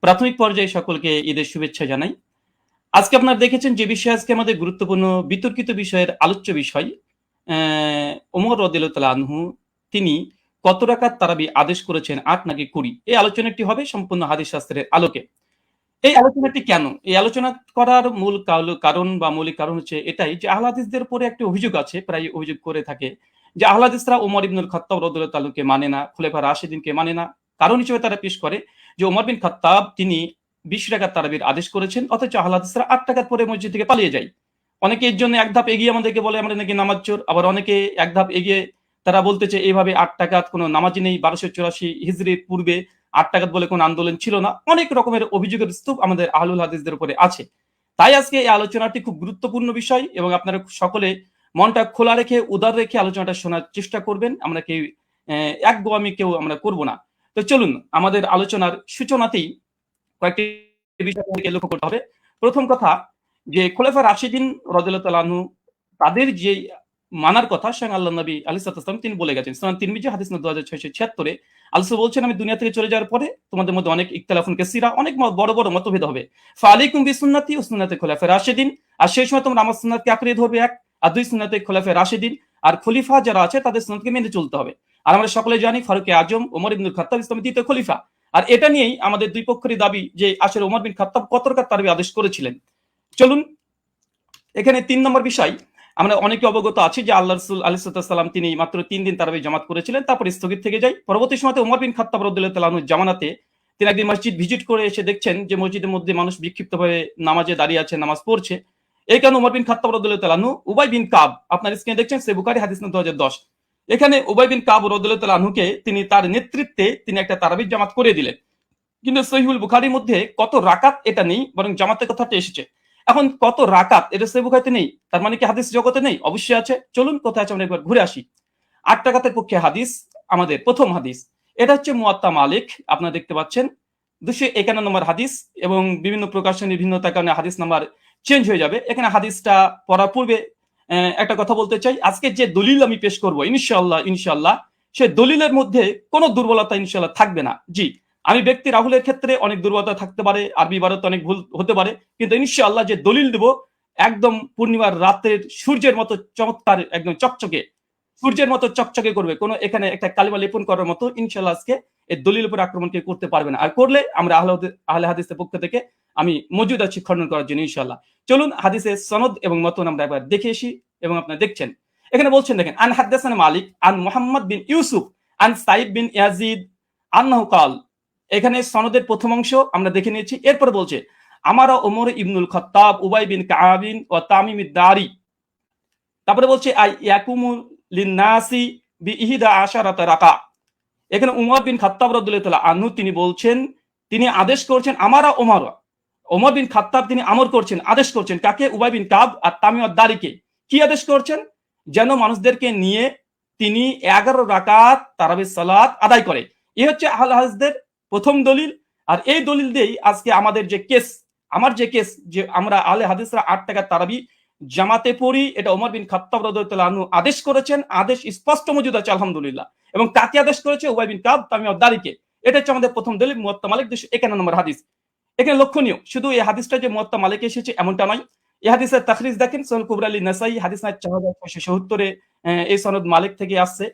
প্রাথমিক পর্যায়ে সকলকে ঈদের শুভেচ্ছা জানাই। আজকে আপনারা দেখেছেন যে বিষয় আজকে আমাদের গুরুত্বপূর্ণ বিতর্কিত বিষয়ের আলোচ্য বিষয়, ওমর রাদিয়াল্লাহু তাআলা আনহু তিনি কত রাকাত তারাবি আদেশ করেছেন, ৮ নাকি ২০? এই আলোচনাটি হবে সম্পূর্ণ হাদিস শাস্ত্রের আলোকে। এই আলোচনাটি কেন? এই আলোচনা করার মূল কারণ বা মৌলিক কারণ হচ্ছে এটাই যে আহলে হাদিসদের উপরে একটা অভিযোগ আছে, প্রায় অভিযোগ করে থাকে যে আহলে হাদিসরা ওমর ইবনুল খাত্তাব রাদিয়াল্লাহু তাআলাকে মানে না, খুলাফা রাশিদিনকে মানে না। কারণ হিসেবে তারা পেশ করে যে ওমর বিন খাত্তাব তিনি ২০ রাকাত তারাবির আদেশ করেছেন, অথচ আহলে হাদিসরা ৮ রাকাত পরে মসজিদ থেকে পালিয়ে যায়। অনেকে এর জন্য এক ধাপ এগিয়ে আমাদেরকে বলে আমরা নাকি নামাজ চোর, আবার অনেকে এক ধাপ এগিয়ে তারা বলতেছে এইভাবে ৮ রাকাত কোনো নামাজই নেই, ১২৮৪ হিজরির পূর্বে ৮ রাকাত বলে কোনো আন্দোলন ছিল না। অনেক রকমের অভিযোগের স্তূপ আমাদের আহলুল হাদিসদের উপরে আছে। তাই আজকে এই আলোচনাটি খুব গুরুত্বপূর্ণ বিষয় এবং আপনারা সকলে মনটা খোলা রেখে উদার রেখে আলোচনাটা শোনার চেষ্টা করবেন। আমরা কেউ একগুয়ামি কেউ আমরা করব না। তো চলুন আমাদের আলোচনার সূচনাতেই কয়েকটি বিষয় লক্ষ্য করতে হবে। প্রথম কথা যে খোলাফা রাশিদিন রাদিয়াল্লাহু তাআলা আনহু তাদের যে মানার কথা স্বয়ং আল্লাহ নবী আলাইহিস সালাম তিনি বলে গেছেন। সুনান তিরমিজি হাদিস নম্বর 2676 আল্লাহ বলছেন আমি দুনিয়া থেকে চলে যাওয়ার পরে তোমাদের মধ্যে অনেক ইখতিলাফুন কাসীরা, অনেক বড় বড় মতভেদ হবে। ফালাইকুম বিসুন্নতি ওয়া সুন্নাতি খুলাফা রাশিদিন, আর সেই সময় তোমরা আমার সুন্নাতকে আঁকড়ে ধরবে এক, আর দুই সুন্নাতে খুলাফা রাশিদিন, আর খলিফা যারা আছে তাদের সুন্নাতকে মেনে চলতে হবে। আর আমরা সকলে জানি ফারুকে আজম ওমর ইবনুল খাত্তাব ইসলামের দ্বিতীয় খলিফা। আর এটা নিয়েই আমাদের দুই পক্ষেরই দাবি যে আসলে ওমর বিন খাত্তাব কত রাকাত তারাবি আদেশ করেছিলেন। চলুন এখানে ৩ নম্বর বিষয়, আমরা অনেকে অবগত আছি যে আল্লাহ রাসূল আলাইহিস সালাম তিনি মাত্র 3 দিন তারাবি জামাত করেছিলেন, তারপর স্থগিত থেকে যায়। পরবর্তী সময়তে ওমর বিন খাত্তাব রাদিয়াল্লাহু তাআলা আনহুর জামানাতে তিনি একদিন মসজিদ ভিজিট করে এসে দেখছেন যে মসজিদের মধ্যে মানুষ বিক্ষিপ্তভাবে নামাজে দাঁড়িয়ে আছে, নামাজ পড়ছে। এই কারণে ওমর বিন খাত্তাব রাদিয়াল্লাহু তাআলা আনহু উবাই বিন কাব, আপনার স্ক্রিনে দেখছেন সহিহ বুখারী হাদিস নম্বর 2010, এখানে উবাই বিন কাব রাদিয়াল্লাহু তাআলা আনহুকে তিনি তার নেতৃত্বে তিনি একটা তারাবি জামাত করে দিলেন। কিন্তু সহিহুল বুখারীর মধ্যে কত রাকাত এটা নেই, বরং জামাতের কথাটা এসেছে। এখন কত রাকাত এটা সহিহ বুখারীতে নেই, তার মানে কি হাদিস জগতে নেই? অবশ্যই আছে। চলুন কোথায় আছে আমরা একবার ঘুরে আসি। ৮ রাকাতের পক্ষে হাদিস, আমাদের প্রথম হাদিস, এটা হচ্ছে মুয়াত্তা মালিক, আপনারা দেখতে পাচ্ছেন 251 নম্বর হাদিস, এবং বিভিন্ন প্রকাশনীর ভিন্নতার কারণে হাদিস নাম্বার চেঞ্জ হয়ে যাবে। এখানে হাদিসটা পড়ার পূর্বে একটা কথা বলতে চাই, আজকে যে দলিল আমি পেশ করব ইনশাআল্লাহ সেই দলিলের মধ্যে কোনো দুর্বলতা ইনশাআল্লাহ থাকবে না। জি, আমি ব্যক্তি রাহুলের ক্ষেত্রে অনেক দুর্বলতা থাকতে পারে, আরবি ইবারত অনেক ভুল হতে পারে, কিন্তু ইনশাআল্লাহ যে দলিল দেব একদম পূর্ণিমার রাতের সূর্যের মতো চমৎকার, একদম চকচকে, সূর্যের মতো চকচকে করবে। কোনো এখানে একটা কালিমা লেপন করার মতো ইনশাআল্লাহ আজকে এই দলিল উপর আক্রমণ কেউ করতে পারবে না। আর করলে আমরা আহলে হাদিসের পক্ষ থেকে আমি মজুদ আছি খণ্ডন করার জন্য ইনশাআল্লাহ। চলুন হাদিসের সনদ এবং মতন আমরা একবার দেখে আসি এবং আপনারা দেখছেন। এখানে বলছেন দেখেন, আন হাদাসানা মালিক আন মুহাম্মদ বিন ইউসুফ আন সাইদ বিন ইয়াজিদ আন্নাহু ক্বাল। এখানে সনদের প্রথম অংশ আমরা দেখে নিয়েছি। এরপর বলছে আমারা ওমর ইবনুল খাত্তাব উবাই বিন কাবিন ও তামিম দারি, তারপরে বলছে আই ইয়াকুমু লিন্নাসি বিইহদা আশারাতা রাকা। এখানে উমর বিন খাত্তাব রাদিয়াল্লাহু তাআলা আনহু তিনি বলছেন, তিনি আদেশ করছেন আমারা ওমর বিন খাত্তাব তিনি আমর করছেন, আদেশ করছেন কাকে? উবাই বিন কাব আর তামিম দারিকে। কি আদেশ করছেন? যেন মানুষদেরকে নিয়ে তিনি 11 রাকাত তারাবির সালাত আদায় করে। এই হচ্ছে আহলে হাদিসদের প্রথম দলিল। আর এই দলিল দিয়েই আজকে আমাদের যে কেস, আমার যে কেস যে আমরা আহলে হাদিসরা 8 রাকাত তারাবি জামাতে পড়ি, এটা ওমর বিন খাত্তাব রাদিয়াল্লাহু তাআলা আনহু আদেশ করেছেন। আদেশ স্পষ্ট মজুদ আছে আলহামদুলিল্লাহ। এবং কাকে আদেশ করেছে? উবাই বিন কাব, তামিম দারিকে। এটা হচ্ছে আমাদের প্রথম দলিল, মুয়াত্তা মালিক 251 নম্বর হাদিস। এখানে লক্ষণীয় শুধু এই হাদিসটা যে মুয়াত্তা মালিকে এসেছে এমনটা নয়। এই হাদিসের তাখরিজ দেখেন সুনান কুবরা লি নাসাই হাদিস নাম্বার 4677 এই সনদ মালিক থেকে আসছে।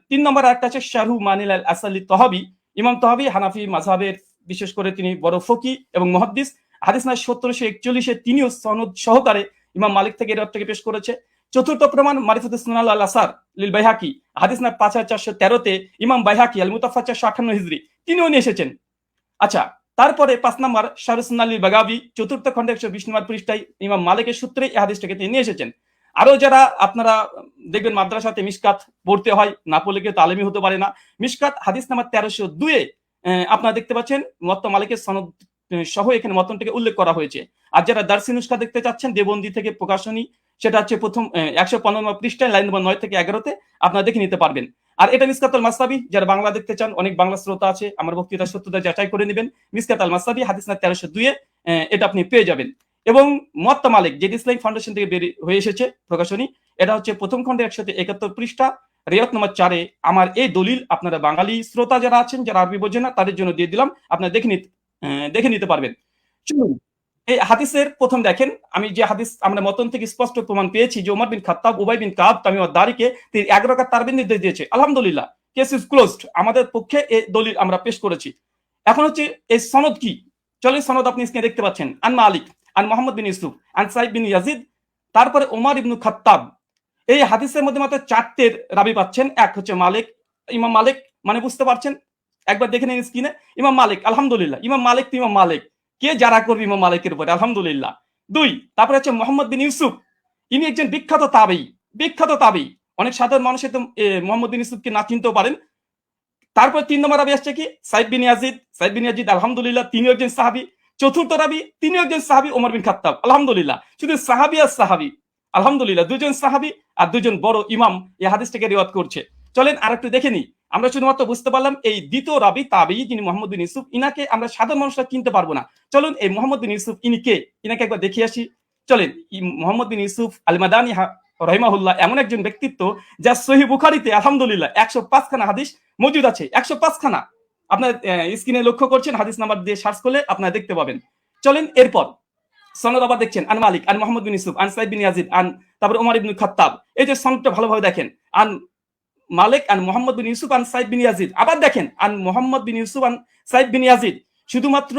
3 নম্বর আরেকটা আছে শারহু মানিল আল আসালি তহাবি। ইমাম তহাবি হানাফি মাযহাবের বিশেষ করে তিনি বড় ফকি এবং মুহাদ্দিস। হাদিস নাম্বার 1741 এ তিনিও সনদ সহকারে ইমাম মালিক থেকে এর থেকে পেশ করেছে। চতুর্থ প্রমাণ মারিফাতুস সুনান আল আসার লিল বাইহাকি, হাদিস নাম্বার 5413 তে ইমাম বাইহাকি আল মুতাফা 458 হিজরি তিনিও নিয়ে এসেছেন। আচ্ছা, তারপরে 5 নম্বর শারহুস সুন্নান লিল বাগাবি, চতুর্থ খণ্ডে 120 নম্বর পৃষ্ঠায় ইমাম মালিকের সূত্রে এই হাদিসটাকে তিনি নিয়ে এসেছেন। আরো যারা আপনারা দেখবেন মাদ্রাসাতে মিশকাত পড়তে হয়, না পড়লে কেউ তালিমি হতে পারে না। মিশকাত হাদিস নাম্বার 1302 এ আপনারা দেখতে পাচ্ছেন মুয়াত্তা মালিকের সনদ সহ এখানে মতনটাকে উল্লেখ করা হয়েছে। আর যারা দারসি নুসখা দেখতে চাচ্ছেন দেবন্দি থেকে প্রকাশনী, সেটা হচ্ছে প্রথম 115 নম্বর পৃষ্ঠায় লাইন নম্বর 9 থেকে 11 তে আপনারা দেখে নিতে পারবেন। আর এটা মিসকাতুল মাসাবি, যারা বাংলা দেখতে চান, অনেক বাংলা শ্রোতা আছে, আমার বক্তৃতার সত্যতা যাচাই করে নেবেন। মিসকাত আল মাসাবি হাদিস নাম্বার 1302 এ এটা আপনি পেয়ে যাবেন। এবং মুয়াত্তা মালিক যেটি ইসলামিক ফাউন্ডেশন থেকে বের হয়ে এসেছে প্রকাশনী, এটা হচ্ছে প্রথম খণ্ডে 171 পৃষ্ঠা রিয়াত নম্বর 4-এ আমার এই দলিল আপনারা বাঙালি শ্রোতা যারা আছেন, যারা আরবি বোঝেন না, তাদের জন্য দিয়ে দিলাম। আপনারা দেখে নিতে পারবেন। চলুন, এই হাদিসের প্রথম দেখেন, আমি যে হাদিস আমরা মতন থেকে স্পষ্ট প্রমাণ পেয়েছি যে ওমর বিন খাত্তাব উবাই বিন কাব তামিম আদ-দারিকে তিনি 11 রাকাত তারাবির নির্দেশ দিয়েছে। আলহামদুলিল্লাহ, কেস ইজ ক্লোজড। আমাদের পক্ষে এই দলিল আমরা পেশ করেছি। এখন হচ্ছে এই সনদ কি? চলেন, সনদ আপনি স্ক্রিনে দেখতে পাচ্ছেন। আন মালিক, আন মোহাম্মদ বিন ইউসুফ, আন সাইদ বিন ইয়াজিদ, তারপরে ওমর ইবনু খাত্তাব। এই হাদিসের মধ্যে মাত্র 4টে রাবি পাচ্ছেন। এক হচ্ছে মালিক, ইমাম মালিক, মানে বুঝতে পারছেন? একবার দেখে নিন স্ক্রিনে। ইমাম মালিক, আলহামদুলিল্লাহ। ইমাম মালিক তো ইমাম মালিক, কে যারা করবে ইমাম মালিকের উপরে, আলহামদুলিল্লাহ। 2, তারপরে হচ্ছে মোহাম্মদ বিন ইউসুফ, ইনি একজন বিখ্যাত তাবেঈ, বিখ্যাত তাবেঈ। অনেক সাধারণ মানুষ তো মোহাম্মদ বিন ইউসুফকে না চিনতেও পারেন। তারপর 3 নম্বর রাবি আসছে কি? সাইদ বিন ইয়াজিদ। সাইদ বিন ইয়াজিদ আলহামদুলিল্লাহ তিনিও একজন সাহাবী। চতুর্থ রাবি তিনিও একজন সাহাবী, ওমর বিন খাত্তাব, আলহামদুলিল্লাহ। শুধু সাহাবী আর সাহাবী, আলহামদুলিল্লাহ, দুজন সাহাবী আর দুজন বড় ইমাম এই হাদিসটাকে রিওয়ায়াত করছে। চলেন আরেকটু দেখে নিই। আমরা শুধুমাত্র বুঝতে পারলাম এই দ্বিতীয় রাবি তাবেঈ যিনি মোহাম্মদ বিন ইউসুফ, ইনাকে আমরা সাধারণ মানুষরা চিনতে পারবো না। চলুন এই মোহাম্মদ বিন ইউসুফ ইনি কে, ইনাকে একবার দেখিয়ে আসি। চলেন, মোহাম্মদ বিন ইউসুফ আল মাদানী রাহিমাহুল্লাহ এমন একজন ব্যক্তিত্ব যা সহিহ বুখারীতে আলহামদুলিল্লাহ 105 খানা হাদিস মজুদ আছে। 105 খানা। আপনার স্ক্রিনে লক্ষ্য করছেন, হাদিস নাম্বার দিয়ে সার্চ করলে আপনারা দেখতে পাবেন। চলেন এরপর সনদ আবার দেখছেন। আন মালিক, আন মোহাম্মদ বিন ইউসুফ, আন সাইদ বিন ইয়াজিদ, আন তারপরে ওমর ইবনে খাত্তাব। এই যে সনদটা ভালোভাবে দেখেন, আন মালিক, আন মোহাম্মদ বিন ইউসুফ, আন সাইদ বিন ইয়াজিদ। আবার দেখেন, আন মোহাম্মদ বিন ইউসুফ, আন সাইদ বিন ইয়াজিদ। শুধুমাত্র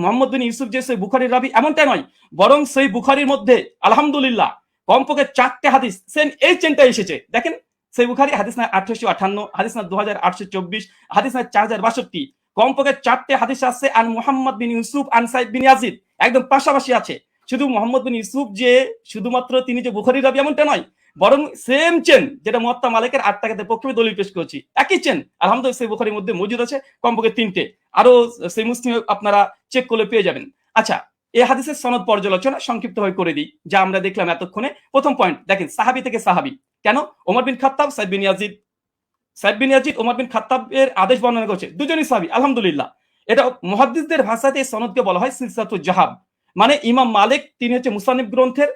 মোহাম্মদ বিন ইউসুফ যে সহিহ বুখারীর রাবি এমনটা নয়, বরং সহিহ বুখারীর মধ্যে আলহামদুলিল্লাহ কমপক্ষে 4টে হাদিস সেম এই চেনটা এসেছে। দেখেন, সহিহ বুখারী হাদিস না 1858, হাদিস না 2824, হাদিস না 4062। কমপক্ষে 4টে হাদিস আছে আন মোহাম্মদ বিন ইউসুফ, আন সাইদ বিন ইয়াজিদ, একদম পাশাপাশি আছে। শুধু মোহাম্মদ বিন ইউসুফ যে শুধুমাত্র তিনি যে বুখারীর রাবি এমনটা নয়, বরং সেম চেন যেটা মুয়াত্তা মালিকের 8 টাকাতে পক্ষে দলিল পেশ করেছি, একই চেন আলহামদুলিল্লাহ সহিহ বুখারীর মধ্যে মজুদ আছে কমপক্ষে 3টে। আরো সহিহ মুসলিম আপনারা চেক করলে পেয়ে যাবেন। আচ্ছা, এই হাদিসের সনদ পর্যালোচনা সংক্ষিপ্তভাবে করে দিই, যা আমরা দেখলাম এতক্ষণে। প্রথম পয়েন্ট দেখেন, সাহাবী থেকে সাহাবী। কেন? ওমর বিন খাত্তাব, সাইদ বিন ইয়াজিদ। সাইদ বিন ইয়াজিদ ওমর বিন খাত্তাবের আদেশ বর্ণনা করছে, দুজনই সাহাবী, আলহামদুলিল্লাহ। এটা মুহাদ্দিসদের ভাষাতে এই সনদকে বলা হয় সিলসিলাতুল জাহাব। মানে ইমাম মালিক তিনি হচ্ছে মুসান্নিফ গ্রন্থের,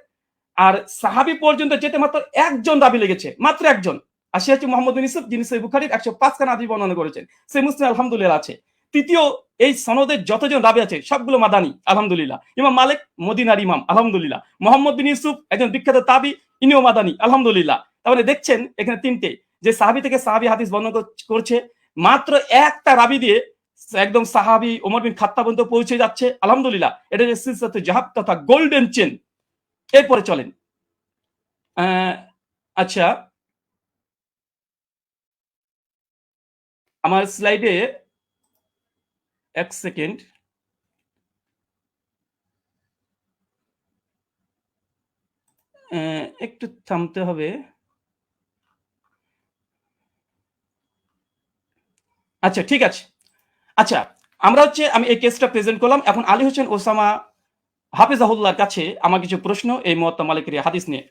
আর সাহাবী পর্যন্ত যেতে মাত্র একজন রাবী লেগেছে, মাত্র একজন। আর সে হচ্ছে মোহাম্মদ বিন ইউসুফ, যিনি সহিহ বুখারীর 105 খানা হাদিস বর্ণনা করেছেন। সহিহ মুসলিম আলহামদুলিল্লাহ আছে। তৃতীয়, এই সনদের যতজন রাবী আছে সবগুলো মাদানী, আলহামদুলিল্লাহ। ইমাম মালিক মদিনার ইমাম, আলহামদুলিল্লাহ। মোহাম্মদ বিন ইউসুফ একজন বিখ্যাত তাবী, ইনিও মাদানী, আলহামদুলিল্লাহ। তাহলে দেখছেন এখানে 3টে যে সাহাবী থেকে সাহাবী হাদিস বর্ণনা করছে, মাত্র একটা রাবী দিয়ে একদম সাহাবী ওমর বিন খাত্তাব পর্যন্ত পৌঁছে যাচ্ছে, আলহামদুলিল্লাহ। এটা যে সিলসিলাতুল জাহাব তথা গোল্ডেন চেন। এরপরে চলেন, আচ্ছা, আমার স্লাইডে 1 সেকেন্ড, একটু থামতে হবে। আচ্ছা, ঠিক আছে। আচ্ছা, আমরা হচ্ছে আমি এই কেসটা প্রেজেন্ট করলাম। এখন আলী হোসেন ওসামা হাফিজাহুল্লাহর কাছে আমার কিছু প্রশ্ন এই মুয়াত্তা মালিকের হাদিস নিয়ে।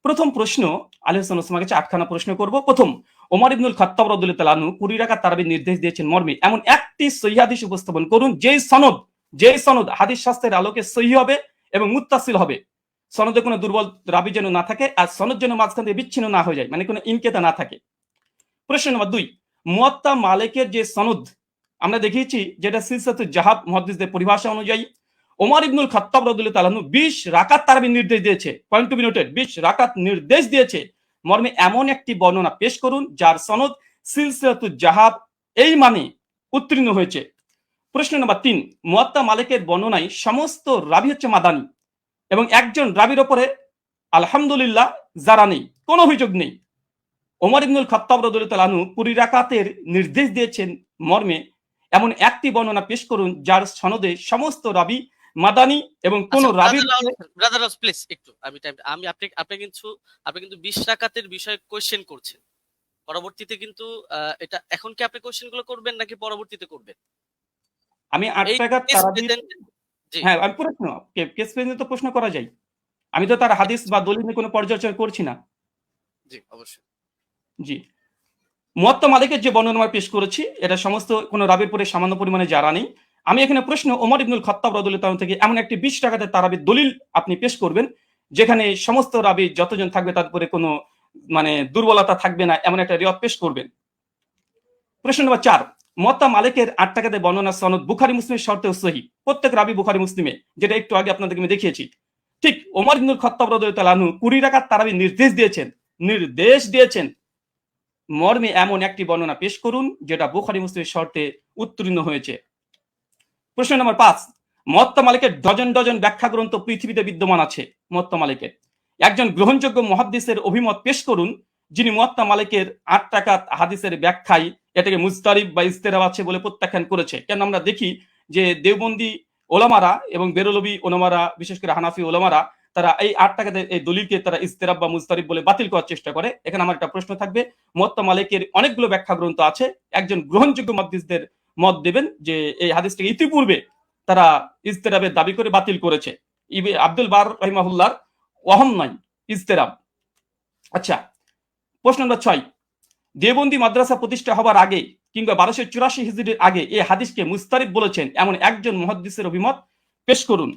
প্রথম প্রশ্ন, আলী হোসেন ওসামার কাছে 8খানা প্রশ্ন করব। প্রথম, ওমর ইবনুল খাত্তাব রাদিয়াল্লাহু তাআলা আনহু 20 রাকাত তারাবির নির্দেশ দিয়েছেন মর্মে এমন একটি সহিহ হাদিস উপস্থাপন করুন যেই সনদ হাদিস শাস্ত্রের আলোকে সহিহ হবে এবং মুত্তাসিল হবে। সনদে কোনো দুর্বল রাবী যেন না থাকে, আর সনদ যেন মাঝখান থেকে বিচ্ছিন্ন না হয়ে যায়, মানে কোনো ইনকেতা না থাকে। প্রশ্ন নম্বর 2, মুয়াত্তা মালিকের যে সনদ আমরা দেখিয়েছি, যেটা সিলসিলাতুল জাহাব মুহাদ্দিসদের পরিভাষা অনুযায়ী ওমর ইবনুল খাত্তাব রাদিয়াল্লাহু তাআলা আনহু 20 রাকাত তারাবির নির্দেশ দিয়েছে। পয়েন্ট টু বি নোটেড, 20 রাকাত নির্দেশ দিয়েছে মর্মে এমন একটি বর্ণনা পেশ করুন যার সনদ সিলসিলাতুল জাহাব এই মানে উত্তীর্ণ হয়েছে। প্রশ্ন নম্বর 3, মুয়াত্তা মালিকের বর্ণনায় সমস্ত রাবী হচ্ছে মাদানী এবং একজন রাবীর উপরে আলহামদুলিল্লাহ যারা নেই, কোনো অভিযোগ নেই। ওমর ইবনুল খাত্তাব রাদিয়াল্লাহু তাআলা আনহু 20 রাকাতের নির্দেশ দিয়েছেন মর্মে এমন একটি বর্ণনা পেশ করুন যার সনদে সমস্ত রাবী মাদানী এবং কোন রাবীর ব্রাদার প্লিজ একটু আমি আপনি কিন্তু 20 রাকাতের বিষয়ে কোশ্চেন করছেন। পরবর্তীতে কিন্তু এটা এখন কি আপনি কোশ্চেনগুলো করবেন নাকি পরবর্তীতে করবেন? আমি 8 রাকাত তারাবি, হ্যাঁ আমি প্রশ্ন কেস প্রেজেন্ট তো প্রশ্ন করা যায়। আমি তো তার হাদিস বা দলিল নিয়ে কোনো পর্যালোচনা করছি না। জি অবশ্যই। জি, মুয়াত্তা মালিকের যে বর্ণনা পেশ করেছি এটা সমস্ত কোন রাবীর পরে সামান্য পরিমাণে যারা নেই। আমি এখানে প্রশ্ন, ওমর ইবনুল খাত্তাব রাদিয়াল্লাহু তাআলা থেকে এমন একটি 20 রাকাতের তারাবির দলিল আপনি পেশ করবেন যেখানে সমস্ত রাবী যতজন থাকবে তার উপরে কোনো মানে দুর্বলতা থাকবে না এমন একটা রিওয়ায়াত পেশ করবেন। প্রশ্ন নম্বর 4, মুয়াত্তা মালিকের 8 টাকাতে বর্ণনা সনদ বুখারী মুসলিমের শর্তেও সহিহ। প্রত্যেক রাবী বুখারী মুসলিমে, যেটা একটু আগে আপনাদেরকে আমি দেখিয়েছি। ঠিক ওমর ইবনুল খাত্তাব রাদিয়াল্লাহু আনহু 20 রাকাত তারাবি নির্দেশ দিয়েছেন মর্মে এমন একটি বর্ণনা পেশ করুন যেটা বুখারী মুসলিমের শর্তে উত্তীর্ণ হয়েছে। প্রশ্ন নম্বর 5, মুয়াত্তা মালিকের ডজন ডজন ব্যাখ্যা গ্রন্থ পৃথিবীতে বিদ্যমান আছে। মুয়াত্তা মালিকের একজন গ্রহণযোগ্য মুহাদ্দিসের অভিমত পেশ করুন যিনি মুয়াত্তা মালিকের 8 টাকাত হাদিসের ব্যাখ্যায় এটাকে মুজতারিব বা ইজতিরাব আছে বলে প্রত্যাখ্যান করেছে। কেন আমরা দেখি যে দেওবন্দি ওলামারা এবং বেরলভী ওলামারা, বিশেষ করে হানাফি ওলামারা, তারা এই 8 টাকাতে এই দলিলকে তারা ইজতিরাব বা মুজতারিব বলে বাতিল করার চেষ্টা করে। এখানে আমার একটা প্রশ্ন থাকবে, মুয়াত্তা মালিকের অনেকগুলো ব্যাখ্যা গ্রন্থ আছে, একজন গ্রহণযোগ্য মুহাদ্দিসদের মত দেবেন যে এই হাদিসটাকে ইতিপূর্বে তারা ইজতিরাবের দাবি করে বাতিল করেছে। আব্দুল বার রাহিমাহুল্লাহর ওয়াহম নয়, ইজতিরাব। আচ্ছা, প্রশ্ন নম্বর 6, দেওবন্দি মাদ্রাসা প্রতিষ্ঠা হবার আগে কিংবা 1284 হিজরির আগে এই হাদিসকে মুস্তারিব বলেছেন এমন একজন মুহাদ্দিসের অভিমত পেশ করুন।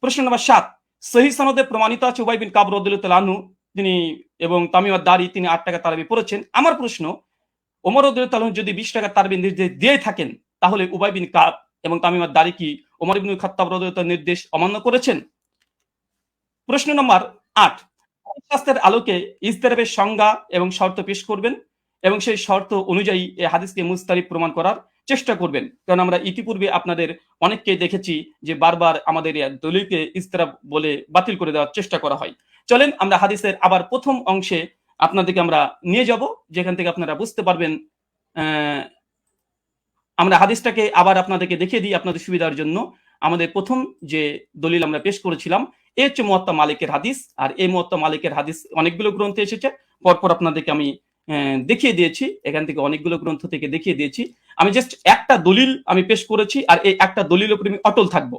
প্রশ্ন নম্বর 7, সহিহ সনদে প্রমাণিত আছে উবাই বিন কাব রাদিয়াল্লাহু আনহু তিনি এবং তামিম আদ-দারি তিনি 8 টাকা তারাবি পড়েছেন। আমার প্রশ্ন, ওমর রাদিয়াল্লাহু আনহু যদি 20 টাকা তারাবি নির্দেশ দিয়ে থাকেন তাহলে উবাই বিন কাব এবং তামিম আদ-দারি কি ওমর ইবনুল খাত্তাব রাদিয়াল্লাহু আনহুর নির্দেশ অমান্য করেছেন? প্রশ্ন নম্বর 8, শাস্ত্রের আলোকে ইজতিরাবের সংজ্ঞা এবং শর্ত পেশ করবেন এবং সেই শর্ত অনুযায়ী এই হাদিসকে মুস্তারিব প্রমাণ করার চেষ্টা করবেন। কারণ আমরা ইতিপূর্বে আপনাদের অনেককে দেখেছি যে বারবার আমাদের দলিলকে ইজতিরাব বলে বাতিল করে দেওয়ার চেষ্টা করা হয়। চলেন আমরা হাদিসের আবার প্রথম অংশে আপনাদেরকে আমরা নিয়ে যাব, যেখান থেকে আপনারা বুঝতে পারবেন। আমরা হাদিসটাকে আবার আপনাদেরকে দেখিয়ে দিই আপনাদের সুবিধার জন্য। আমাদের প্রথম যে দলিল আমরা পেশ করেছিলাম এ হচ্ছে মুয়াত্তা মালিকের হাদিস, আর এই মুয়াত্তা মালিকের হাদিস অনেকগুলো গ্রন্থে এসেছে, পরপর আপনাদেরকে আমি দেখিয়ে দিয়েছি, এখান থেকে অনেকগুলো গ্রন্থ থেকে দেখিয়ে দিয়েছি। আমি জাস্ট একটা দলিল আমি পেশ করেছি, আর এই একটা দলিলের উপর আমি অটল থাকবো।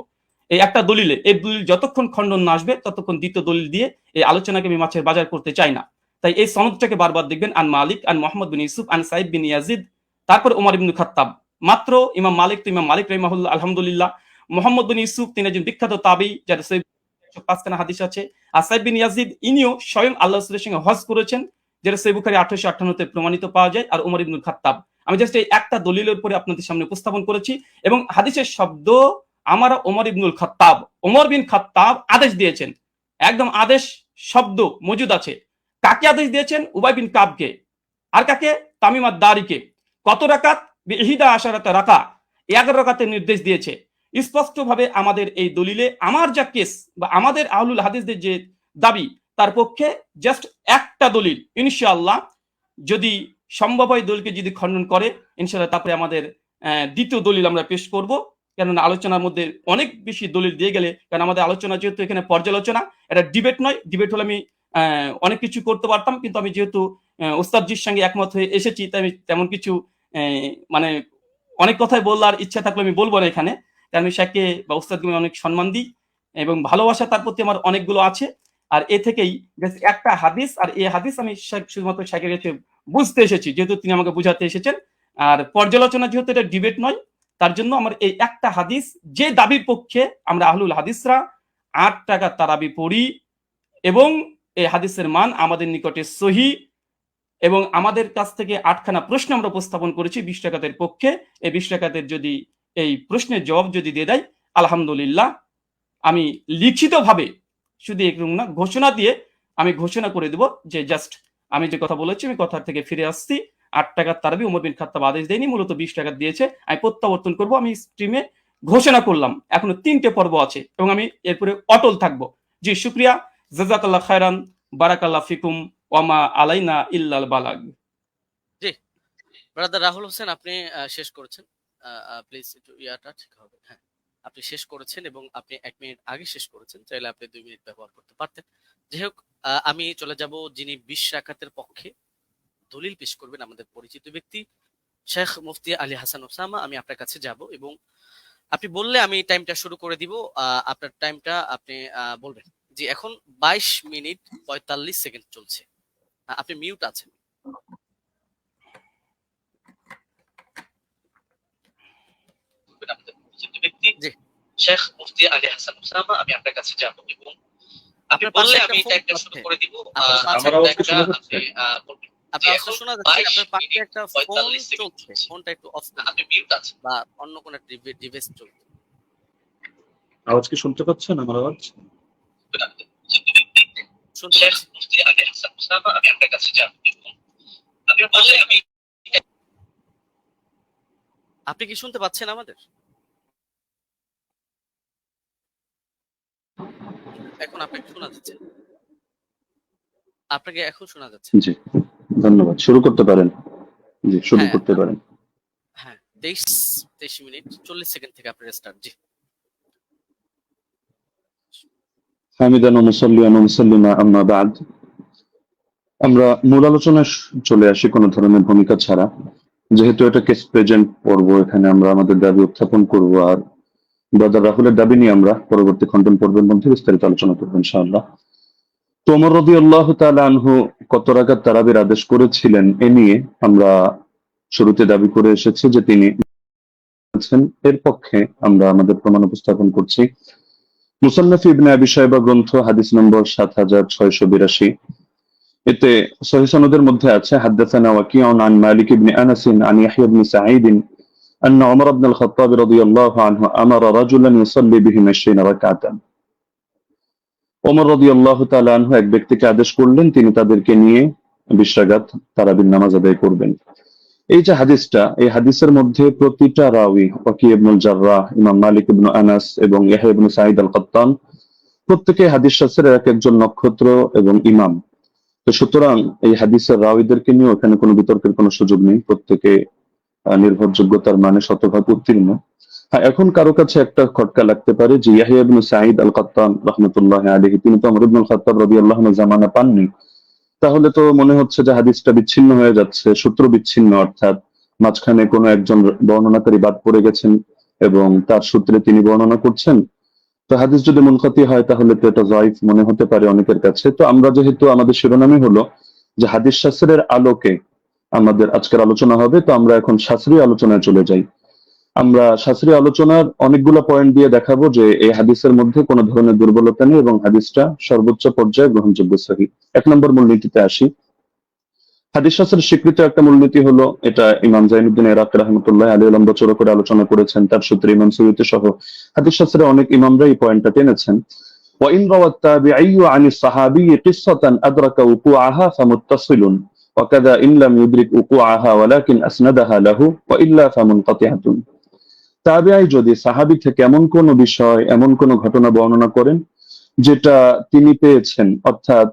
এই একটা দলিলে, এই দলিল যতক্ষণ খণ্ডন না আসবে ততক্ষণ দ্বিতীয় দলিল দিয়ে এই আলোচনাকে আমি মাছের বাজার করতে চাই না। তাই এই সনদটাকে বারবার দেখবেন, আন মালিক আন মুহাম্মদ বিন ইউসুফ আন সাইদ বিন ইয়াজিদ, তারপর ওমর ইবনুল খাত্তাব। মাত্র ইমাম মালিক তো ইমাম মালিক রাহিমাহুল্লাহ, আলহামদুলিল্লাহ। মুহাম্মদ বিন ইউসুফ তিনি একজন বিখ্যাত তাবী, যার 105 খানা হাদিস আছে। আর সাইদ বিন ইয়াজিদ ইনিও স্বয়ং আল্লাহ রাসূলের সঙ্গে হজ করেছেন, যেটা সহিহ বুখারী 1858 তে প্রমাণিত পাওয়া যায়। আর ওমর ইবনুল খাত্তাব, আমি জাস্ট এই একটা দলিলের উপরে আপনাদের সামনে উপস্থাপন করেছি এবং হাদিসের শব্দ আমার ওমর ইবনুল খাত্তাব, ওমর বিন খাত্তাব আদেশ দিয়েছেন, একদম আদেশ শব্দ মজুদ আছে। কাকে আদেশ দিয়েছেন? উবাই বিন কাবকে। আর কাকে? তামিম আদ-দারিকে। কত রাকাত? বিহিদা আশারাতা রাকা, 11 রাকাতের নির্দেশ দিয়েছে। স্পষ্টভাবে আমাদের এই দলিলে আমার যা কেস বা আমাদের আহলুল হাদিসদের যে দাবি তার পক্ষে জাস্ট একটা দলিল, ইনশাআল্লাহ যদি সম্ভব হয় দলিলকে যদি খণ্ডন করে ইনশাআল্লাহ তারপরে আমাদের দ্বিতীয় দলিল আমরা পেশ করব। কেননা আলোচনার মধ্যে অনেক বেশি দলিল দিয়ে গেলে, কারণ আমাদের আলোচনা যেহেতু এখানে পর্যালোচনা, এটা ডিবেট নয়। ডিবেট হলে আমি অনেক কিছু করতে পারতাম, কিন্তু আমি যেহেতু ওস্তাদজির সঙ্গে একমত হয়ে এসেছি তাই আমি তেমন কিছু মানে অনেক কথাই বলার ইচ্ছা থাকলে আমি বলবো না এখানে, কারণ আমি শেখকে বা ওস্তাদকে অনেক সম্মান দিই এবং ভালোবাসা তার প্রতি আমার অনেকগুলো আছে। আর এ থেকেই একটা হাদিস, আর এই হাদিস আমি শুধুমাত্র শেখের কাছে বুঝতে এসেছি, যেহেতু তিনি আমাকে বুঝাতে এসেছেন। আর পর্যালোচনা যেহেতু এটা ডিবেট নয়, তার জন্য আমার এই একটা হাদিস যে দাবির পক্ষে আমরা আহলুল হাদিসরা 8 টাকা তারাবি পড়ি এবং এই হাদিসের মান আমাদের নিকটে সহিহ, এবং আমাদের কাছ থেকে 8খানা প্রশ্ন আমরা উপস্থাপন করেছি 20 টাকাতের পক্ষে। এই 20 টাকাতের যদি এই প্রশ্নের জবাব যদি দিয়ে দেয়, আলহামদুলিল্লাহ আমি লিখিতভাবে শুধু এরকম না, ঘোষণা দিয়ে আমি ঘোষণা করে দেব যে জাস্ট আমি যে কথা বলেছি আমি কথার থেকে ফিরে আসছি। 8 টাকার তারাবি ওমর বিন খাত্তাব আদেশ দেয়নি, মূলত 20 টাকা দিয়েছে। আমি প্রত্যাবর্তন করব, আমি স্ট্রিমে ঘোষণা করলাম। এখনো 3টে পর্ব আছে এবং আমি এরপরে অটল থাকবো। জি শুকরিয়া, জাযাকাল্লাহ খায়রান, বারাকাল্লাহ ফিকুম, ওয়ামা আলাইনা ইল্লাল বালাগ। জি ব্রাদার রাহুল হোসেন, আপনি শেষ করেছেন। প্লিজ একটু ইয়াটা ঠিক হবে। হ্যাঁ, আপনি শেষ করেছেন এবং আপনি 1 মিনিট আগে শেষ করেছেন, চাইলে আপনি 2 মিনিট ব্যবহার করতে পারতেন। যাই হোক, আমি চলে যাব যিনি 20 রাকাতের পক্ষে দলিল পেশ করবেন, আমাদের পরিচিত ব্যক্তি শেখ মুফতি আলী হাসান ওসামা। আমি আপনার কাছে যাব এবং আপনি বললে আমি টাইমটা শুরু করে দিব। আপনার টাইমটা আপনি বলবেন। জি, এখন 22 মিনিট 45 সেকেন্ড চলছে। আপনি মিউট আছেন। জি, শেখ মুফতি আলী হাসান ওসামা, আমি আপনার কাছে যাব এবং আপনার পাশে একটা ফোন বাজছে। আপনার পাশে আপনার আওয়াজটা শোনা যাচ্ছে। আপনার পাশে একটা ফোন চলছে। ফোনটা একটু অফ করুন বা অন্য কোনো একটা ডিভাইস চলছে। আওয়াজ কি শুনতে পাচ্ছেন আমার আওয়াজ? শুনতে পাচ্ছি। আপনি কি শুনতে পাচ্ছেন আমাদের? এখন আপনাকে শোনা যাচ্ছে। আপনাকে এখন শোনা যাচ্ছে। জি, ধন্যবাদ। শুরু করতে পারেন। জি, শুরু হ্যাঁ, করতে পারেন। হ্যাঁ, 23 মিনিট 40 সেকেন্ড থেকে আপনার স্টার্ট। জি। হামিদান ওয়া মুসাল্লিয়ান ওয়া মুসাল্লিমা আম্মা বা'দ। আমরা মূল আলোচনায় চলে আসি কোনো ধরনের ভূমিকা ছাড়া। যেহেতু এটা কেস প্রেজেন্ট পর্ব, এখানে আমরা আমাদের দাবি উত্থাপন করব, আর ব্রাদার রাহুলের দাবি নিয়ে আমরা পরবর্তী খণ্ডন পর্বের মধ্যে বিস্তারিত আলোচনা করবো ইনশাআল্লাহ। তো ওমর রাদিয়াল্লাহু তাআলা আনহু কত রাকাত তারাবির আদেশ করেছিলেন এ নিয়ে আমরা শুরুতে দাবি করে এসেছি যে তিনি আছেন। এর পক্ষে আমরা আমাদের প্রমাণ উপস্থাপন করছি। মুসান্নাফ ইবনে আবি শাইবা গ্রন্থ হাদিস নম্বর 7682। এতে সহিহ সনদের মধ্যে আছে হাদাসানা ওয়াকিউন আন মালিক ইবনে আনাস আন ইয়াহইয়া ইবনে সাঈদ أن عمر بن الخطاب رضي الله عنه أمر رجلا يصلي بهم 20 ركعة। ওমর রাদিয়াল্লাহু তাআলা আনহু এক ব্যক্তিকে আদেশ করলেন তিনি তাদেরকে নিয়ে 20 রাকাত তারাবির নামাজ আদায় করবেন। এই যে হাদিসটা, এই হাদিসের মধ্যে প্রতিটা রাওয়ী ওয়াকি ইবনুল জাররাহ, ইমাম মালিক ইবনে আনাস এবং ইয়াহইয়া ইবনে সাঈদ আল কাত্তান প্রত্যেকে হাদিস শাস্ত্রের এক একজন নক্ষত্র এবং ইমাম। তো সুতরাং এই হাদিসের রাওয়ীদেরকে নিয়ে এখানে কোনো বিতর্কের কোনো সুযোগ নেই। প্রত্যেকে নির্ভরযোগ্যতার মানে শতভাগ উত্তীর্ণ। হ্যাঁ, এখন কারো কাছে একটা খটকা লাগতে পারে যে ইয়াহইয়া ইবনে সাঈদ আল কাত্তান রাহমাতুল্লাহি আলাইহি তিনি তো ওমর ইবনুল খাত্তাব রাদিয়াল্লাহু আনহু জামানা পাননি, তাহলে তো মনে হচ্ছে যে হাদিসটা বিচ্ছিন্ন হয়ে যাচ্ছে, সূত্র বিচ্ছিন্ন, অর্থাৎ মাঝখানে কোনো একজন বর্ণনাকারী বাদ পড়ে গেছেন এবং তার সূত্রে তিনি বর্ণনা করছেন। তো হাদিস যদি মুনকাতি হয় তাহলে তো এটা যায়িফ মনে হতে পারে অনেকের কাছে। তো আমরা যেহেতু আমাদের শিরোনামই হলো যে হাদিস শাস্ত্রের আলোকে আমাদের আজকের আলোচনা হবে, তো আমরা এখন শাস্ত্রীয় আলোচনায় চলে যাই। আমরা শাস্ত্রীয় আলোচনার অনেকগুলো পয়েন্ট দিয়ে দেখাবো যে এই হাদিসের মধ্যে কোনো ধরনের দুর্বলতা নেই এবং হাদিসটা সর্বোচ্চ পর্যায়ে গ্রহণযোগ্য সহিহ। 1 নম্বর মূলনীতিতে আসি। হাদিস শাস্ত্রের স্বীকৃত একটা মূলনীতি হলো, এটা ইমাম জাইনুদ্দিন ইরাকি রাহমাতুল্লাহি আলাইহি লম্বা চওড়া করে আলোচনা করেছেন, তার সূত্রে ইমাম সুয়ুতী সহ হাদিস শাস্ত্রের অনেক ইমামরা এই পয়েন্টটা টেনেছেন। وإن روى التابعي عن الصحابي قصة أدرك وقوعها فمتصل وكذا إن لم يدرك وقوعها ولكن أسندها له وإلا فمنقطعة। তাবিঈ যদি সাহাবী থেকে এমন কোন বিষয়, এমন কোন ঘটনা বর্ণনা করেন যেটা তিনি পেয়েছেন, অর্থাৎ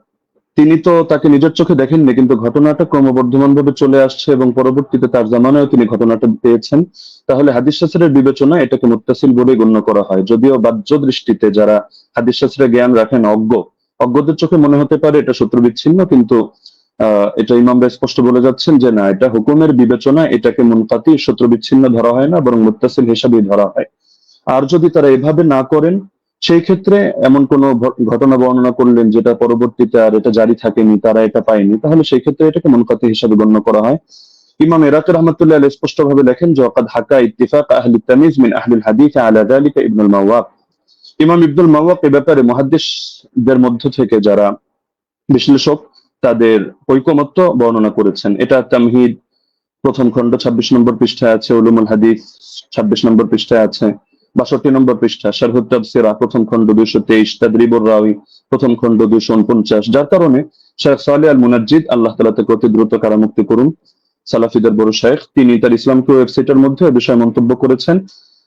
তিনি তো তাকে নিজের চোখে দেখেননি কিন্তু ঘটনাটা ক্রমবর্ধমানভাবে চলে আসছে এবং পরবর্তীতে তার জামানায় তিনি ঘটনাটা পেয়েছেন, তাহলে হাদিস শাস্ত্রের বিবেচনায় এটাকে মুত্তাসিল বলে গণ্য করা হয়। যদিও বাহ্য দৃষ্টিতে যারা হাদিস শাস্ত্রে জ্ঞান রাখেন অজ্ঞদের চোখে মনে হতে পারে এটা সূত্র বিচ্ছিন্ন, কিন্তু এটা ইমামরা স্পষ্ট বলে যাচ্ছেন যে না, এটা হুকুমের বিবেচনা, এটাকে মুনকাতি সূত্র বিচ্ছিন্ন ধরা হয় না, বরং মুত্তাসিল হিসাবেই ধরা হয়। আর যদি তারা এভাবে না করেন, সেই ক্ষেত্রে এমন কোন ঘটনা বর্ণনা করলেন যেটা পরবর্তীতে আর এটা জারি থাকেনি, তারা এটা পায়নি, তাহলে সেই ক্ষেত্রে এটাকে মুনকাতি হিসাবে গণ্য করা হয়। ইমাম ইরাকি রাহমাতুল্লাহি আলাইহি স্পষ্ট ভাবে লেখেন যে ওয়াকাদ হাকা ইত্তিফাক আহলি তামিজ মিন আহলি হাদিস আলা যালিকা ইবনুল মাওয়াক। ইমাম ইবনুল মাওয়াক এই ব্যাপারে মুহাদ্দিসদের মধ্য থেকে যারা বিশ্লেষক তাদের ঐকমত্য বর্ণনা করেছেন। এটা তামহিদ প্রথম খণ্ড 26 নম্বর পৃষ্ঠায় আছে, উলুমুল হাদিস 26 নম্বর পৃষ্ঠায় আছে, 62 নম্বর পৃষ্ঠা, শারহুত তাফসিরা প্রথম খণ্ড 223, তাদরিবুর রাওয়ী প্রথম খণ্ড 249। যার কারণে শেখ সালেহ আল মুনাজ্জিদ, আল্লাহ তাআলা তাকে অতি দ্রুত কারামুক্তি করুন, সালাফিদের বড় শেখ, তিনি তার ইসলামকে ওয়েবসাইটের মধ্যে এই বিষয়ে মন্তব্য করেছেন।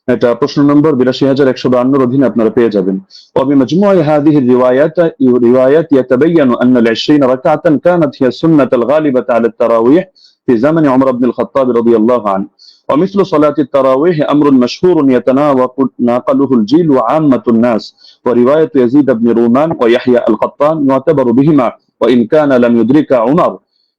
এটা প্রশ্ন নম্বর 82152 অধীনে আপনারা পেয়ে যাবেন। وبمجموع هذه الروايات يتبين أن ال20 ركعة كانت هي السنة الغالبة على التراويح في زمن عمر بن الخطاب رضي الله عنه، ومثل صلاة التراويح أمر مشهور يتناقله الجيل وعامة الناس، ورواية يزيد بن رومان ويحيى القطان يعتبر بهما وإن كان لم يدرك عمر،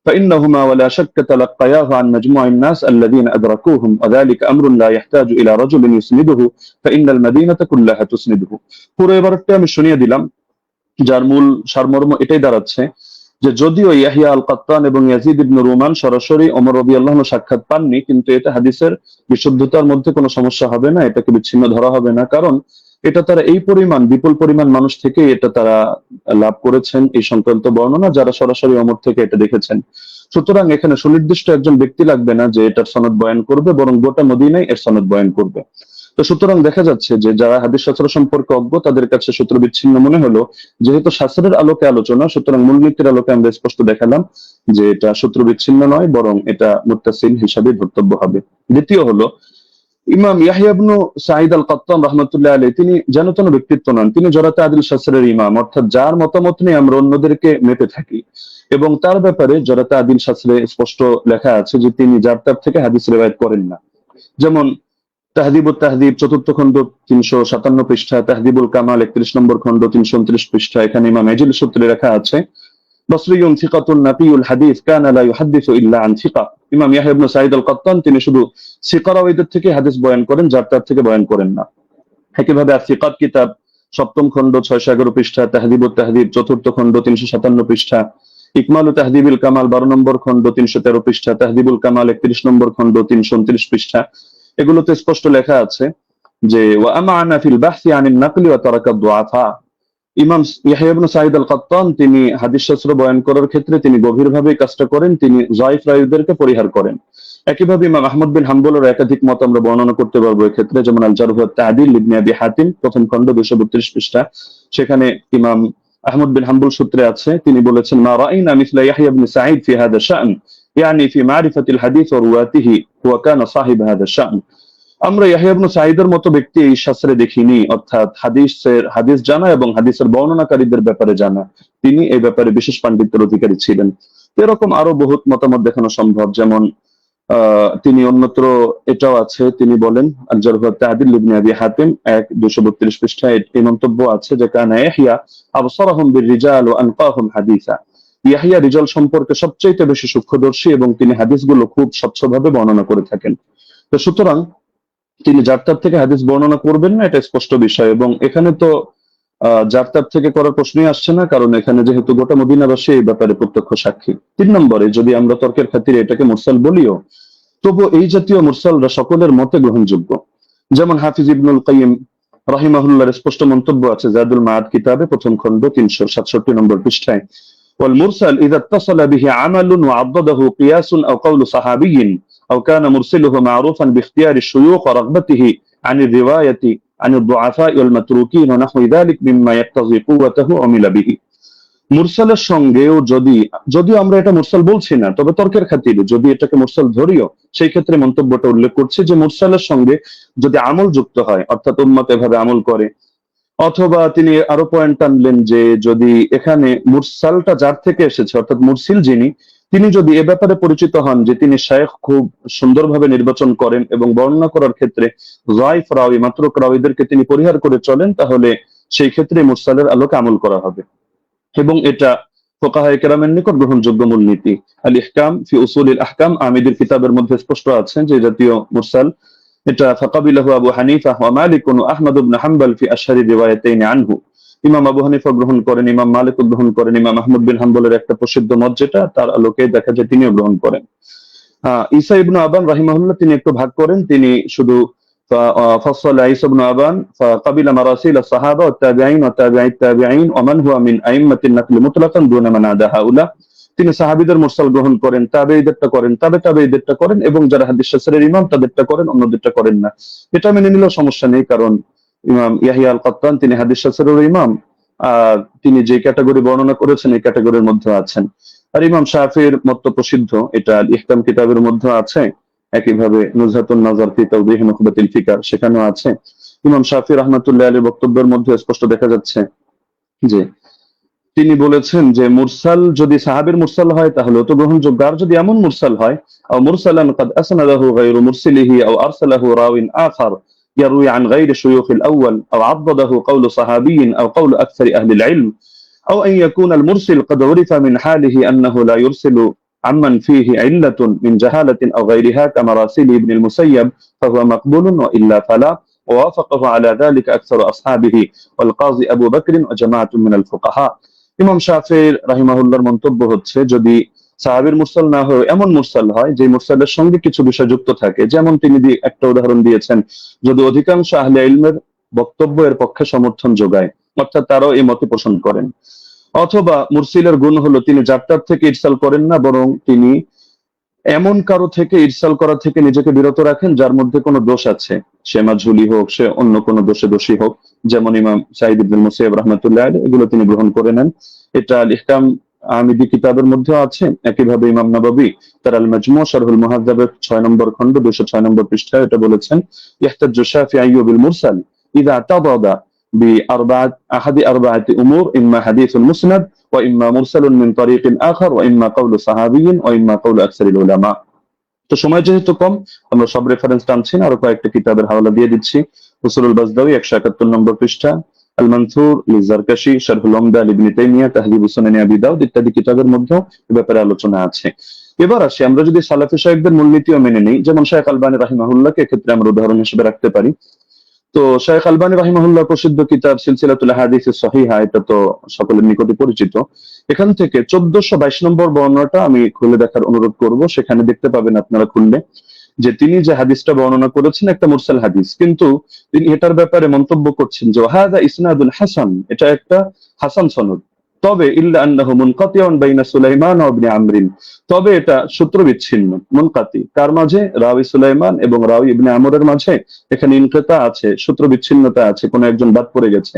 فإنهما ولا شك تلقياه عن مجموع الناس الذين أدركوهم، وذلك أمر لا يحتاج إلى رجل يسنده فإن المدينة كلها تسنده। পুরো এবারটা আমি শুনিয়ে দিলাম, যার মূল সারমর্ম এটাই দাঁড়াচ্ছে যে যদিও ইয়াহিয়া আল কাত্তান এবং ইয়াজিদ ইবনে রুমান সরাসরি ওমর রাদিয়াল্লাহু আনহু সাক্ষাৎ পাননি, কিন্তু এটা হাদিসের বিশুদ্ধতার মধ্যে কোনো সমস্যা হবে না, এটাকে বিচ্ছিন্ন ধরা হবে না। কারণ এটা তারা এই পরিমাণ বিপুল পরিমাণ মানুষ থেকে এটা তারা লাভ করেছেন এই সংক্রান্ত বর্ণনা, যারা সরাসরি ওমর থেকে এটা দেখেছেন। সুতরাং এখানে সুনির্দিষ্ট একজন ব্যক্তি লাগবে না যে এটার সনদ বয়ান করবে, বরং গোটা মদিনায় এর সনদ বয়ান করবে। তো সুতরাং দেখা যাচ্ছে যে যারা হাদিস শাস্ত্র সম্পর্কে অজ্ঞ তাদের কাছে সূত্র বিচ্ছিন্ন মনে হলো। যেহেতু শাস্ত্রের আলোকে আলোচনা, সুতরাং মূলনীতির আলোকে আমরা স্পষ্ট দেখালাম যে এটা সূত্র বিচ্ছিন্ন নয়, বরং এটা মুত্তাসিল হিসাবে ধর্তব্য হবে। দ্বিতীয় হলো ইমাম ইয়াহইয়া ইবনে সাঈদ আল কাত্তান রাহমাতুল্লাহ আলাইহি, তিনি যেন তেন ব্যক্তিত্ব নন, তিনি জরাতে আদিল শাস্ত্রের ইমাম, অর্থাৎ যার মতামত নিয়ে আমরা অন্যদেরকে মেপে থাকি। এবং তার ব্যাপারে জরাতে আদিল শাস্ত্রে স্পষ্ট লেখা আছে যে তিনি যার তার থেকে হাদিস রিওয়ায়াত করেন না। যেমন তাহদিবুত তাহদিব ৪র্থ খণ্ড ৩৫৭ পৃষ্ঠা, তাহদিবুল কামাল ৩১ নম্বর খণ্ড ৩২৯ পৃষ্ঠা, এখানে ইমাম এজিল সূত্রে লেখা আছে বসরিয়ুন সিকাতুন নাকিউল হাদিস কানা লা ইউহাদ্দিসু ইল্লা আন সিকা। ইমাম ইয়াহইয়া ইবনে সাঈদ আল কাত্তান তিনি শুধু সিকা রাওয়ীদের থেকে হাদিস বয়ান করেন, যার তার থেকে বয়ান করেন না। একইভাবে আসিকাত কিতাব ৭ম খণ্ড ৬১১ পৃষ্ঠা, তাহদিবুত তাহদিব ৪র্থ খণ্ড ৩৫৭ পৃষ্ঠা, ইকমালু তাহদিবিল কামাল ১২ নম্বর খণ্ড ৩১৩ পৃষ্ঠা, তাহদিবুল কামাল ৩১ নম্বর খণ্ড ৩২৯ পৃষ্ঠা, এগুলোতে স্পষ্ট লেখা আছে যে ওয়া আমানা ফিল বাহসি আনিন নাকলি ওয়া তারাকা দুআফা। ইমাম ইয়াহইয়া ইবনে সাঈদ আল কাত্তান তিনি হাদিস শাস্ত্র বয়ান করার ক্ষেত্রে তিনি গভীরভাবে কাজটা করেন, তিনি যায়িফ রাওয়ীদেরকে পরিহার করেন। একইভাবে ইমাম আহমদ বিন হাম্বলের একাধিক মত আমরা বর্ণনা করতে পারবো এক্ষেত্রে, যেমন আল জারহ ওয়াত তা'দীল ইবনে আবি হাতিম ১ম খণ্ড ২৩২ পৃষ্ঠা, সেখানে ইমাম আহমদ বিন হাম্বল সূত্রে আছে, তিনি বলেছেন মা রাআইনা মিসলা ইয়াহইয়া ইবনে সাঈদ ফি হাদা শা'n ইয়ানি ফি মারিফাতিল হাদিস ওয়া রুওয়াতিহি ওয়া কানা সাহিব হাদা শা'n। আমরা ইয়াহইয়া ইবনে সাঈদের মতো ব্যক্তি এই শাস্ত্রে দেখিনি, অর্থাৎ হাদিস জানা এবং হাদিসের বর্ণনাকারীদের ব্যাপারে জানা, তিনি এই ব্যাপারে বিশেষ পাণ্ডিত্যের অধিকারী ছিলেন। এরকম আরো বহুত মতামত দেখানো সম্ভব। যেমন তিনি অন্যত্র এটাও আছে, তিনি বলেন আল জারহ ওয়াত তা'দীল ইবনে আবি হাতিম ১-২৩২ পৃষ্ঠায় এই মন্তব্য আছে যে কানা ইয়াহইয়া আবসারাহুম বির-রিজাল ওয়া আনকাহুম হাদিসা। ইয়াহইয়া রিজাল সম্পর্কে সবচেয়ে বেশি সূক্ষ্মদর্শী এবং তিনি হাদিসগুলো খুব স্বচ্ছভাবে বর্ণনা করে থাকেন। তো সুতরাং তিনি যার তার থেকে হাদিস বর্ণনা করবেন না, এটা স্পষ্ট বিষয়। এবং এখানে তো যার তার থেকে করার প্রশ্নই আসছে না, কারণ এখানে যেহেতু গোটা মদিনাবাসী এই ব্যাপারে প্রত্যক্ষ সাক্ষী। ৩ নম্বরে যদি আমরা তর্কের খাতিরে এটাকে মুরসাল বলিও, তবু এই জাতীয় মুরসালরা সকলের মতে গ্রহণযোগ্য। যেমন হাফিজ ইবনুল কাইয়িম রাহিমাহুল্লাহর স্পষ্ট মন্তব্য আছে জাদুল মাআদ কিতাবে ১ম খণ্ড ৩৬৭ নম্বর পৃষ্ঠায়, ওয়াল মুরসাল ইযা ইত্তাসালা বিহি আমালুন ওয়া আদ্দাদাহু কিয়াসুন আও কাউলু সাহাবিয়্যিন أو كان مرسله معروفا باختيار الشيوخ ورغبته عن الرواية عن الضعفاء والمتروكين ونحو ذلك مما يقتضي قوته عمل به। মুরসালের সঙ্গেও যদিও আমরা এটা মুরসাল বলছি না, তবে তর্কের খাতিরে যদি এটাকে মুরসাল ধরিও, সেই ক্ষেত্রে মন্তব্যটা উল্লেখ করছে যে মুরসালের সঙ্গে যদি আমল যুক্ত হয়, অর্থাৎ উম্মত এভাবে আমল করে, অথবা তিনি আরো পয়েন্ট টানলেন যে যদি এখানে মুরসালটা যার থেকে এসেছে, অর্থাৎ মুরসিল যিনি, তিনি যদি এ ব্যাপারে পরিচিত হন যে তিনি শায়খ খুব সুন্দরভাবে নির্বাচন করেন এবং বর্ণনা করার ক্ষেত্রে যায়িফ রাওয়ী মাতরুক রাওয়ীদেরকে তিনি পরিহার করে চলেন, তাহলে সেই ক্ষেত্রে মুরসালের আলোকে আমল করা হবে। এবং এটা ফুকাহায়ে কেরামের নিকট গ্রহণযোগ্য মূলনীতি। আল ইহকাম ফি উসুলিল আহকাম আমিদের কিতাবের মধ্যে স্পষ্ট আছে যে জাতীয় মুরসাল এটা ফাকাবিলাহু আবু হানিফা ওয়া মালিক ওয়া আহমদ ইবনে হাম্বল ফি আশহারি রিওয়ায়াতাইন আনহু। ইমাম আবু হানিফা গ্রহণ করেন, ইমাম মালিক গ্রহণ করেন, ইমাম আহমদ বিন হাম্বলের একটা প্রসিদ্ধ মত যেটা তার আলোকে দেখা যায় তিনিও গ্রহণ করেন। ঈসা ইবনে আবান রাহিমাহুল্লাহ তিনি একটু ভাগ করেন, তিনি শুধু ফাসালা ঈসা ইবনে আবান ফাকাবিলা মারাসিল আস-সাহাবা ওয়া তাবিঈন ওয়া তাবিঈত তাবিঈন ওয়া মান হুয়া মিন আইম্মাতিন নাকল মুতলাকান দুনা মান আদা হাউলা। তিনি সাহাবীদের মুরসাল গ্রহণ করেন, তাবেঈদেরটা করেন, তাবেঈদেরটা করেন, এবং যারা হাদিস শাস্ত্রের ইমাম তাদেরটা করেন, অন্যদেরটা করেন না। এটা মেনে নিলেও সমস্যা নেই, কারণ ইমাম ইয়াহইয়া আল কাত্তান তিনি হাদিস শাস্ত্রের ইমাম, তিনি যে ক্যাটাগরি বর্ণনা করেছেন এই ক্যাটাগরির মধ্যে আছেন। আর ইমাম শাফিঈর মত প্রসিদ্ধ, এটা আল ইহকাম কিতাবের মধ্যে আছে, একইভাবে নুজহাতুন নাযার ফি তাওদীহ নুখবাতিল ফিকার সেখানেও আছে। ইমাম শাফিঈ রাহমাতুল্লাহ আলাইহির বক্তব্যের মধ্যে স্পষ্ট দেখা যাচ্ছে যে তিনি বলেছেন যে মুরসাল যদি সাহাবীর মুরসাল হয় তাহলে তো গ্রহণযোগ্য, আর যদি এমন মুরসাল হয় আও মুরসালান قد اسنده غير مرسله او ارسله راو اخر يروي عن غير شيوخ الاول او عضده قول صحابي او قول اكثر اهل العلم او ان يكون المرسل قد عرف من حاله انه لا يرسل عمن فيه علة من جهالة او غيرها كمراسيل ابن المسيب فهو مقبول والا فلا، ووافقه على ذلك اكثر اصحابه والقاضي ابو بكر وجماعة من الفقهاء। ইমাম শাফিঈ রাহিমাহুল্লাহর মন্তব্য হচ্ছে যদি সাহাবীর মুরসাল না হয় এমন মুরসাল হয় যে মুরসালের সঙ্গে কিছু বিষয় যুক্ত থাকে, যেমন তিনি একটা উদাহরণ দিয়েছেন, যদি অধিকাংশ আহলে ইলমের বক্তব্য এর পক্ষে সমর্থন যোগায়, অর্থাৎ তারাও এই মতে পোষণ করেন। অথবা মুরসিলের গুণ হলো তিনি যাত্রার থেকে ইরসাল করেন না, বরং তিনি এমন কারো থেকে ইরসাল করা থেকে নিজেকে বিরত রাখেন যার মধ্যে কোনো দোষ আছে, সে মাঝুলি হোক, সে অন্য কোনো দোষে দোষী হোক, যেমন ইমাম সাঈদ ইবনে মুসাইয়্যিব রাহমাতুল্লাহ আলাইহি এগুলো তিনি গ্রহণ করে নেন। এটা আল ইহকাম আমিদি কিতাবের মধ্যে আছে। একইভাবে ইমাম নববী তার আল মাজমু শারহুল মুহাদ্দাবের 6 নম্বর খণ্ড 206 নম্বর পৃষ্ঠায় এটা বলেছেন, ইহতাজ্জু শাফিঈ বিল মুরসাল ইযা তাদাদা بأربعة أحد أربعة أمور إما حديث مسند وإما مرسل من طريق آخر وإما قول صحابي وإما قول أكثر العلماء। তো সময় যেহেতু কম, আমরা সব রেফারেন্স টানছি না, আরো কয়েকটা কিতাবের হাওয়ালা দিয়ে দিচ্ছি। উসুলুল বাজদাওয়ী 171 নম্বর পৃষ্ঠা, আল মানসুর লিজারকাশি শারহুল উমদা ইবনে তাইমিয়া তাহযীবুস সুনান আবি দাউদ ইত্যাদি কিতাবের মধ্যে এ ব্যাপারে আলোচনা আছে। এবার আসি, আমরা যদি সালাফি শায়খদের মূলনীতিও মেনে নিই, যেমন শায়খ আলবানী রাহিমাহুল্লাহকে এক্ষেত্রে আমরা উদাহরণ হিসেবে রাখতে পারি। তো শায়খ আলবানী রাহিমাহুল্লাহ প্রসিদ্ধ কিতাব সিলসিলাতুল আহাদিস সহিহা, এটা তো সকলের নিকটে পরিচিত। এখান থেকে 1422 নম্বর বর্ণনাটা আমি খুলে দেখার অনুরোধ করব। সেখানে দেখতে পাবেন আপনারা খুললে যে তিনি যে হাদিসটা বর্ণনা করেছেন একটা মুরসাল হাদিস, কিন্তু তিনি এটার ব্যাপারে মন্তব্য করছেন যে হাযা ইসনাদুল হাসান, এটা একটা হাসান সনদ। তবে ইল্লা আন্নাহু মুনকাতিউন বাইনা সুলাইমান ওয়া ইবনে আমরিন, তবে এটা সূত্র বিচ্ছিন্ন, মুনকাতি কার মাঝে, রাওয়ী সুলাইমান এবং রাওয়ী ইবনে আমরের মাঝে এখানে ইনকিতা আছে, সূত্র বিচ্ছিন্নতা আছে, কোন একজন বাদ পড়ে গেছে।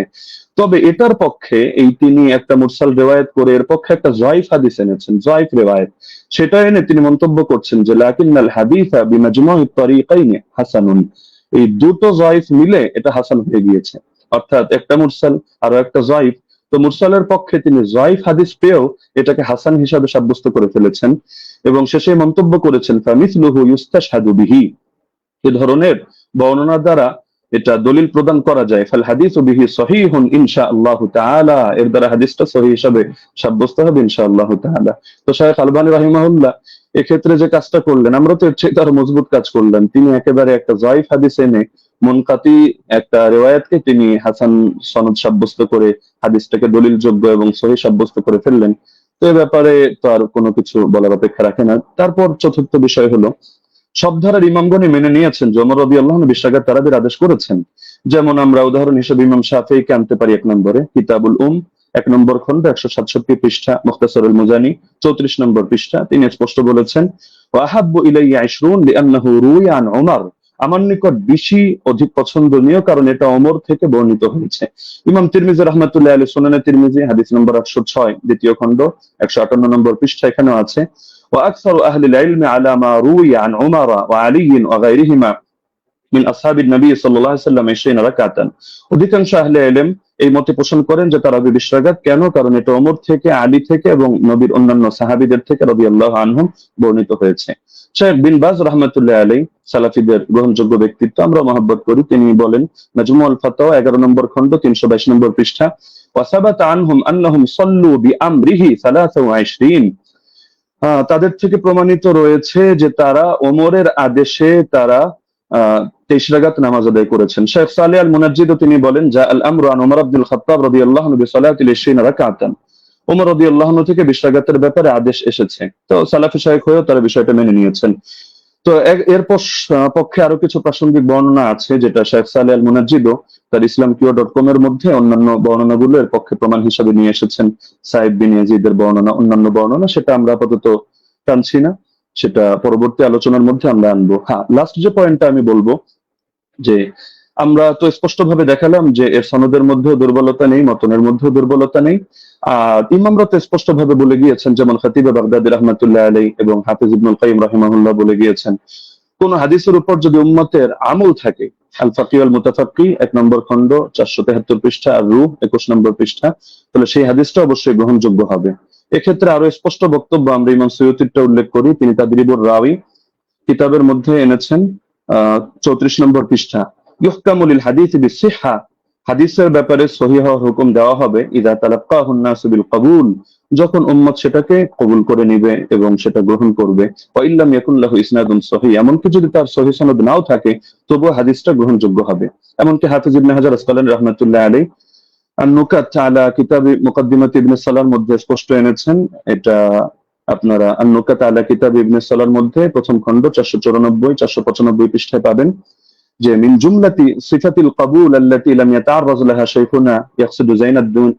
তবে এটার পক্ষে এই তিনি একটা মুরসাল রিওয়ায়াত করে এর পক্ষে একটা যায়িফ হাদিস এনেছেন, যায়িফ রিওয়ায়াত, সেটা এনে তিনি মন্তব্য করছেন যে লাকিন্নাল হাদিসা বিমাজমু'ত তারিকাইনি হাসানুন, এই দুটো যায়িফ মিলে এটা হাসান হয়ে গিয়েছে, অর্থাৎ একটা মুরসাল আর একটা যায়িফ। তো মুরসালের পক্ষে তিনি যায়িফ হাদিস পেয়েও এটাকে হাসান হিসাবে সাব্যস্ত করে ফেলেছেন এবং শেষে মন্তব্য করেছেন ফামিসলুহু ইউস্তাশহাদু বিহি, এই ধরনের বর্ণনা দ্বারা এটা দলিল প্রদান করা যায়। ফাল হাদিসু বিহি সহিহুন ইনশাআল্লাহু তাআলা, এর দ্বারা হাদিসটা সহিহ হিসাবে সাব্যস্ত হবে ইনশাআল্লাহু তাআলা। তো শায়খ আলবানী রাহিমাহুল্লাহ এক্ষেত্রে যে কাজটা করলেন, আমরা তো এর চেয়ে আরো মজবুত কাজ করলেন। তিনি একেবারে একটা যায়িফ হাদিস এনে মুনকাতি একটা রিওয়ায়াতকে তিনি হাসান সনদ সাব্যস্ত করে হাদিসটাকে দলিলযোগ্য এবং সহিহ সাব্যস্ত করে ফেললেন। তো এ ব্যাপারে তো আর কোনো কিছু বলার অপেক্ষা রাখে না। তারপর চতুর্থ বিষয় হলো, সব ধারার ইমামগণই মেনে নিয়েছেন যে ওমর রাদিয়াল্লাহু আনহু 20 রাকাত তারাবির আদেশ করেছেন। যেমন আমরা উদাহরণ হিসেবে ইমাম শাফিঈকে আনতে পারি 1 নম্বরে, কিতাবুল 1 নম্বর খন্ড 167 পৃষ্ঠা, মুখতাসারুল মুজানি 34 নম্বর পৃষ্ঠা, তিনি স্পষ্ট বলেছেন ওয়া আহাব্বু ইলাইয়া 20 লিআন্নাহু রুইয়া আন উমর, আমার নিকট 20 অধিক পছন্দনীয় কারণ এটা ওমর থেকে বর্ণিত হয়েছে। ইমাম তিরমিজি রাহমাতুল্লাহি আলাইহি সুনানে তিরমিজি হাদিস নম্বর 806 দ্বিতীয় খন্ড 158 নম্বর পৃষ্ঠা, এখানেও আছে وأكثر أهل العلم على ما روي عن عمر وعلي وغيرهما من أصحاب النبي صلى الله عليه وسلم 20 ركعة, অধিকাংশ আহলে ইলম এই মতে পোষণ করেন যে তারাবি 20 রাকাত। কেন? কারণ এটা ওমর থেকে, আলী থেকে এবং নবীর অন্যান্য সাহাবীদের থেকে রাদিয়াল্লাহু আনহুম বর্ণিত হয়েছে। শেখ বিন বাজ রাহমাতুল্লাহি আলাইহি সালাফিদের গ্রহণযোগ্য ব্যক্তিত্ব, আমরা মহব্বত করি, তিনি বলেন মাজমুউল ফাতাওয়া 11 নম্বর খন্ড 322 নম্বর পৃষ্ঠা ওয়া সাবাতা আনহুম আন্নাহুম সাল্লু বিআমরিহি 23, তাদের থেকে প্রমাণিত রয়েছে যে তারা ওমরের আদেশে তারা 23 রাকাত নামাজ আদায় করেছেন। শেখ সালেহ আল মুনাজ্জিদ তিনি বলেন যা আল আমরু আন ওমর ইবনুল খাত্তাব রাদিয়াল্লাহু আনহু বিসালাতিল 20 রাকাতান, ওমর রাদিয়াল্লাহু আনহু থেকে 20 রাকাতের ব্যাপারে আদেশ এসেছে। তো সালাফি শায়খ হয়েও তারা বিষয়টা মেনে নিয়েছেন। তো এর পক্ষে আরো কিছু প্রাসঙ্গিক বর্ণনা আছে, যেটা শেখ সালেহ আল মুনাজ্জিদ তার islamqo.com এর মধ্যে অন্যান্য বর্ণনাগুলো এর পক্ষে প্রমাণ হিসেবে নিয়ে এসেছেন। সাইদ বিন ইয়াজিদের বর্ণনা, অন্যান্য বর্ণনা, সেটা আমরা আপাতত টানছি না, সেটা পরবর্তী আলোচনার মধ্যে আমরা আনবো। হ্যাঁ, লাস্ট যে পয়েন্টটা আমি বলবো যে আমরা তো স্পষ্টভাবে দেখালাম যে এর সনদের মধ্যেও দুর্বলতা নেই, মতনের মধ্যেও দুর্বলতা নেই। আর ইমামরা তো স্পষ্টভাবে বলে গিয়েছেন, যেমন খতিব বাগদাদি রাহমাতুল্লাহ আলাইহি এবং হাফিজ ইবনুল কাইয়িম রাহিমাহুল্লাহ বলে গিয়েছেন, কোন হাদিসের উপর যদি উম্মতের আমল থাকে, আল ফাকি ওয়াল মুতাফাক্কি 1 নম্বর খন্ড 473 পৃষ্ঠা আর রূহ 21 নম্বর পৃষ্ঠা, তাহলে সেই হাদিসটা অবশ্যই গ্রহণযোগ্য হবে। এক্ষেত্রে আরো স্পষ্ট বক্তব্য আমরা ইমাম সুয়ুতিরটা উল্লেখ করি, তিনি তাদরিবুর রাওয়ী কিতাবের মধ্যে এনেছেন 34 নম্বর পৃষ্ঠা, ইহকামু লিল হাদিস বিসিহহা, হাদিসের ব্যাপারে সহিহ হুকুম দেওয়া হবে ইযা তালাক্কাহুন নাসু বিল কবুল, যখন উম্মত সেটাকে কবুল করে নিবে এবং সেটা গ্রহণ করবে। ওয়া ইল্লাম ইয়াকুন লাহু ইসনাদুন সহিহ, এমনকি যদি তার সহিহ সনদ নাও থাকে তবুও হাদিসটা গ্রহণযোগ্য হবে। এমনকি হাফিজ ইবনে হাজার আসকালানী রাহমাতুল্লাহ আলাইহি আন-নুকাত আলা কিতাবি মুকদ্দিমাত ইবনে সালাহর মধ্যে স্পষ্ট এনেছেন। এটা আপনারা আন-নুকাত আলা কিতাব ইবনে সালাহর মধ্যে প্রথম খন্ড 494 495 পৃষ্ঠায় পাবেন যে মিন জুমলাতি সিফাতিল কাবুল আল্লাতি লাম ইয়াতাআররাজ লাহা শাইখুনা ইয়াকসিদু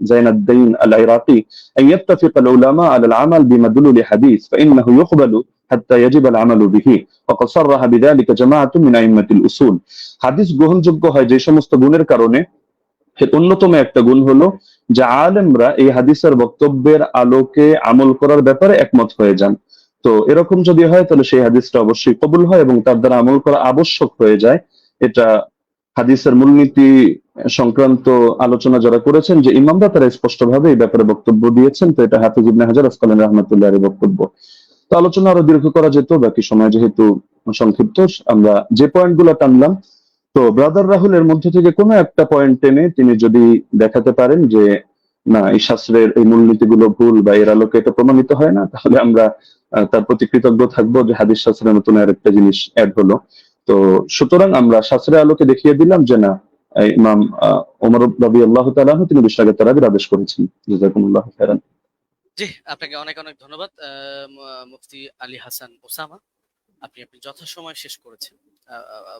জাইনাদ্দিন আল ইরাকি আন ইয়াত্তাফিক আল উলামা আলা আল আমাল বিমাদলুল হাদিস ফাইন্নাহু ইউকবালু হাত্তা ইয়াজিব আল আমালু বিহি ওয়া ক্বাদ সাররাহা বিযালিকা জামাআতুন মিন আইম্মাতিল উসুল। হাদিস গ্রহণযোগ্য হয় যে সমস্ত গুণের কারণে। এর অন্যতম একটা গুণ হলো যে আলেমরা এই হাদিসের বক্তব্যের আলোকে আমল করার ব্যাপারে একমত হয়ে যান। তো এরকম যদি হয় তাহলে সেই হাদিসটা অবশ্যই কবুল হয় এবং তার দ্বারা আমল করা আবশ্যক হয়ে যায়। এটা হাদিসের মূলনীতি সংক্রান্ত আলোচনা যারা করেছেন যে ইমামরা তারা স্পষ্টভাবে এই ব্যাপারে বক্তব্য দিয়েছেন। তো এটা হাফিজ ইবনে হাজার আসকালানী রাহমাতুল্লাহ এর বক্তব্য। তো আলোচনা আরো দীর্ঘ করা যেত, বাকি সময় যেহেতু সংক্ষিপ্ত, আমরা যে পয়েন্টগুলো টানলাম, তো ব্রাদার রাহুল এর মধ্যে থেকে কোনো একটা পয়েন্ট টেনে তিনি যদি দেখাতে পারেন যে না এই শাস্ত্রের এই মূলনীতিগুলো ভুল বা এর আলোকে এটা প্রমাণিত হয় না, তাহলে আমরা তার প্রতি কৃতজ্ঞ থাকবো যে হাদিস শাস্ত্রের নতুন আর একটা জিনিস অ্যাড হলো। তো সুতরাং আমরা শাস্ত্রের আলোকে দেখিয়ে দিলাম যে না ইমাম ওমর রাদিয়াল্লাহু তাআলা আনহু তিনি বিশ রাকাত তারাবির আদেশ করেছেন। জাযাকুমুল্লাহু খাইরান। জি, আপনাকে অনেক অনেক ধন্যবাদ মুফতি আলী হাসান ওসামা। আপনি যথাসময়ে শেষ করেছেন।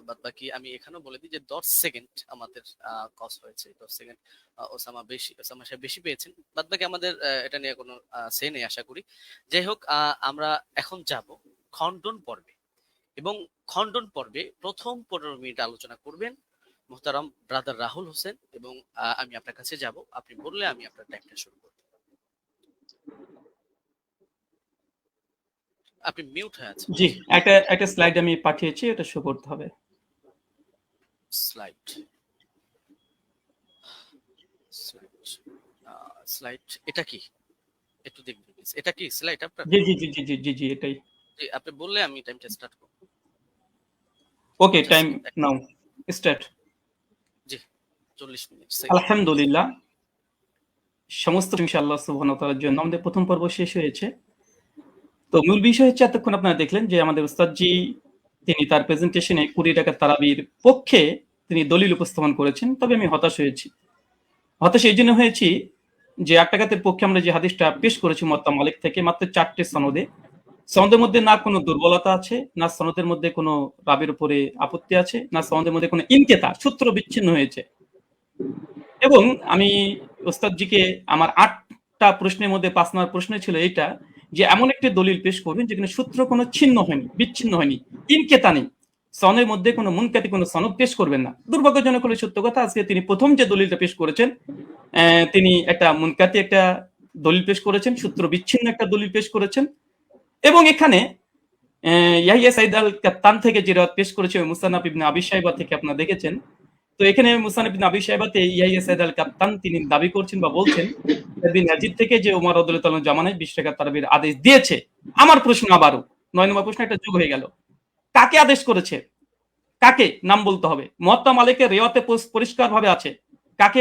বাদ বাকি আমি এখানেও বলে দিই যে 10 সেকেন্ড আমাদের কস হয়েছে। 10 সেকেন্ড ওসামা সাহেব বেশি পেয়েছেন। বাদ বাকি আমাদের এটা নিয়ে কোনো সে নেই আশা করি। যাই হোক, আমরা এখন যাব খণ্ডন পর্বে, এবং খণ্ডন পর্বে প্রথম 15 মিনিট আলোচনা করবেন মোহতারাম ব্রাদার রাহুল হোসেন, এবং আমি আপনার কাছে যাব, আপনি বললে আমি আপনার টাইমটা শুরু করব। আপনি মিউট হয়ে আছেন। জি, একটা স্লাইড আমি পাঠিয়েছি, এটা শো করতে হবে। স্লাইড এটা কি একটু দেখবেন প্লিজ। এটা কি স্লাইড আপনার? জি জি জি জি জি জি জি এটাই। জি, আপনি বললে আমি টাইমটা স্টার্ট করব। ওকে, টাইম নাও স্টার্ট। জি, 40 মিনিট। আলহামদুলিল্লাহ, সমস্ত প্রশংসা আল্লাহ সুবহানাহু ওয়া তাআলার জন্য। আমাদের প্রথম পর্ব শেষ হয়েছে। তো মূল বিষয় হচ্ছে এতক্ষণ আপনারা দেখলেন যে আমাদের উস্তাদজি তিনি তার প্রেজেন্টেশনে 20 রাকাত তারাবির পক্ষে তিনি দলিল উপস্থাপন করেছেন। তবে আমি হতাশ হয়েছি। হতাশ এই জন্য হয়েছি যে 8 রাকাতের পক্ষে আমরা যে হাদিসটা পেশ করেছি মুয়াত্তা মালিক থেকে মাত্র 4টে সনদে, সনদের মধ্যে না কোনো দুর্বলতা আছে, না সনদের মধ্যে কোনো রাবির উপরে আপত্তি আছে, না সনদের মধ্যে কোনো ইনকেতা সূত্র বিচ্ছিন্ন হয়েছে। এবং আমি ওস্তাদজিকে আমার 8টা প্রশ্নের মধ্যে 5 নম্বর প্রশ্ন ছিল এইটা যে এমন একটি দলিল পেশ করবেন যেখানে সূত্র কোনো ছিন্ন হয়নি, বিচ্ছিন্ন হয়নি, ইনকেতা নেই, সনের মধ্যে কোনো মুনকাতি কোনো সনদ পেশ করবেন না। দুর্ভাগ্যজনক হলে সত্য কথা, আজকে তিনি প্রথম যে দলিলটা পেশ করেছেন তিনি একটা মুনকাতি একটা দলিল পেশ করেছেন, সূত্র বিচ্ছিন্ন একটা দলিল পেশ করেছেন। এবং এখানে ইয়াহিয়া সাইদ আল কাত্তান থেকে যে রাত পেশ করেছে মুসান্নাফ ইবনে আবি শাইবা থেকে আপনারা দেখেছেন। তো এখানে মুসান্নাফ ইবনে আবি শাইবাতে ইয়াহিয়া সাইদ আল কাত্তান তিনি দাবি করছেন বা বলছেন ইবনে ইয়াজিদ থেকে যে ওমর রাদিয়াল্লাহু তাআলা জামানায় 20 রাকাত তারাবির আদেশ দিয়েছে। আমার প্রশ্ন আবারও 9 নম্বর প্রশ্ন একটা যোগ হয়ে গেল। কাকে আদেশ করেছে? কাকে নাম বলতে হবে। মুয়াত্তা মালিকের রিওয়ায়াতে পরিষ্কারভাবে আছে। কাকে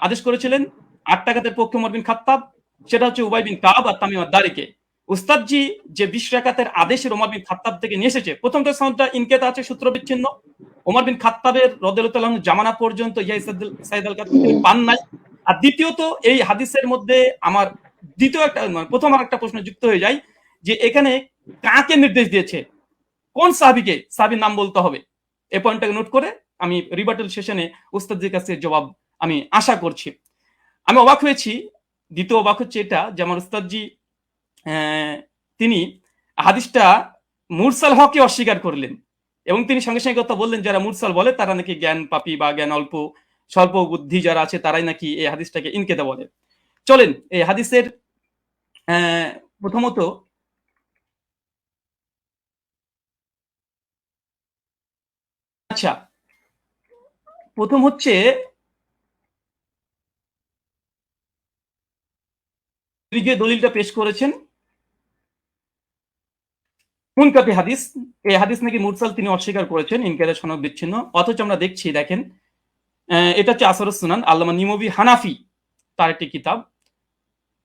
আদেশ করেছিলেন? 8 রাকাতের পক্ষে ওমর বিন খাত্তাব, সেটা হচ্ছে উবাই বিন কাব আর তামিম আদ-দারিকে। উস্তাদজি যে 20 রাকাতের আদেশের ওমর বিন খাত্তাব থেকে নিয়ে এসেছে, প্রথমটা সনদটা ইনকেতা আছে, সূত্র বিচ্ছিন্ন। ওমর বিন খাত্তাবের রাদিয়াল্লাহু তাআলা জামানা পর্যন্ত ইয়াহিয়া সাইদ আল কাত্তান তিনি পান নাই। আর দ্বিতীয়ত এই হাদিসের মধ্যে আমার দ্বিতীয় একটা প্রথম আর একটা প্রশ্ন যুক্ত হয়ে যায় যে এখানে কাকে নির্দেশ দিয়েছে, কোন সাহাবীকে, সাহাবীর নাম বলতে হবে। এই পয়েন্টটাকে নোট করে আমি রিবাটাল সেশনে উস্তাদজির কাছে জবাব আমি আশা করছি। আমি অবাক হয়েছি, দ্বিতীয় অবাক হচ্ছে এটা যে আমার উস্তাদজি তিনি হাদিসটা মুরসাল হককে অস্বীকার করলেন এবং তিনি সঙ্গে সঙ্গে কথা বললেন যারা মুরসাল বলে তারা নাকি জ্ঞান পাপী বা জ্ঞান অল্প স্বল্প বুদ্ধি যারা আছে তারাই নাকি এই হাদিসটাকে ইনকেতা বলে। চলেন এই হাদিসের প্রথমত আচ্ছা প্রথম হচ্ছে যে দলিলটা পেশ করেছেন মুনকাতি হাদিস, এই হাদিস নাকি মুরসাল তিনি অস্বীকার করেছেন, ইনকারের সনদ বিচ্ছিন্ন। অথচ আমরা দেখছি দেখেন এটা হচ্ছে আসরুস সুনান, আল্লামা নিমবি হানাফি তার একটি কিতাব,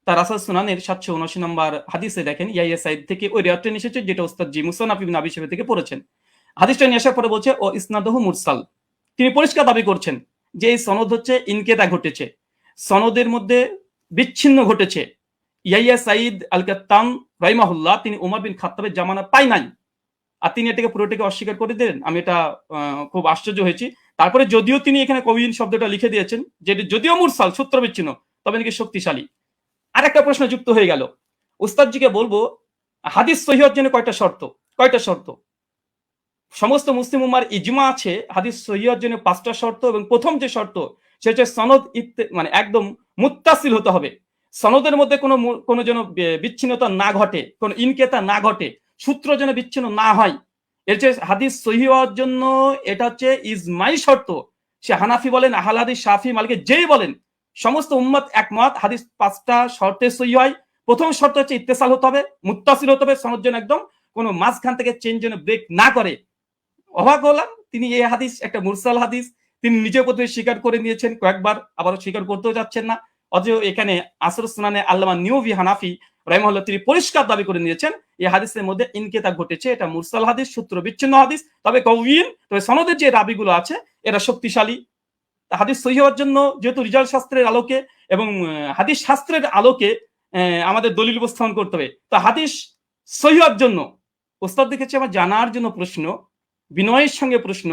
তার আসরুস সুনানের 779 নম্বর হাদিসে দেখেন ইয়াহিয়া সাইদ থেকে ওই রিওয়ায়াতটা নিয়ে এসেছে যেটা উস্তাদ জি মুসান্নাফ ইবনে আবি শাইবা থেকে পড়েছেন। হাদিসটা নিয়ে আসার পরে বলছে ও ইসনাদুহু মুরসাল, তিনি পরিষ্কার দাবি করছেন যে এই সনদ হচ্ছে ইনকেতা ঘটেছে, সনদের মধ্যে বিচ্ছিন্ন ঘটেছে। ইয়াহিয়া সাইদ আল কাত্তান রাহিমাহুল্লাহ তিনি ওমর বিন খাত্তাবের জামানা পাই নাই। আর তিনি এটাকে পুরোটাকে অস্বীকার করে দিলেন। আমি এটা খুব আশ্চর্য হয়েছি। তারপরে যদিও তিনি এখানে কবিন শব্দটা লিখে দিয়েছেন, যেটি যদিও মুরসাল সূত্র বিচ্ছিন্ন, তবে নাকি শক্তিশালী। আর একটা প্রশ্ন যুক্ত হয়ে গেল। উস্তাদজিকে বলবো, হাদিস সহিহ হওয়ার জন্য কয়টা শর্ত? কয়টা শর্ত? সমস্ত মুসলিম উম্মার ইজমা আছে হাদিস সহিহ হওয়ার জন্য 5টা শর্ত, এবং প্রথম যে শর্ত সেটা হচ্ছে সনদ মানে একদম মুত্তাসিল হতে হবে। সনদের মধ্যে কোনো যেন বিচ্ছিন্নতা না ঘটে, কোনো ইনকেতা না ঘটে, সূত্র যেন বিচ্ছিন্ন না হয়। এর চেয়ে হাদিস সহিহ হওয়ার জন্য এটা হচ্ছে ইজমাই শর্ত। সে হানাফি বলেন, আহলে হাদিস, শাফি, মালিকি যেই বলেন, সমস্ত উম্মত একমত হাদিস 5টা শর্তে সহিহ হয়। প্রথম শর্ত হচ্ছে ইত্তেসাল হতে হবে, মুত্তাসিল হতে হবে, সনদ যেন একদম কোনো মাঝখান থেকে চেঞ্জ যেন ব্রেক না করে। অবাক হলাম, তিনি এই হাদিস একটা মুরসাল হাদিস তিনি নিজে প্রথমে স্বীকার করে নিয়েছেন কয়েকবার, আবারও স্বীকার করতেও যাচ্ছেন না। অথচ এখানে আসর সুনানে আল্লামা নিউভি হানাফি রাহিমাহুল্লাহ তিনি পরিষ্কার দাবি করে নিয়েছেন এই হাদিসের মধ্যে ইনকেতা ঘটেছে, এটা মুরসাল হাদিস, সূত্র বিচ্ছিন্ন হাদিস। তবে কওয়িন, তবে সনদের যে রাবিগুলো আছে এরা শক্তিশালী। হাদিস সহিহ হওয়ার জন্য যেহেতু রিজাল শাস্ত্রের আলোকে এবং হাদিস শাস্ত্রের আলোকে আমাদের দলিল উপস্থাপন করতে হবে। তো হাদিস সহিহ হওয়ার জন্য ওস্তাদ দেখেছি আমার জানার জন্য প্রশ্ন, বিনয়ের সঙ্গে প্রশ্ন,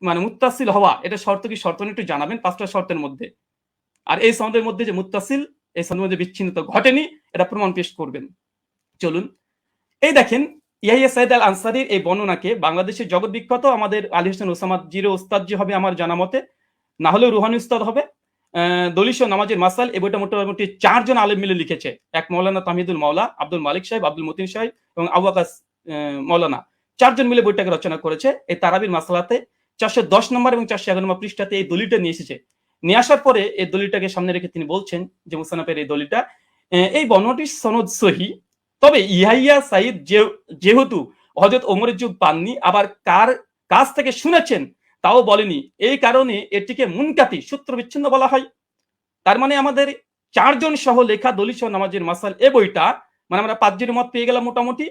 মানে মুত্তাসিল হওয়া এটা শর্ত কি? শর্ত একটু জানাবেন 5টা শর্তের মধ্যে। আর এই সনদের মধ্যে যে মুত্তাসিল, এই সনদের মধ্যে বিচ্ছিন্নতা ঘটেনি, এটা প্রমাণ পেশ করবেন। চলুন, এই দেখেন ইয়াহিয়া সাইদ আল আনসারীর এই বর্ণনাকে বাংলাদেশের জগৎ বিখ্যাত আমাদের আলী হোসেন ওসামা জিরো ওস্তাদ জি হবে আমার জানা মতে, না হলেও রুহানি উস্তাদ হবে। দলিশ নামাজের মাসাল এই বইটা মোটামুটি 4 জন আলেম মিলে লিখেছে। এক মৌলানা তামিদুল মাওলা, আব্দুল মালিক সাহেব, আব্দুল মতিন সাহেব এবং আবু আকাস মৌলানা, 4 জন মিলে বইটাকে রচনা করেছে। এই তারাবির মাসালাতে 410 নম্বর এবং 411 নম্বর পৃষ্ঠাতে এই দলিলটা নিয়ে এসেছে। নিয়ে আসার পরে এই দলিলটাকে সামনে রেখে তিনি বলছেন যে মুসানাফের এই দলিলটা, এই বর্ণনাটির সনদ সহি, তবে ইয়াহিয়া সাইদ যেহেতু হযরত ওমরের যুগ পাননি, আবার কার কাছ থেকে শুনেছেন তাও বলেনি, এই কারণে এটিকে মুনকাতি, সূত্র বিচ্ছিন্ন বলা হয়। তার মানে আমাদের 4 জন সহ লেখা দলিল সহ নামাজের মাসাল এ বইটা, মানে আমরা 5 জনের মত পেয়ে গেলাম মোটামুটি,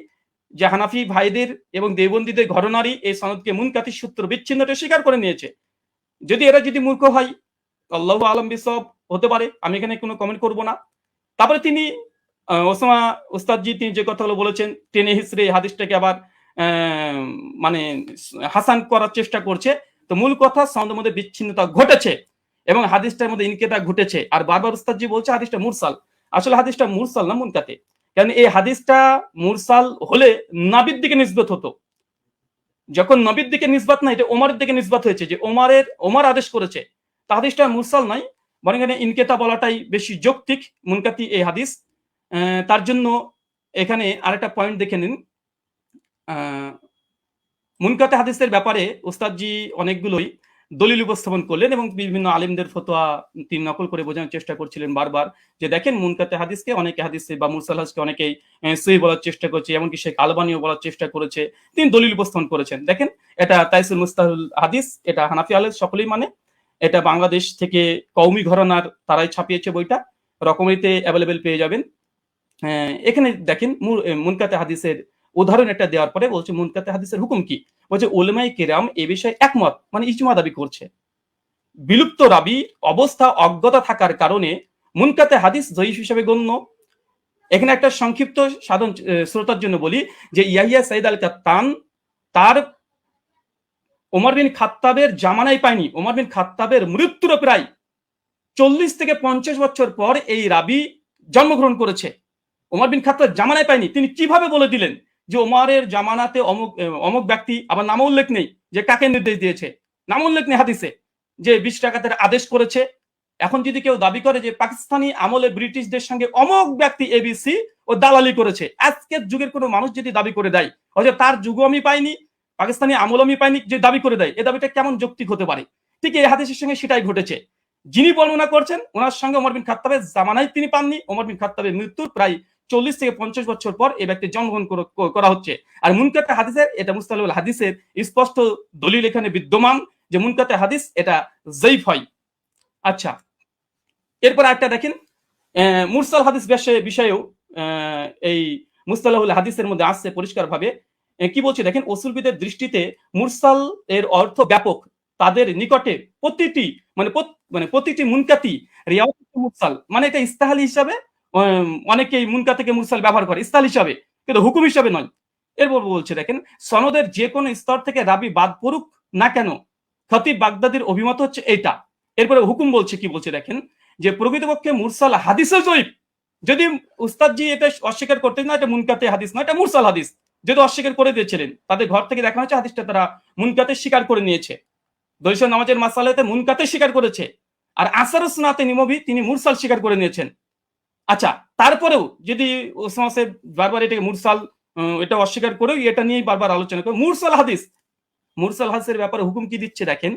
যে হানাফি ভাইদের এবং দেওবন্দীদের ঘরনারই এই সনদকে মুনকাতি, সূত্র বিচ্ছিন্নটা স্বীকার করে নিয়েছে। যদি এরা যদি মূর্খ হয়, আল্লাহু আলম বিসওয়াব, হতে পারে, আমি এখানে কোনো কমেন্ট করব না। তারপরে তিনি ওসামা উস্তাদজি তিনি যে কথাগুলো বলেছেন, টেনে হিসড়ে হাদিসটাকে আবার মানে হাসান করার চেষ্টা করছে। তো মূল কথা, সনদের মধ্যে বিচ্ছিন্নতা ঘটেছে এবং হাদিসটার মধ্যে ইনকেতা ঘটেছে। আর বারবার উস্তাদজি বলছে হাদিসটা মুরসাল। আসলে হাদিসটা মুরসাল না মুনকাতে, কারণ এই হাদিসটা মুরসাল হলে নবীর দিকে নিসবত হতো। যখন নবীর দিকে নিসবত না, এটা ওমরের দিকে নিসবত হয়েছে, যে ওমর আদেশ করেছে। তা হাদিসটা মুরসাল নয়, বরং এখানে ইনকেতা বলাটাই বেশি যৌক্তিক। মুনকাতি এই হাদিস। তার জন্য এখানে আরেকটা পয়েন্ট দেখে নিন। মুনকাতে হাদিসের ব্যাপারে উস্তাদজি অনেকগুলোই দলিল উপস্থাপন করলেন এবং বিভিন্ন আলেমদের ফতোয়া তিনি নকল করে বোঝানোর চেষ্টা করছিলেন বারবার, যে দেখেন মুনকাতে হাদিসকে অনেকে হাদিসে বা মুরসাল হাদিসকে অনেকেই সহিহ বলার চেষ্টা করছে, এমনকি শেখ আলবানিও বলার চেষ্টা করেছে। তিনি দলিল উপস্থাপন করেছেন। দেখেন, এটা তাইসুল মুস্তাহুল হাদিস, এটা হানাফি আলেম সকলেই মানে। এটা বাংলাদেশ থেকে কওমি ঘরানার তারাই ছাপিয়েছে বইটা, রকমারিতে অ্যাভেলেবেল পেয়ে যাবেন। এখানে দেখেন মুনকাতে হাদিসের উদাহরণ একটা দেওয়ার পরে বলছে মুনকাতে হাদিসের হুকুম কি। বলছে উলামায়ে কেরাম এ বিষয়ে একমত, মানে ইজমা দাবি করছে। বিলুপ্ত রাবি অবস্থা অজ্ঞতা থাকার কারণে মুনকাতে হাদিস জয়ীফ হিসেবে গণ্য। এখানে একটা সংক্ষিপ্ত সাধারণ শ্রোতার জন্য বলি যে ইয়াহিয়া সাইদ আল কাত্তান তার ওমর বিন খাত্তাবের জামানায় পায়নি। ওমর বিন খাত্তাবের মৃত্যুর প্রায় 40 থেকে 50 বছর পর এই রাবি জন্মগ্রহণ করেছে। ওমর বিন খাত্তাব জামানায় পায়নি। তিনি কিভাবে বলে দিলেন যে ওমরের জামানাতে অমুক ব্যক্তি, আবার নাম উল্লেখ নেই যে কাকে নির্দেশ দিয়েছে, নাম উল্লেখ নেই হাদিসে যে 20 টাকাতের আদেশ করেছে। এখন যদি কেউ দাবি করে যে পাকিস্তানি আমলে ব্রিটিশদের সঙ্গে অমুক ব্যক্তি এবিসি ও দালালি করেছে, আজকের যুগের কোনো মানুষ যদি দাবি করে দেয়, হয়তো তার যুগও আমি পাইনি, পাকিস্তানি আমল আমি পাইনি, যে দাবি করে দেয়, এই দাবিটা কেমন যৌক্তিক হতে পারে? ঠিক এই হাদিসের সঙ্গে সেটাই ঘটেছে। যিনি বর্ণনা করছেন ওনার সঙ্গে ওমর বিন খাত্তাবের জামানায় তিনি পাননি। ওমর বিন খাত্তাবের মৃত্যুর প্রায় 40 থেকে 50 বছর পর এই ব্যক্তির জন্মগ্রহণ করা হচ্ছে। আর মুনকাতে হাদিসের, এটা মুস্তালাহুল হাদিসের স্পষ্ট দলিল এখানে বিদ্যমান যে মুনকাতে হাদিস এটা জয়ীফ হয়। আচ্ছা, এরপর একটা দেখেন মুরসাল হাদিস বিষয়েও এই মুস্তালাহুল হাদিসের মধ্যে আসছে পরিষ্কার ভাবে। কি বলছে দেখেন, উসুলবিদের দৃষ্টিতে মুরসাল এর অর্থ ব্যাপক। তাদের নিকটে প্রতিটি মুনকাতি রিওয়ায়াত মুরসাল, মানে এটা ইস্তাহাল হিসাবে অনেকেই মুনকাতিকে মুরসাল ব্যবহার করে ইস্তাহাল হিসাবে, কিন্তু হুকুম হিসাবে নয়। এরপর বলছে দেখেন, সনদের যে কোনো স্তর থেকে রাবি বাদ পড়ুক না কেন, খতিব বাগদাদির অভিমত হচ্ছে এটা। এরপরে হুকুম বলছে, কি বলছে দেখেন, যে প্রকৃতপক্ষে মুরসাল হাদিসে জয়ীফ, যদি উস্তাদজি এটা অস্বীকার করতেন না, এটা মুনকাতে হাদিস না, এটা মুরসাল হাদিস, যদি অস্বীকার করে দিয়েছিলেন, তাদের ঘর থেকে দেখা হচ্ছে হাদিসটা তারা মুনকাতে স্বীকার করে নিয়েছে, দৈশ নামাজের মাসালাতে মুনকাতে স্বীকার করেছে, আর আসার সুনাতে নিমবি তিনি মুরসাল স্বীকার করে নিয়েছেন। আচ্ছা, তারপরেও যদি ওসামা সাহেব বারবার এটাকে মুরসাল, এটা অস্বীকার করেও এটা নিয়েই বারবার আলোচনা করে মুরসাল হাদিস, মুরসাল হাদিসের ব্যাপারে হুকুম কি দিচ্ছে দেখেন,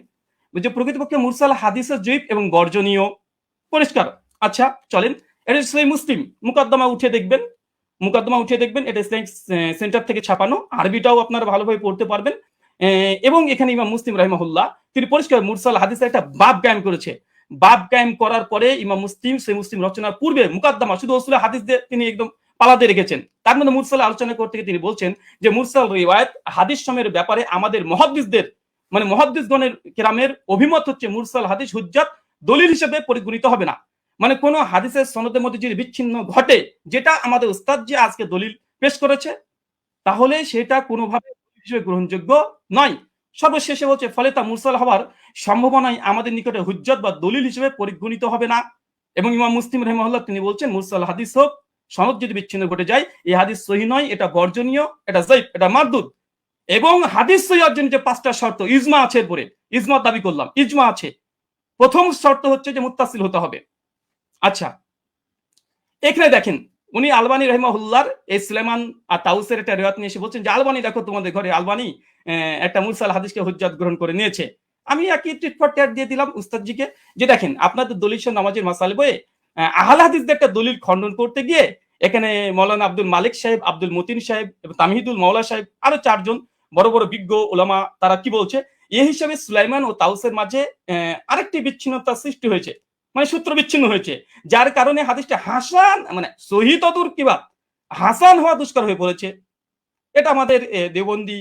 যে প্রকৃতপক্ষে মুরসাল হাদিসের জয়ীফ এবং বর্জনীয়, পরিষ্কার। আচ্ছা চলেন, এটা সহিহ মুসলিম মুকদ্দমা উঠে দেখবেন, মুকদ্দমা উঠে দেখবেন, এটা ইসলামিক সেন্টার থেকে ছাপানো, আরবিটাও আপনারা ভালোভাবে পড়তে পারবেন। এবং এখানে ইমাম মুসলিম রাহিমাহুল্লাহ তিনি পরিষ্কার মুরসাল হাদিসের একটা বাব কায়েম করেছে। বাব কায়েম করার পরে ইমাম মুসলিম সহিহ মুসলিম রচনার পূর্বে মুকদ্দমা শুধু উসুল হাদিস দিয়ে তিনি একদম পালাতে রেখেছেন, তার মধ্যে মুরসাল আলোচনা করতে গিয়ে তিনি বলছেন যে মুরসাল রিওয়ায়াত হাদিস সময়ের ব্যাপারে আমাদের মুহাদ্দিসদের, মানে মুহাদ্দিসগণের কেরামের অভিমত হচ্ছে মুরসাল হাদিস হুজ্জাত দলিল হিসেবে পরিগণিত হবে না। মানে কোন হাদিসের সনদের মধ্যে যদি বিচ্ছিন্ন ঘটে, যেটা আমাদের উস্তাদ যে আজকে দলিল পেশ করেছে, তাহলে সেটা কোনোভাবে হিসেবে গ্রহণযোগ্য নয়। সর্বশেষে বলছে ফলে তা মুরসাল হওয়ার সম্ভাবনায় আমাদের নিকটে হুজ্জত বা দলিল হিসেবে পরিগণিত হবে না। এবং ইমাম মুসলিম রাহিমাহুল্লাহ তিনি বলছেন মুরসাল হাদিস হোক, সনদ যদি বিচ্ছিন্ন ঘটে যায়, এই হাদিস সহিহ নয়, এটা বর্জনীয়, এটা যায়িফ, এটা মারদুদ। এবং হাদিস সহিহ অর্জনের যে 5টা শর্ত, ইজমা আছে, এরপরে ইজমা দাবি করলাম, ইজমা আছে। প্রথম শর্ত হচ্ছে যে মুত্তাসিল হতে হবে। আচ্ছা, এখানে দেখেন উনি আলবানী রাহিমাহুল্লাহর এই সুলাইমান আর তাউসের একটা রিওয়ায়াত নিয়ে এসে বলছেন যে আলবানী দেখো তোমাদের ঘরে আলবানী একটা মুরসাল হাদিসকে হুজ্জাত গ্রহণ করে নিয়েছে। আমি একই টিট ফর ট্যাট দিয়ে দিলাম উস্তাদজিকে, যে দেখেন আপনাদের দলিল নামাজের মাসালে বইয়ে আহলে হাদিসদের একটা দলিল খণ্ডন করতে গিয়ে এখানে মৌলানা আব্দুল মালিক সাহেব, আব্দুল মতিন সাহেব এবং তামহিদুল মাওলা সাহেব, আরো 4 জন বড় বড় বিজ্ঞ ওলামা, তারা কি বলছে, এই হিসাবে সুলাইমান ও তাউসের মাঝে আরেকটি বিচ্ছিন্নতা সৃষ্টি হয়েছে, মানে সূত্র বিচ্ছিন্ন হয়েছে, যার কারণে হাদিসটা হাসান, মানে সহিহ তদুর কিবা হাসান হওয়া দুষ্কর হয়ে পড়েছে। এটা আমাদের দেওবন্দি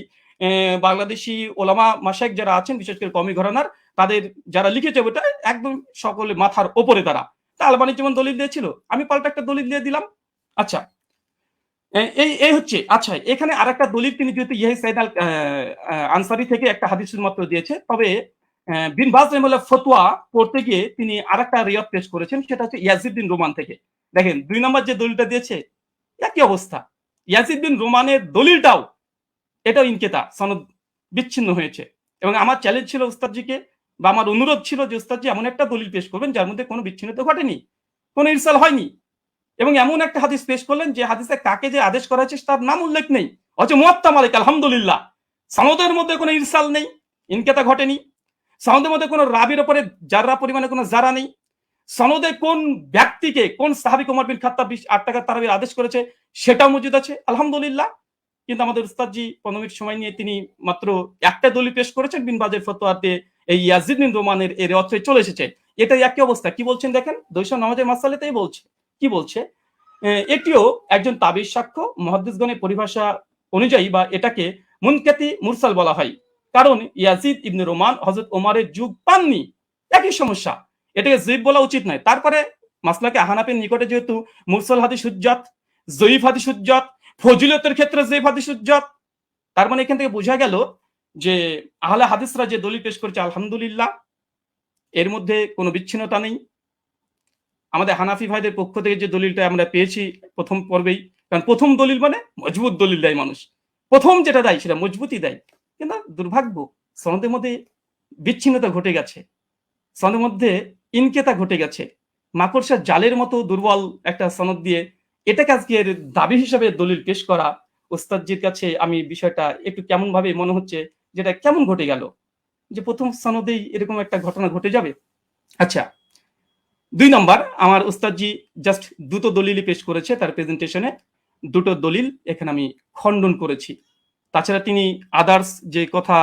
বাংলাদেশি ওলামা মাশায়েখ যারা আছেন, বিশেষ করে কওমি ঘরানার, তাদের যারা লিখেছে ওটা একদম সকলে মাথার ওপরে তারা। তা আলবানী যেমন দলিল দিয়েছিল, আমি পাল্টা একটা দলিল দিয়ে দিলাম। আচ্ছা, এই হচ্ছে। আচ্ছা, এখানে আরেকটা দলিল তিনি যেহেতু ইয়াহিয়া সাইদ আল আনসারী থেকে একটা হাদিস মাত্র দিয়েছে, তবে বিন বাজ রাহিমাহুল্লাহ ফতোয়া পড়তে গিয়ে তিনি আরেকটা রিওয়ায়াত পেশ করেছেন, সেটা হচ্ছে ইয়াজিদ বিন রোমান থেকে। দেখেন 2 নম্বর যে দলিলটা দিয়েছে একই অবস্থা, ইয়াজিদ বিন রোমানের দলিলটাও এটাও ইনকেতা, সনদ বিচ্ছিন্ন হয়েছে। এবং আমার চ্যালেঞ্জ ছিল উস্তাদজিকে, বা আমার অনুরোধ ছিল যে উস্তাদজি এমন একটা দলিল পেশ করবেন যার মধ্যে কোনো বিচ্ছিন্নতা ঘটেনি, কোনো ইরসাল হয়নি, এবং এমন একটা হাদিস পেশ করলেন যে হাদিসে কাকে যে আদেশ করা হয়েছে তার নাম উল্লেখ নেই, অথচ মুয়াত্তা মালিক আলহামদুলিল্লাহ সনদের মধ্যে কোনো ইরসাল নেই, ইনকেতা ঘটেনি, সনদের মধ্যে কোনো রাবির উপরে জাররা পরিমাণে কোনো জারা নেই, সনদে কোন ব্যক্তিকে, কোন সাহাবী ওমর বিন খাত্তাব 8 টাকা তারাবির আদেশ করেছে সেটাও মজুদ আছে, আলহামদুলিল্লাহ। কিন্তু আমাদের উস্তাদজি 15 মিনিট সময় নিয়ে তিনি মাত্র একটা দলিল পেশ করেছেন, বিন বাজের ফতোয়াতে এই ইয়াজিদ বিন রোমানের এর অর্থে চলে এসেছে। এটাই একই অবস্থা। কি বলছেন দেখেন, দৈশা নামাজের মাসালাতেই বলছে, কি বলছে, এটিও একজন তাবির সাক্ষ্য, মুহাদ্দিসগণের পরিভাষা অনুযায়ী বা এটাকে মুনকাতি মুরসাল বলা হয়, কারণ ইয়াজিদ ইবনে রোমান হযরত ওমরের যুগ পাননি। একই সমস্যা, এটাকে যঈফ বলা উচিত নয়। তারপরে মাসলাকে হানাফির নিকটে যেহেতু মুরসাল হাদিস হুজ্জাত, যঈফ হাদিস হুজ্জাত, ফজিলতের ক্ষেত্রে যঈফ হাদিস হুজ্জাত, তার মানে এখান থেকে বোঝা গেল যে আহলে হাদিসরা যে দলিল পেশ করেছে আলহামদুলিল্লাহ এর মধ্যে কোনো বিচ্ছিন্নতা নেই। আমাদের হানাফি ভাইদের পক্ষ থেকে যে দলিলটা আমরা পেয়েছি প্রথম পর্বেই, কারণ প্রথম দলিল মানে মজবুত দলিল দেয় মানুষ, প্রথম যেটা দেয় সেটা মজবুতই দেয়, কিন্তু দুর্ভাগ্য সনদের মধ্যে বিচ্ছিন্নতা ঘটে গেছে, সনদের মধ্যে ইনকেতা ঘটে গেছে, মাকড়সার জালের মতো দুর্বল একটা সনদ দিয়ে এটাকে আজকে দাবি হিসাবে দলিল পেশ করা, ওস্তাদজির কাছে আমি বিষয়টা একটু কেমন ভাবে মনে হচ্ছে, যেটা কেমন ঘটে গেল, যে প্রথম সনদেই এরকম একটা ঘটনা ঘটে যাবে। আচ্ছা, 2 নম্বর, আমার উস্তাদজি জাস্ট 2টো দলিলই পেশ করেছে তার প্রেজেন্টেশনে, 2টো দলিল এখানে আমি খণ্ডন করেছি। তাছাড়া তিনি আদার্স যে কথা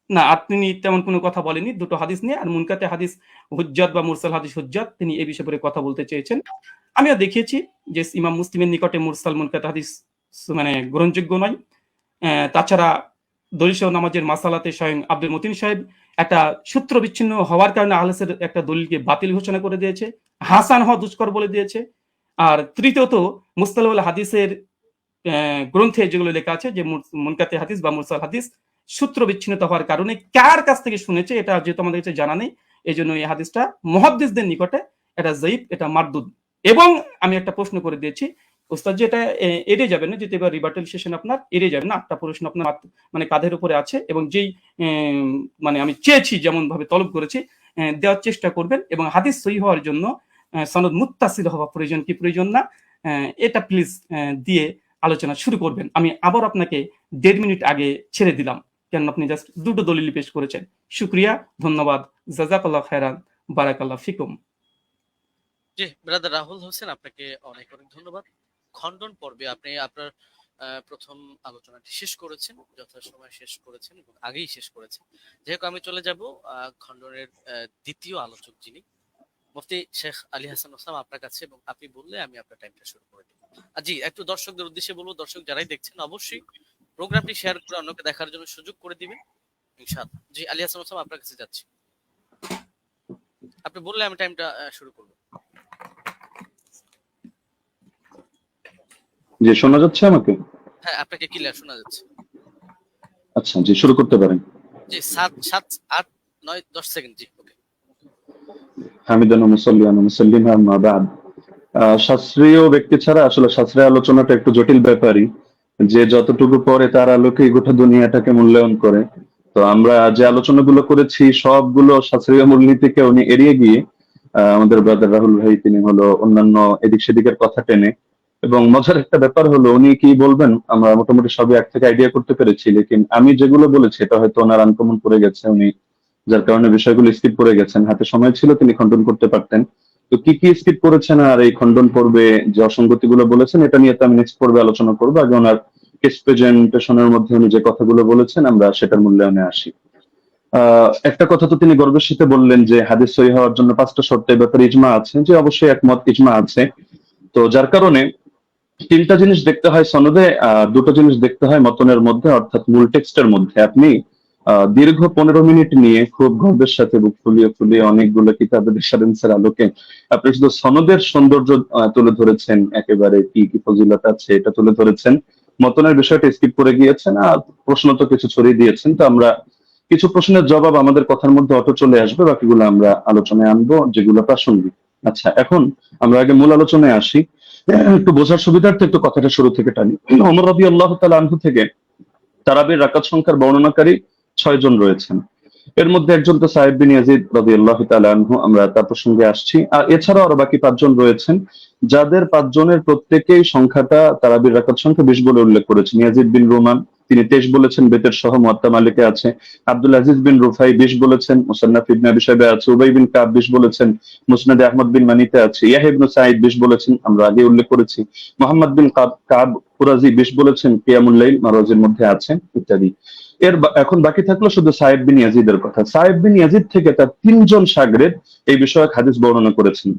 না, তিনি তেমন কোনো কথা বলেনি 2টো হাদিস নিয়ে, আর মুনকাতে হাদিস হুজ্জাত বা মুরসাল হাদিস হুজ্জাত তিনি এই বিষয়ে পরে কথা বলতে চেয়েছেন। আমিও দেখিয়েছি যে ইমাম মুসলিমের নিকটে মুরসাল মুনকাতে হাদিস মানে গ্রহণযোগ্য নয়। তাছাড়া দলিল নামাজের মাসালাতে স্বয়ং আব্দুল মতিন সাহেব একটা সূত্র বিচ্ছিন্ন হওয়ার কারণে আহলেসের একটা দলিলকে বাতিল ঘোষণা করে দিয়েছে, হাসান হওয়া দুষ্কর বলে দিয়েছে। আর তৃতীয়ত মুস্তালাহুল হাদিসের গ্রন্থে যেগুলো লেখা আছে যে মুনকাতে হাদিস বা মুরসাল হাদিস সূত্র বিচ্ছিন্নতা হওয়ার কারণে কার কাছ থেকে শুনেছে এটা যেহেতু আমাদের কাছে জানা নেই, এই জন্য এই হাদিসটা মুহাদ্দিসদের নিকটে এটা যায়িফ, এটা মারদুদ। এবং আমি একটা প্রশ্ন করে দিয়েছি ওস্তাদ, যে এটা এড়িয়ে যাবেন না, যেহেতু এবার রিবার্টাল সেশন আপনার এড়িয়ে যাবেন না, একটা প্রশ্ন আপনার মানে কাঁধের উপরে আছে এবং যেই মানে আমি চেয়েছি যেমন ভাবে তলব করেছি দেওয়ার চেষ্টা করবেন, এবং হাদিস সহিহ হওয়ার জন্য সনদ মুত্তাসিল হওয়া প্রয়োজন কি প্রয়োজন না, এটা প্লিজ দিয়ে আলোচনা শুরু করবেন। আমি আবার আপনাকে 1.5 মিনিট আগে ছেড়ে দিলাম, কেন আপনি জাস্ট দুটো দলিল পেশ করেছেন। শুকরিয়া, ধন্যবাদ, জাযাকাল্লাহ খায়রান, বারাকাল্লাহ ফিকুম। জি ব্রাদার রাহুল হোসেন, আপনাকে অনেক অনেক ধন্যবাদ। খণ্ডন পর্বে আপনি আপনার প্রথম আলোচনাটি শেষ করেছেন, যথাসময়ে শেষ করেছেন এবং আগেই শেষ করেছেন। যেহেতু আমি চলে যাব খণ্ডনের দ্বিতীয় আলোচক যিনি মুফতি শেখ আলী হাসান ওসমান আপনার কাছে, এবং আপনি বললে আমি আপনার টাইমটা শুরু করে দেব। জি একটু দর্শকদের উদ্দেশ্যে বলবো, দর্শক যারাই দেখছেন অবশ্যই প্রোগ্রামটি শেয়ার করে অন্যকে দেখার জন্য সুযোগ করে দিবেন ইনশাআল্লাহ। জি আলী হাসান ওসমান আপনার কাছে যাচ্ছি, আপনি বললে আমি টাইমটা শুরু করব। জি, শোনা যাচ্ছে আমাকে? হ্যাঁ আপনাকে ক্লিয়ার শোনা যাচ্ছে। আচ্ছা, জি শুরু করতে পারেন। জি 7 7 8 9 10 সেকেন্ড। জি ওকে। হামিদান ওয়া মুসাল্লিয়ান ওয়া মুসাল্লিমা আম্মা বা'দ। শাস্ত্রীয় ব্যক্তি ছাড়া আসলে শাস্ত্রীয় আলোচনাটা একটু জটিল ব্যাপারই, যে যতটুকু পরে তার আলোকে গোটা দুনিয়াটাকে মূল্যায়ন করে। তো আমরা যে আলোচনাগুলো করেছি সবগুলো শাস্ত্রীয় মূলনীতিকে উনি এড়িয়ে গিয়ে আমাদের ব্রাদার রাহুল ভাই তিনি হলো অন্যান্য এদিক সেদিকের কথা টেনে, এবং মজার একটা ব্যাপার হলো উনি কি বলবেন আমরা মোটামুটি সবই এক থেকে আইডিয়া করতে পেরেছি, লেকিন আমি যেগুলো বলেছি এটা হয়তো ওনার আনকমন পড়ে গেছে, উনি যার কারণে বিষয়গুলো স্কিপ করে গেছেন। হাতে সময় ছিল তিনি খণ্ডন করতে পারতেন। তো কি কি স্কিপ করেছেন আর এই খণ্ডন পর্বে যে অসঙ্গতিগুলো বলেছেন এটা নিয়ে তো আমি নেক্সট পর্বে আলোচনা করবো। আগে ওনার কেস প্রেজেন্টেশনের মধ্যে উনি যে কথাগুলো বলেছেন আমরা সেটার মূল্যায়নে আসি। একটা কথা তো তিনি গর্বের সাথে বললেন যে হাদিস সহিহ হওয়ার জন্য 5টা শর্ত, এ ব্যাপারে ইজমা আছে, যে অবশ্যই একমত, ইজমা আছে। তো যার কারণে 3টা জিনিস দেখতে হয় সনদে, 2টো জিনিস দেখতে হয় মতনের মধ্যে, অর্থাৎ মূল টেক্সটের মধ্যে। আপনি দীর্ঘ 15 মিনিট নিয়ে খুব গর্বের সাথে বুক ফুলিয়ে ফুলিয়ে অনেকগুলো কিতাবের রেফারেন্সের আলোকে আপনি শুধু সনদের সৌন্দর্য তুলে ধরেছেন, একেবারে কি কি ফজিলত আছে এটা তুলে ধরেছেন, মতনের বিষয়টা স্কিপ করে গিয়েছেন, আর প্রশ্ন তো কিছু ছড়িয়ে দিয়েছেন। তো আমরা কিছু প্রশ্নের জবাব আমাদের কথার মধ্যে অটো চলে আসবে, বাকিগুলো আমরা আলোচনায় আনবো যেগুলো প্রাসঙ্গিক। আচ্ছা, এখন আমরা আগে মূল আলোচনায় আসি। একটু বোঝার সুবিধার্থে একটু কথাটা শুরু থেকে টানি। ওমর রাদিয়াল্লাহু তাআলা আনহু থেকে তারাবির রাকাত সংখ্যার বর্ণনাকারী 6 জন রয়েছেন। এর মধ্যে একজন তো সাহেব বিন ইয়াজিদ রাদিয়াল্লাহু তাআলা আনহু, আমরা তার প্রসঙ্গে আসছি। আর এছাড়াও আরো বাকি 5 জন রয়েছেন, যাদের 5 জনের প্রত্যেকেই সংখ্যাটা তারাবির রাকাত সংখ্যা 20 বলে উল্লেখ করেছেন। ইয়াজিদ বিন রুমান তিনি 23 বলেছেন, বেতের সহ মুয়াত্তা মালিকে আছে। আব্দুল আজিজ বিন রুফাই 20 বলেছেন, মুসান্নাফ ইবনে আবি শাইবা আছে। উবাই বিন কাব 20 বলেছেন, মুসনাদে আহমদ বিন মানিতে আছে। ইয়াহইয়া ইবনে সাঈদ 20 বলেছেন, আমরা আগে উল্লেখ করেছি। মুহাম্মদ বিন কাব কুরাজি 20 বলেছেন, কিয়ামুল লাইল মারওয়াজির মধ্যে আছে, ইত্যাদি। এখন বাকি থাকলো শুধু সাহেব বিন ইয়াজিদের কথা। সাহেব বিন ইয়াজিদ থেকে তার 3 জন শাগরেদ এই বিষয়ক হাদিস বর্ণনা করেছেন।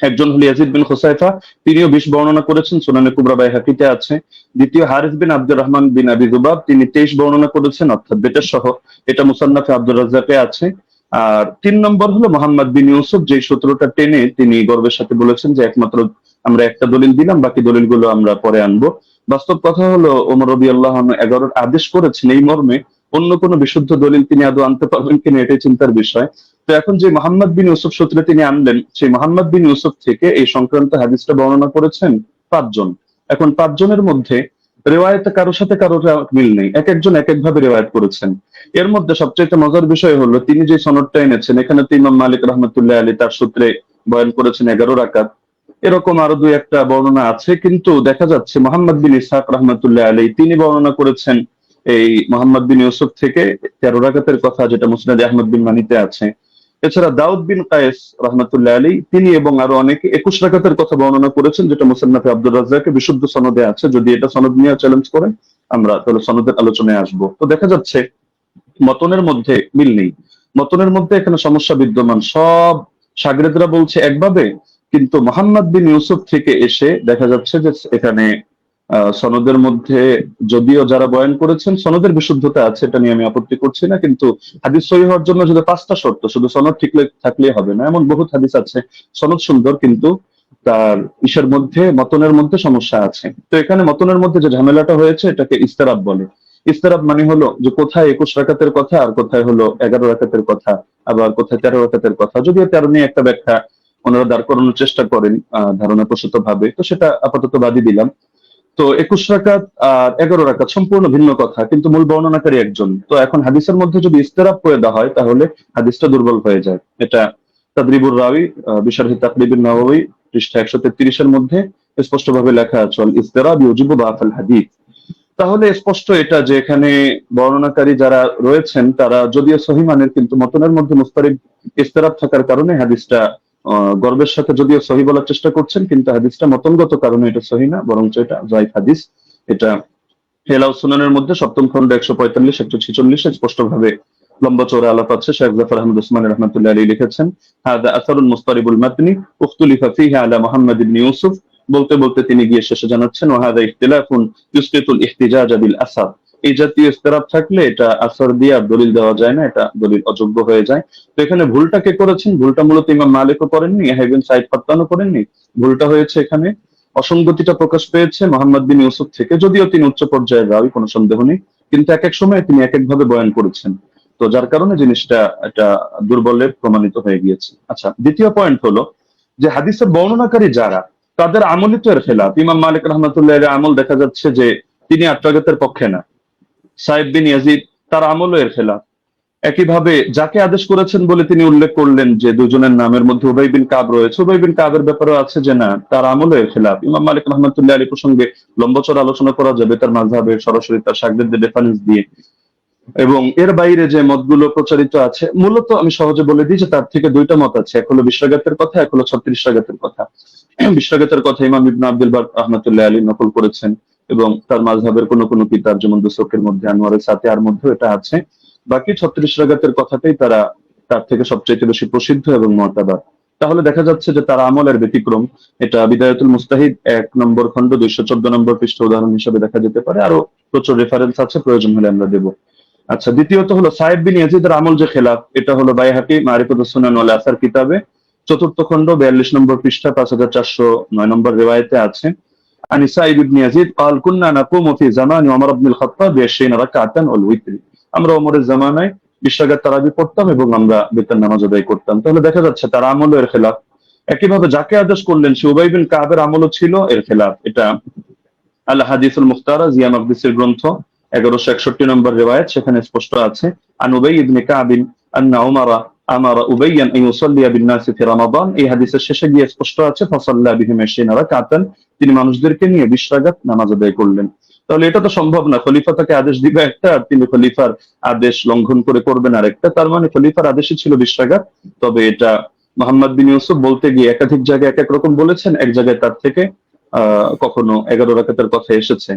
একজন হল ইয়াজিদ বিন খুসাইফা, তিনিও 20 বর্ণনা করেছেন, সুনানে কুবরা বাইহাকিতে আছে। দ্বিতীয় হারিস বিন আব্দুর রহমান বিন আবি যুবাব, তিনি 23 বর্ণনা করেছেন, অর্থাৎ বেতের সহ, এটা মুসান্নাফে আব্দুর রাজ্জাকে আছে। আর 3 নম্বর হলো মোহাম্মদ বিন ইউসুফ, যে সূত্রটা টেনে তিনি গর্বের সাথে বলেছেন যে একমাত্র আমরা একটা দলিল দিলাম, বাকি দলিলগুলো আমরা পরে আনবো। বাস্তব কথা হলো ওমর রাদিয়াল্লাহু আনহু 11 আদেশ করেছেন এই মর্মে, অন্য কোনো বিশুদ্ধ দলিল তিনি আদৌ আনতে পারবেন কিনা এটাই চিন্তার বিষয়। তো এখন যে মোহাম্মদ বিন ইউসুফ সূত্রে তিনি আনলেন, সেই মোহাম্মদ বিন ইউসুফ থেকে এই সংক্রান্ত হাদিসটা বর্ণনা করেছেন 5 জন। এখন 5 জনের মধ্যে রেওয়ায়েতে কারোর সাথে কারোর মিল নেই, এক একজন এক এক ভাবে রেওয়ায়েত করেছেন। এর মধ্যে সবচেয়ে মজার বিষয় হলো তিনি যে সনদটা এনেছেন, এখানে তো ইমাম মালিক রাহমাতুল্লাহ আলাইহি তার সূত্রে বয়ান করেছেন 11 রাকাত, এরকম আরো 2-1টা বর্ণনা আছে। কিন্তু দেখা যাচ্ছে মোহাম্মদ বিন ইসহাক রাহমাতুল্লাহ আলাইহি তিনি বর্ণনা করেছেন এই মোহাম্মদ বিন ইউসুফ থেকে 13 রাকাতের কথা, যেটা মুসনাদে আহমদ বিন মানিতে আছে। এছাড়া দাউদ বিন কায়েস রাহমাতুল্লাহ আলাইহি তিনি এবং আরো অনেকে 21 রাকাতের কথা বর্ণনা করেছেন, যেটা মুসান্নাফে আব্দুর রাজ্জাকে বিশুদ্ধ সনদে আছে। যদি এটা সনদ নিয়ে চ্যালেঞ্জ করেন আমরা তাহলে সনদের আলোচনায় আসবো। তো দেখা যাচ্ছে মতনের মধ্যে মিল নেই, মতনের মধ্যে এখানে সমস্যা বিদ্যমান। সব শাগরেদরা বলছে একভাবে, কিন্তু মোহাম্মদ বিন ইউসুফ থেকে এসে দেখা যাচ্ছে যে এখানে সনদের মধ্যে যদিও যারা বয়ান করেছেন সনদের বিশুদ্ধতা আছে, এটা নিয়ে আমি আপত্তি করছি না, কিন্তু হাদিস সহিহ হওয়ার জন্য যদি 5টা শর্ত, শুধু সনদ ঠিক থাকলেই হবে না। এমন বহুত হাদিস আছে সনদ সুন্দর কিন্তু তার ইসের মধ্যে মতনের মধ্যে সমস্যা আছে। তো এখানে মতনের মধ্যে যে ঝামেলাটা হয়েছে এটাকে ইস্তেরাব বলে। ইস্তেরাব মানে হলো যে কোথায় 21 রাকাতের কথা আর কোথায় হলো 11 রাকাতের কথা, আবার কোথায় 13 রাকাতের কথা। যদিও 13 নিয়ে একটা ব্যাখ্যা ওনারা দাঁড় করানোর চেষ্টা করেন ধারণা প্রসূত ভাবে, তো সেটা আপাতত বাদই দিলাম। তো 21 রাকাত আর 11 রাকাত সম্পূর্ণ ভিন্ন কথা, কিন্তু মূল বর্ণনাকারী একজন। তো এখন হাদিসের মধ্যে যদি ইস্তেরাব করে দেওয়া হয় তাহলে হাদিসটা দুর্বল হয়ে যায়। এটা তাদরিবুর রাওয়ি বিশরহি তাকরিবুন নাওয়াবী পৃষ্ঠা 133 এর মধ্যে স্পষ্টভাবে লেখা আছে, আল ইস্তেরাব ইউজিবু দাফাল হাদিস। তাহলে স্পষ্ট এটা যে এখানে বর্ণনাকারী যারা রয়েছেন তারা যদিও সহি মানের, কিন্তু মতনের মধ্যে মুস্তারিব ইস্তেরাব থাকার কারণে হাদিসটা গর্বের সাথে যদিও সহি বলার চেষ্টা করছেন, কিন্তু হাদিসটা মতনগত কারণে এটা সহি না, বরঞ্চ এটা যায়িফ হাদিস। এটা হেলাউ সুনানের মধ্যে সপ্তম খন্ড 145 146 স্পষ্টভাবে লম্বা চৌড়া আলাপ আছে। শেখ জাফর আহমদ উসমানী রহমাতুল্লাহ আলাইহি লিখেছেন, হাদা আসারুন মুস্তারিবুল মাতনি উখতুলিফা ফীহি আলা মুহাম্মদ ইবনে ইউসুফ। বলতে বলতে তিনি গিয়ে শেষে জানাচ্ছেন, ওয়াহাদা ইখতিলাফুন ইউসকিতুল ইহতিজাজ বিল আসার। এই জাতীয় ইখতিলাফ থাকলে এটা আসর দিয়ে আর দলিল দেওয়া যায় না, এটা দলিল অযোগ্য হয়ে যায়। তো এখানে ভুলটা কে করেছেন? ভুলটা মূলত ইমাম মালিকও করেননি, ইয়াহইয়া ইবনে সাঈদ ফাত্তানও করেননি। ভুলটা হয়েছে এখানে, অসঙ্গতিটা প্রকাশ পেয়েছে মোহাম্মদ বিন ইউসুফ থেকে। যদিও তিনি উচ্চ পর্যায়ের রাবী, কোনো সন্দেহ নেই, কিন্তু এক এক সময় তিনি এক এক ভাবে বয়ান করেছেন। তো যার কারণে জিনিসটা এটা দুর্বলের প্রমাণিত হয়ে গিয়েছে। আচ্ছা, দ্বিতীয় পয়েন্ট হলো যে হাদিসের বর্ণনাকারী যারা, তাদের আমলই তো এর খেলাফ। ইমাম মালিক রহমতুল্লাহ আলাইহির আমল দেখা যাচ্ছে যে তিনি 8 রাকাতের পক্ষে না। সাইদ বিন ইয়াজিদ তার আমলও এর খেলাফ। একইভাবে যাকে আদেশ করেছেন বলে তিনি উল্লেখ করলেন যে দুজনের নামের মধ্যে উবাই বিন কাব রয়েছে, উবাই বিন কাবের ব্যাপারেও আছে যে না, তার আমলও এর খেলাফ। ইমাম মালিক রহমতুল্লাহ আলাইহি প্রসঙ্গে লম্বচড় আলোচনা করা যাবে তার মাযহাবের সরাসরি তার শাগিরদের রেফারেন্স দিয়ে। এবং এর বাইরে যে মতগুলো প্রচারিত আছে, মূলত আমি সহজে বলে দিই যে তার থেকে দুইটা মত আছে, এক হলো 20 রাকাতের কথা, এক হলো 36 রাকাতের কথা। 20 রাকাতের কথা ইমাম ইবনে আব্দুল বার রহমাতুল্লাহ আলাইহি নকল করেছেন, এবং তার মাযহাবের কোন কোন কিতাব যেমন দুসুকের মধ্যে, আনোয়ারের সাতিয়ার মধ্যে এটা আছে। বাকি 36 রাকাতের কথাটাই তার থেকে সবচেয়ে বেশি প্রসিদ্ধ এবং মুতাবার। তাহলে দেখা যাচ্ছে যে তার আমলের ব্যতিক্রম। এটা বিদায়াতুল মুস্তাহিদ 1 নম্বর খণ্ড 214 নম্বর পৃষ্ঠা উদাহরণ হিসেবে দেখা যেতে পারে। আরো প্রচুর রেফারেন্স আছে, প্রয়োজন হলে আমরা দেব। আচ্ছা, দ্বিতীয়ত হলো সাইদ বিন ইয়াজিদের আমল যে খেলাফ, এটা হলো বাইহাকি মারিফাতুস সুনান ওয়াল আসার কিতাবে 4th খণ্ড 42 নম্বর পৃষ্ঠা 5409 নম্বর রিওয়ায়াতে আছে। আনি সাইদ ইবনে ইয়াজিদ قال كنا نقوم في زمان عمر بن الخطاب ب20 ركعه والوتر। আমরা ওমরের জামানায় 20 রাকাত তারাবি পড়তাম এবং আমরা বিতর নামাজ আদায় করতাম। তাহলে দেখা যাচ্ছে তার আমলও এর খেলাফ। একইভাবে যাকে আদেশ করলেন সে উবাই বিন কাবের আমলও ছিল এর খেলাফ। এটা আল হাদিসুল মুখতারা জিয়া মাকদিসের গ্রন্থ 1161 নম্বর রিওয়ায়াত, সেখানে স্পষ্ট আছে, আন উবাই ইবনে কাব আন্না উমারা আমারা উবাইয়ান আন ইউসাল্লিয়া বিন নাস ফি রমাদান। এই হাদিসের শেষে গিয়ে স্পষ্ট আছে ফাসাল্লা বিহিম 20 রাকাতান, তিনি মানুষদেরকে নিয়ে 20 রাকাত নামাজ আদায় করলেন। তাহলে এটা তো সম্ভব না, খলিফা তাকে আদেশ দিবে একটা আর তিনি খলিফার আদেশ লঙ্ঘন করে করবেন আরেকটা। তার মানে খলিফার আদেশই ছিল 20 রাকাত। তবে এটা মুহাম্মদ বিন ইউসুফ বলতে গিয়ে একাধিক জায়গায় এক এক রকম বলেছেন, এক জায়গায় তার থেকে কখনো 11 রাকাতের কথা এসেছে।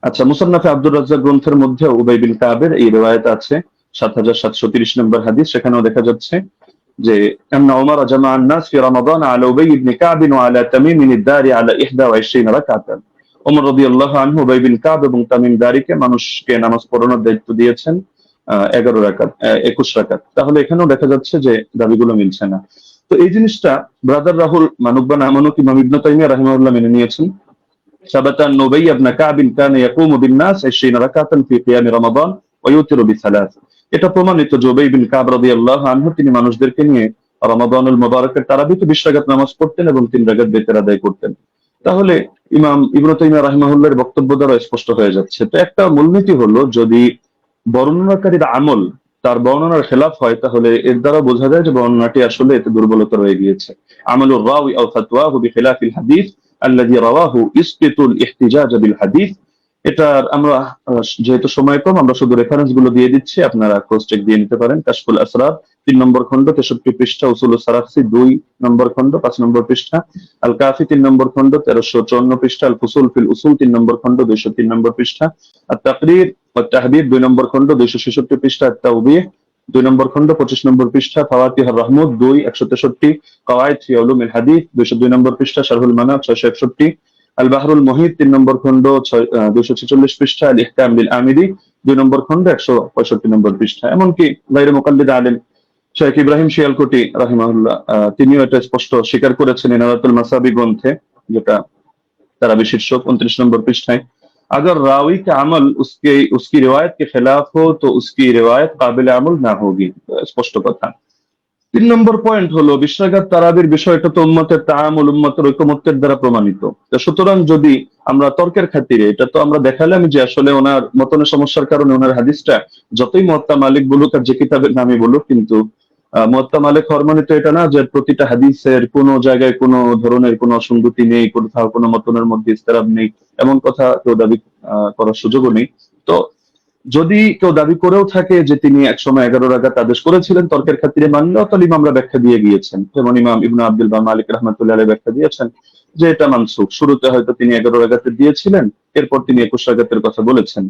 আচ্ছা, মুসান্নাফে আব্দুর রাজ্জাক গ্রন্থের মধ্যে উবাই বিন কাবের এই রিওয়ায়াত আছে 7730 নম্বর হাদিস। সেখানেও দেখা যাচ্ছে যে আন্না উমর জামা আন-নাস ফি রমাদান আলা উবাই ইবনে কাব ওয়া আলা তামিম আদ-দারি আলা 21 রাকাতান। ওমর রাদিয়াল্লাহু আনহু উবাই বিন কাব এবং তামিম দারিকে মানুষকে নামাজ পড়ানোর দায়িত্ব দিয়েছেন 11 রাকাত 21 রাকাত। তাহলে এখানেও দেখা যাচ্ছে যে দাবিগুলো মিলছে না। তো এই জিনিসটা ব্রাদার রাহুল মানুক বা না মানুক ইমাম ইবনে তাইমিয়া রাহিমাহুল্লাহ মেনে নিয়েছেন। ثبت أن أبي بن كعب كان يقوم بالناس 20 ركعة في قيام رمضان ويوتر بثلاث। এটা প্রমাণিত যে উবাই বিন কাব রাদিয়াল্লাহু আনহু তিনি মানুষদেরকে নিয়ে রমাদানুল মুবারকের তারাবিতে 20 রাকাত নামাজ পড়তেন এবং 3 রাকাত বেতের আদায় করতেন। তাহলে ইমাম ইবনে তাইমিয়া রাহিমাহুল্লাহর বক্তব্য দ্বারা স্পষ্ট হয়ে যাচ্ছে। তো একটা মূলনীতি হলো, যদি বর্ণনাকারীর আমল তার বর্ণনার খেলাফ হয় তাহলে এর দ্বারা বোঝা যায় যে বর্ণনাটি আসলে এতে দুর্বলতা রয়ে গিয়েছে। আমলুর রাওয়ি আও ফাতওয়াহু বিখিলাফিল হাদিস আল্লাযী রাওয়াহু ইসকিতুল ইহতিজাজ বিল হাদিস। এটা আমরা যেহেতু সময় কম, আমরা শুধু রেফারেন্স গুলো দিয়ে দিচ্ছি, আপনারা ক্রস চেক দিয়ে নিতে পারেন। কাশফুল আসরার 3 নম্বর খণ্ড 63 পৃষ্ঠা, উসুলুস সারাফসি 2 নম্বর খণ্ড 5 নম্বর পৃষ্ঠা, আল কাফি 3 নম্বর খণ্ড 1354 পৃষ্ঠা, আল ফুসুল ফিল উসুল 3 নম্বর খণ্ড 203 নম্বর পৃষ্ঠা, আত তাকরীর ওয়াত তাহবিব 2 নম্বর খণ্ড 266 পৃষ্ঠা, আত তাওবীহ 2 নম্বর খণ্ড 25 নম্বর পৃষ্ঠা, ফাওয়াতিহুর রাহমুদ 2 163, কাওয়াইদ ফি উলুমিল হাদিস 202 নম্বর পৃষ্ঠা, শারহুল মানাব 661, আল বাহরুল মুহিত 3 নম্বর খণ্ড 246 পৃষ্ঠা, আল ইহকাম বিল আমিদি 2 নম্বর খণ্ড 165 নম্বর পৃষ্ঠা। এমনকি গায়রে মুকাল্লিদ আলেম শেখ ইব্রাহিম শিয়ালকোটি রাহিমাহুল্লাহ তিনিও এটা স্পষ্ট স্বীকার করেছেন ইনারাতুল মাসাবি গ্রন্থে, যেটা তারাবি শীর্ষক 29 নম্বর পৃষ্ঠায়, अगर रावी का अमल उसकी रिवायत के खिलाफ हो तो उसकी रिवायत काबिल अमल ना होगी। স্পষ্ট কথা। 3 নম্বর পয়েন্ট হলো বিশ্বরাকাত তারাবির বিষয়টা তো উম্মতের তাআমুল, উম্মতের ঐকমত্যের দ্বারা প্রমাণিত। তো সুতরাং যদি আমরা তর্কের খাতিরে, এটা তো আমরা দেখালাম যে আসলে ওনার মতনের সমস্যার কারণে ওনার হাদিসটা যতই মুয়াত্তা মালিক বলুক আর যে কিতাবের নামে বলুক, কিন্তু মুয়াত্তা মালিক হওয়ার মানে তো এটা না যে প্রতিটা হাদিসের কোনো জায়গায় কোনো ধরনের কোনো অসঙ্গতি নেই, কোথাও কোনো মতনের মধ্যে ইস্তেরাব নেই, এমন কথা কেউ দাবি করার সুযোগও নেই। তো যদি কেউ দাবি করেও থাকে যে তিনি একসময় 11 রাকাত আদেশ করেছিলেন তর্কের খাতিরে, মানলেও তো ইমামরা ব্যাখ্যা দিয়ে গিয়েছেন, যেমন ইমাম ইবনে আব্দুল বার মালিক রাহমাতুল্লাহ আলাইহি ব্যাখ্যা দিয়েছেন যে এটা মানসুখ। শুরুতে হয়তো তিনি 11 রাকাতে দিয়েছিলেন, এরপর তিনি 21 রাকাতের কথা বলেছেন।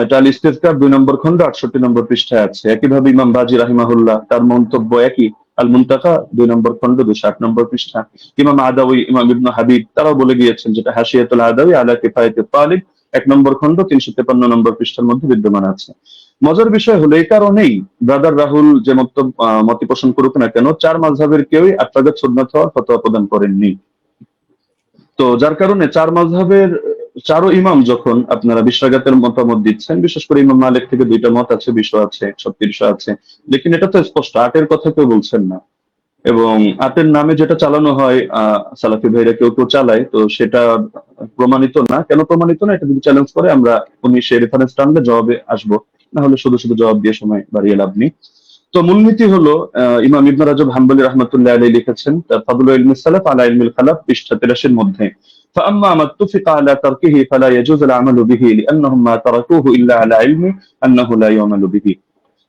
এটা আল ইস্তিযকার 2 নম্বর খণ্ড 68 নম্বর পৃষ্ঠায় আছে। একইভাবে ইমাম বাজি রাহিমাহুল্লাহ তার মন্তব্য একই, আল মুনতাকা 2 নম্বর খণ্ড 208 নম্বর পৃষ্ঠা। ইমাম আদাউই, ইমাম ইবনে হাবিব তারাও বলে গিয়েছেন, যেটা হাশিয়াতুল আদাউই আলা কিফায়াতুত তালিব 1 নম্বর খণ্ড 353 নম্বর পৃষ্ঠার মধ্যে বিদ্যমান আছে। মজার বিষয় হলো এই কারণেই ব্রাদার রাহুল যে মতি পোষণ করুক না কেন, 4 মাযহাবের কেউই 8 রাকাত সুন্নাত হওয়ার ফতোয়া প্রদান করেননি। তো যার কারণে 4 মাযহাবের 4 ইমাম যখন আপনারা 20 রাকাতের মতামত দিচ্ছেন, বিশেষ করে ইমাম মালিক থেকে 2টা মত আছে, 20 আছে, 36 আছে, লেকিন এটা তো স্পষ্ট 8 এর কথা কেউ বলছেন না। এবং 8 এর নামে যেটা চালানো হয় সালাফি ভাইরা কেউ কেউ চালায়, তো সেটা প্রমাণিত না। কেন প্রমাণিত না এটা যদি চ্যালেঞ্জ করে আমরা উনি সেই রেফারেন্স টানলে জবাবে আসবো, না হলে শুধু শুধু জবাব দিয়ে সময় বাড়িয়ে লাভ নেই। তো মূলনীতি হলো ইমাম ইবনে রাজব হাম্বলি রাহমাতুল্লাহ আলাইহি লিখেছেন তার ফাদলুল ইলমিস সালাফ আলা ইলমিল খালাফ পৃষ্ঠা 83 এর মধ্যে, فأما ما اتفق على تركه فلا يجوز العمل به لأنهم ما تركوه إلا على علم أنه لا يعمل به।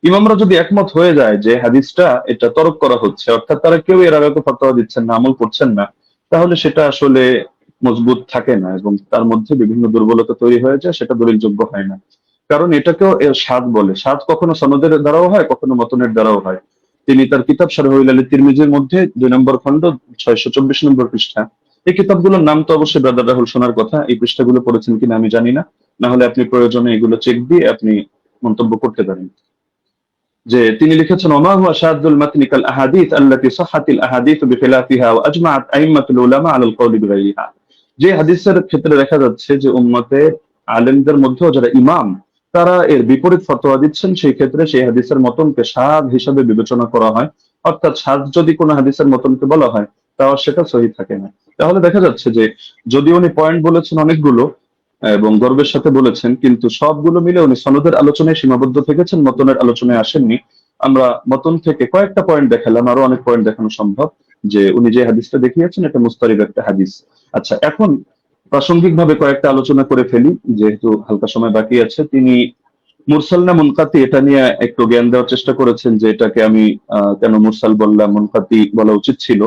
ইমামরা যদি একমত হয়ে যায় যে হাদিসটা এটা তরক করা হচ্ছে, অর্থাৎ তারা কেউ এর আগে ফতোয়া দিচ্ছেন না, আমল করছেন না, তাহলে সেটা আসলে মজবুত থাকে না এবং তার মধ্যে বিভিন্ন দুর্বলতা তৈরি হয়ে যায়, সেটা দলিলযোগ্য হয় না। কারণ এটাকেও এর স্বাদ বলে। স্বাদ কখনো সনদের দ্বারাও হয়, কখনো মতনের দ্বারাও হয়। তিনি তার কিতাব শারহুল আলী তিরমিজির মধ্যে 2 নম্বর খণ্ড 624 নম্বর পৃষ্ঠা, এই কিতাবগুলোর নাম তো অবশ্যই ব্রাদার রাহুল শোনার কথা, এই পৃষ্ঠাগুলো পড়েছেন কিনা আমি জানি না, না হলে আপনি প্রয়োজনে এগুলো চেক দিয়ে আপনি মন্তব্য করতে পারেন। যে তিনি লিখেছেন ওমা হুয়া শাদুল মাতনি কাল আহাদিস আল্লাতী সাহাহাতিল আহাদিস বিখিলাফিহা ওয়া আজমাআত আইম্মাতুল উলামা আলাল কওলি বিগাইরিহা। যে হাদিসের ক্ষেত্রে দেখা যাচ্ছে যে উম্মতের আলেমদের মধ্যে যারা ইমাম তারা এর বিপরীত ফতোয়া দিচ্ছেন, সেই ক্ষেত্রে সেই হাদিসের মতনকে শায হিসাবে বিবেচনা করা হয়। অর্থাৎ শায যদি কোনো হাদিসের মতনকে বলা হয় তাও সেটা সহিহ থাকে না। তাহলে দেখা যাচ্ছে যে যদি উনি পয়েন্ট বলেছেন অনেকগুলো এবং গর্বের সাথে বলেছেন, কিন্তু সবগুলো মিলে উনি সনদের আলোচনায় সীমাবদ্ধ থেকেছেন, মতনের আলোচনায় আসেননি। আমরা মতন থেকে কয়েকটা পয়েন্ট দেখালাম, আরো অনেক পয়েন্ট দেখানো সম্ভব, যে উনি যে হাদিসটা দেখিয়েছেন এটা মুস্তারিব একটা হাদিস। আচ্ছা, এখন প্রাসঙ্গিকভাবে কয়েকটা আলোচনা করে ফেলি যেহেতু হালকা সময় বাকি আছে। তিনি মুরসাল না মুনকাতি এটা নিয়ে একটু জ্ঞান দেওয়ার চেষ্টা করেছেন, যে এটাকে আমি কেন মুরসাল বললাম, মুনকাতি বলা উচিত ছিল।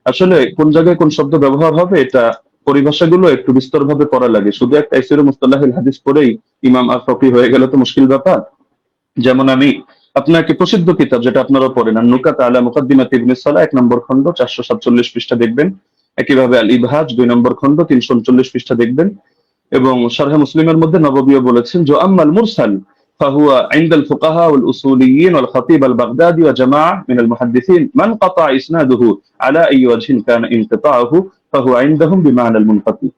আসলে কোন জায়গায় কোন শব্দ ব্যবহার হবে এটা পরিভাষাগুলো একটু বিস্তরভাবে পড়া লাগে। শুধু একটা তাফসীর মুস্তালাহুল হাদিস পড়েই ইমাম আল-ফাকি হয়ে গেল তো মুশকিল ব্যাপার। যেমন আমি আপনাকে প্রসিদ্ধ কিতাব যেটা আপনারা পড়েন নুকাত আলা মুকাদ্দিমাত ইবনে সালাহ 1 নম্বর খণ্ড 447 পৃষ্ঠা দেখবেন। একইভাবে আল ইবহাজ 2 নম্বর খণ্ড 339 পৃষ্ঠা দেখবেন। এবং শারহ মুসলিমের মধ্যে নববীও বলেছেন যে আম্মাল মুরসাল فهو عند الفقهاء والأصوليين والخطيب البغدادي وجماعة من المحدثين من قطع إسناده على أي وجه كان انقطاعه فهو عندهم بمعنى المنقطع।